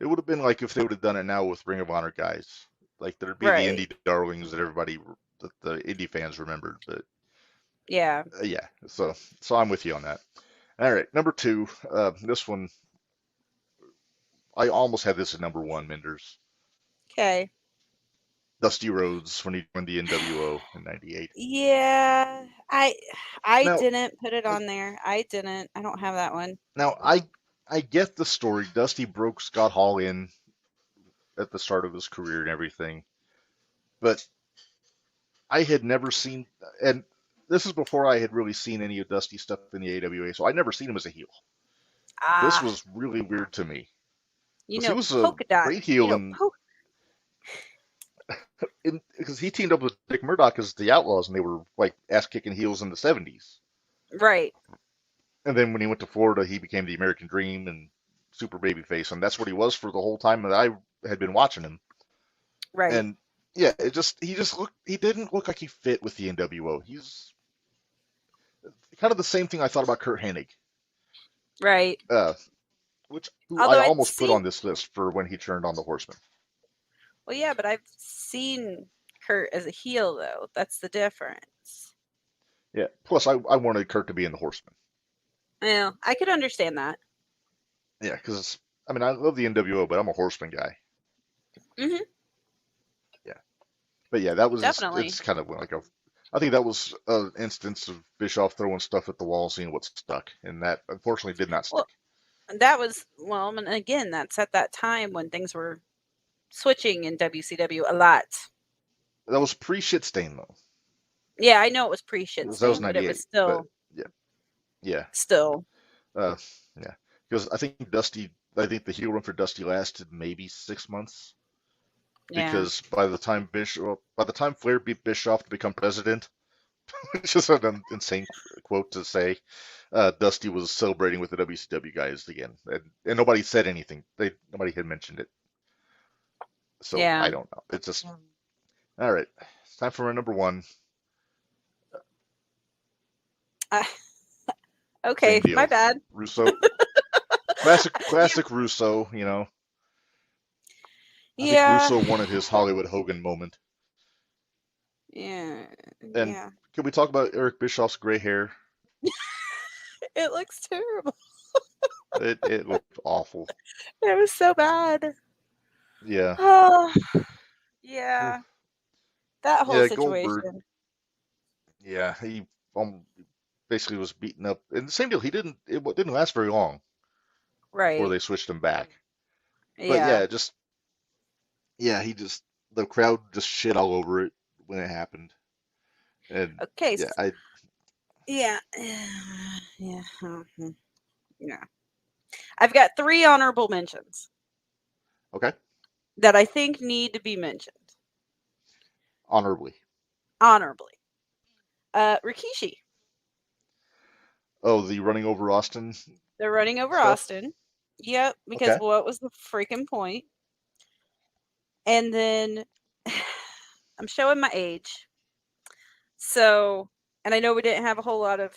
It would have been like if they would have done it now with Ring of Honor guys. Like there'd be the indie darlings that that the indie fans remembered. But yeah. So I'm with you on that. All right, number 2. This one, I almost had this at number 1, Minderz. Okay. Dusty Rhodes when he joined the NWO in '98. Yeah, I didn't put it on there. I didn't. I don't have that one. Now I get the story. Dusty broke Scott Hall in at the start of his career and everything, but I had never seen, and this is before I had really seen any of Dusty's stuff in the AWA, so I'd never seen him as a heel. This was really weird to me. He was a great heel because he teamed up with Dick Murdoch as the Outlaws, and they were like ass-kicking heels in the 70s. Right. And then when he went to Florida, he became the American Dream and super babyface, and that's what he was for the whole time that I had been watching him. Right. And yeah, he didn't look like he fit with the NWO. He's kind of the same thing I thought about Kurt Hennig. Right. who I Although I'd almost put seen, on this list for when he turned on the Horseman. well, yeah, but I've seen Kurt as a heel, though. That's the difference. Yeah. Plus, I wanted Kurt to be in the Horseman. Well, I could understand that. Yeah, because I mean I love the NWO, but I'm a Horseman guy. Hmm. Yeah. But yeah, that was Definitely. it's kind of like I think that was an instance of Bischoff throwing stuff at the wall, seeing what stuck, and that unfortunately did not stick. Well, that was, well, and again, that's at that time when things were switching in WCW a lot. That was pre-shit stain though. Yeah, I know it was pre-shit That was stain, but it 98. was still, Yeah. still. Yeah. Because I think the heel run for Dusty lasted maybe 6 months. Yeah. Because by the time Flair beat Bischoff to become president, which is an insane quote to say, Dusty was celebrating with the WCW guys again, and nobody said anything. Nobody had mentioned it. So Yeah. I don't know. It's just all right. It's time for my number one. Okay, Same deal. my bad. Russo. Classic Russo. You know. I think Russo wanted his Hollywood Hogan moment. Yeah. And Yeah. can we talk about Eric Bischoff's gray hair? It looks terrible. It looked awful. It was so bad. Yeah. Oh, yeah. That whole Yeah, situation. Goldberg. Yeah, he basically was beaten up. And the same deal. It didn't last very long Right. before they switched him back. But Yeah. the crowd just shit all over it when it happened. And Okay. yeah, Yeah. Yeah. Mhm. Yeah. I've got 3 honorable mentions okay, that I think need to be mentioned honorably. honorably. Rikishi. Oh, the running over Austin. They're running over Stuff? Austin. Yep, because Okay. what was the freaking point? And then I'm showing my age. So, and I know we didn't have a whole lot of,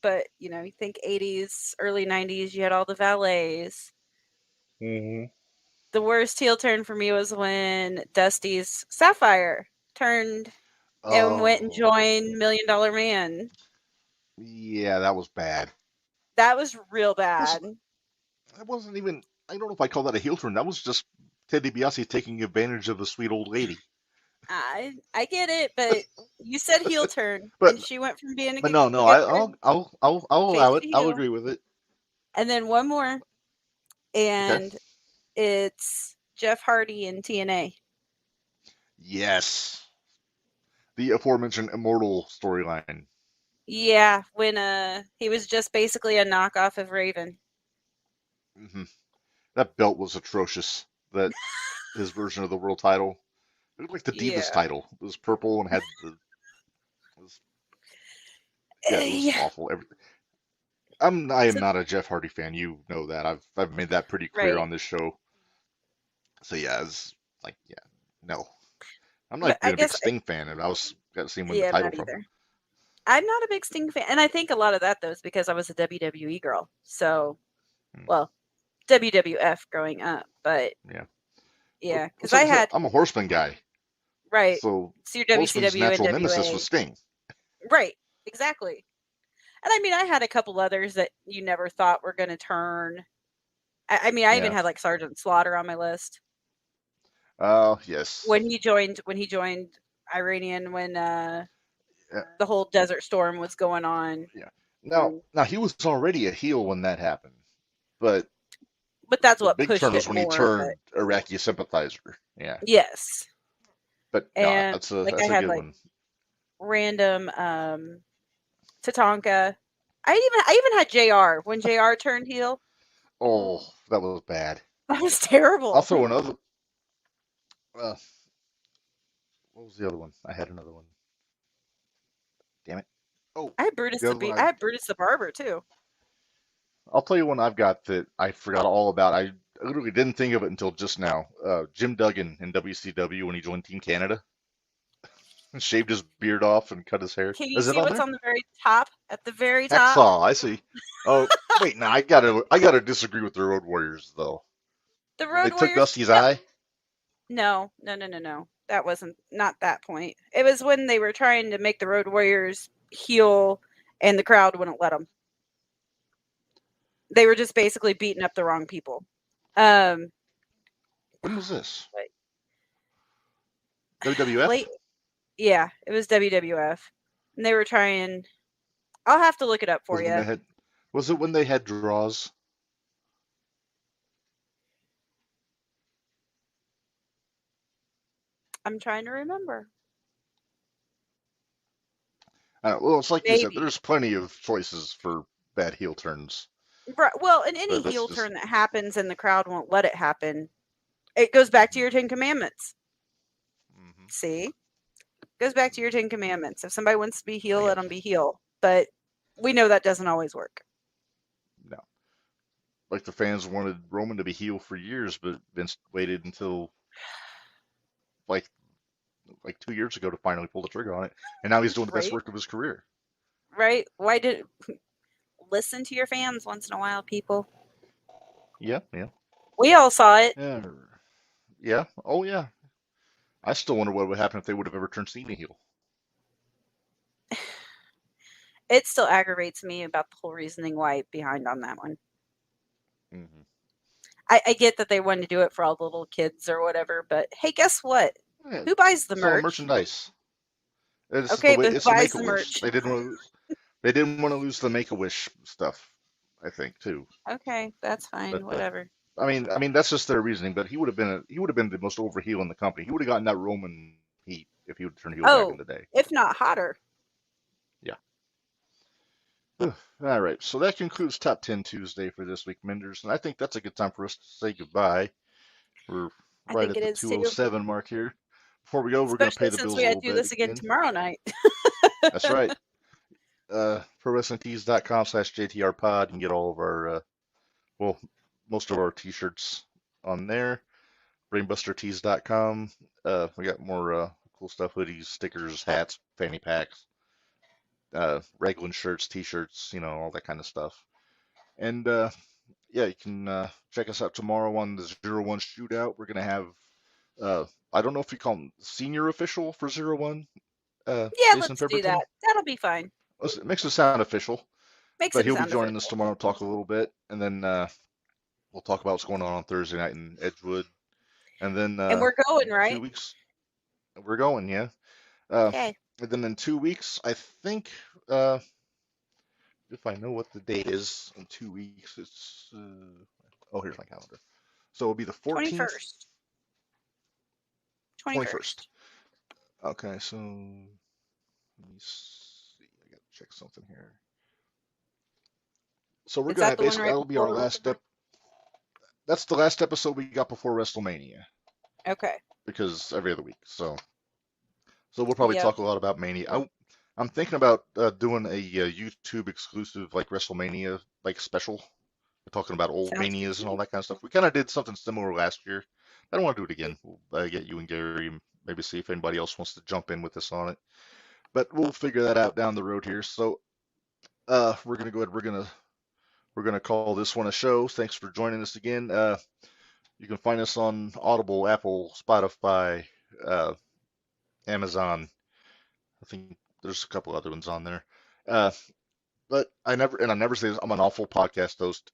but you know, you think 80s, early 90s, you had all the valets. Mm-hmm. The worst heel turn for me was when Dusty's Sapphire turned and went and joined $1 Million Man. Yeah, that was bad. That was real bad. That wasn't even. I don't know if I call that a heel turn. That was just Ted DiBiase taking advantage of the sweet old lady. I get it, but you said heel turn, But- and she went from being a But good, no, good I'll allow it. face I'll heel. agree with it. And then one more, and it's Jeff Hardy in TNA. Yes. The aforementioned Immortal storyline. Yeah, when he was just basically a knockoff of Raven. Mm-hmm. That belt was atrocious. That his version of the world title. It looked like the Divas title. It was purple and had the. It was awful. I am not a Jeff Hardy fan. You know that. I've made that pretty clear on this show. So yeah, it's like no. I'm not even a big Sting fan, and I was got to see him win the title from him. I'm not a big Sting fan, and I think a lot of that though is because I was a WWE girl. So, well, WWF growing up, but yeah, because I'm a Horseman guy. Right. So your Horseman's WCW natural and nemesis was Sting. Right. Exactly. And I mean, I had a couple others that you never thought were going to turn. I mean, I even had like Sergeant Slaughter on my list. Oh, yes. When he joined Iranian, when the whole Desert Storm was going on. Yeah. Now he was already a heel when that happened, but that's what big pushed turn was it when he turned Iraqi sympathizer. Yeah. Yes. But and that's a I good had one. Random Tatanka. I even had JR when JR turned heel. Oh, that was bad. That was terrible. I'll throw another. What was the other one? I had another one. Damn it! Oh, I had Brutus the Barber too. I'll tell you one I've got that I forgot all about. I literally didn't think of it until just now. Jim Duggan in WCW when he joined Team Canada. Shaved his beard off and cut his hair. Can you see what's on the very top At the very top. Hacksaw, I see. Oh, wait, no, I gotta disagree with the Road Warriors though. The They Road took Warriors. Dusty's eye. No. That wasn't not that point. It was when they were trying to make the Road Warriors heel, and the crowd wouldn't let them. They were just basically beating up the wrong people. When was this? WWF? Late, yeah, it was WWF, and they were trying. I'll have to look it up for you. Was it when they had draws? I'm trying to remember. Well, it's like you said, Maybe. there's plenty of choices for bad heel turns. Right. Well, in any But that's heel just- turn that happens and the crowd won't let it happen, it goes back to your 10 Commandments. Mhm. See? Goes back to your 10 Commandments. If somebody wants to be heel, I let them be heel. But we know that doesn't always work. No. Like the fans wanted Roman to be heel for years, but Vince waited until like 2 years ago to finally pull the trigger on it, and now he's doing the best Right. work of his career. Right? Why did listen to your fans once in a while, people? Yeah. We all saw it. Yeah. Oh yeah. I still wonder what would happen if they would have ever turned Cena heel. It still aggravates me about the whole reasoning why behind on that one. Mm-hmm. I get that they wanted to do it for all the little kids or whatever, but hey, guess what? Yeah, Who buys the selling merch? merchandise. It's Okay, but it's who the buys the Make-A-Wish. merch? They didn't want to lose the Make-A-Wish stuff. I think too. Okay, that's fine. But Whatever. I mean that's just their reasoning. But he would have been the most over heel in the company. He would have gotten that Roman heat if he would turn heel back in the day. If not hotter. Yeah. All right. So that concludes Top 10 Tuesday for this week, Minderz, and I think that's a good time for us to say goodbye. We're I right think at it the is too. 207 mark here. Before we go, we're going to pay Especially the since bills we a had little to do bit this again tomorrow night. That's right. ProWrestlingTees.com/JTR Pod. You can get all of our, most of our t-shirts on there. BrainbusterTees.com. We got more cool stuff: hoodies, stickers, hats, fanny packs, Raglan shirts, t-shirts, all that kind of stuff. And yeah, you can check us out tomorrow on the 01 Shootout. We're gonna have, I don't know if you call him senior official for 01. Yeah, Jason let's do Pemberton. that. That'll be fine. It makes it sound official. Makes But it he'll be sound joining us official. tomorrow to talk a little bit, and then we'll talk about what's going on Thursday night in Edgewood, and then And we're going, right? 2 weeks. We're going, yeah. Okay. And then in 2 weeks, I think, if I know what the date is in 2 weeks, it's here's my calendar. So it'll be the 14th. 21st. 21st. Okay, so let me see. I gotta check something here. So we're Is gonna that the one basically right that'll be our before? last step. That's the last episode we got before WrestleMania. Okay. Because every other week. So we'll probably Yep. talk a lot about Mania. I'm thinking about doing a YouTube exclusive like WrestleMania like special. We're talking about old Sounds Manias good. and all that kind of stuff. We kind of did something similar last year. I don't want to do it again. We'll get you and Gary and maybe see if anybody else wants to jump in with us on it. But we'll figure that out down the road here. So we're gonna go ahead. We're gonna call this one a show. Thanks for joining us again. You can find us on Audible, Apple, Spotify, Amazon. I think there's a couple other ones on there. But I never say this, I'm an awful podcast host.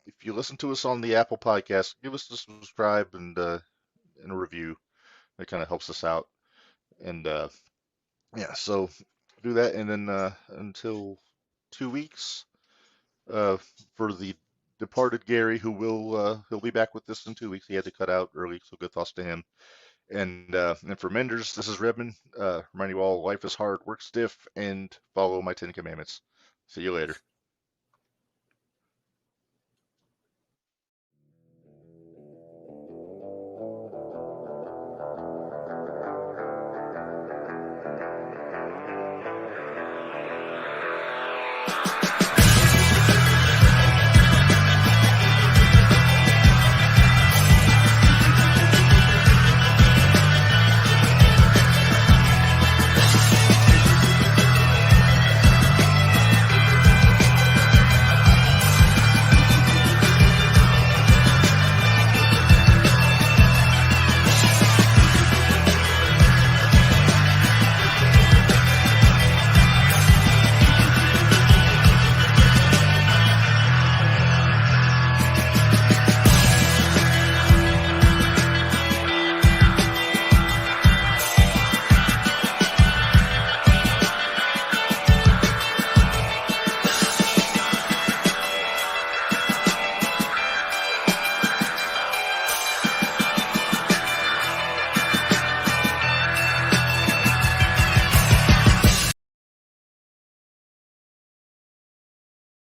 If you listen to us on the Apple podcast, give us a subscribe and a review. It kind of helps us out. And yeah, so do that. And then until 2 weeks, for the departed Gary, who he'll be back with us in 2 weeks. He had to cut out early, so good thoughts to him. And for Minderz, this is Redmond. Reminding you all, life is hard, work stiff, and follow my 10 commandments. See you later.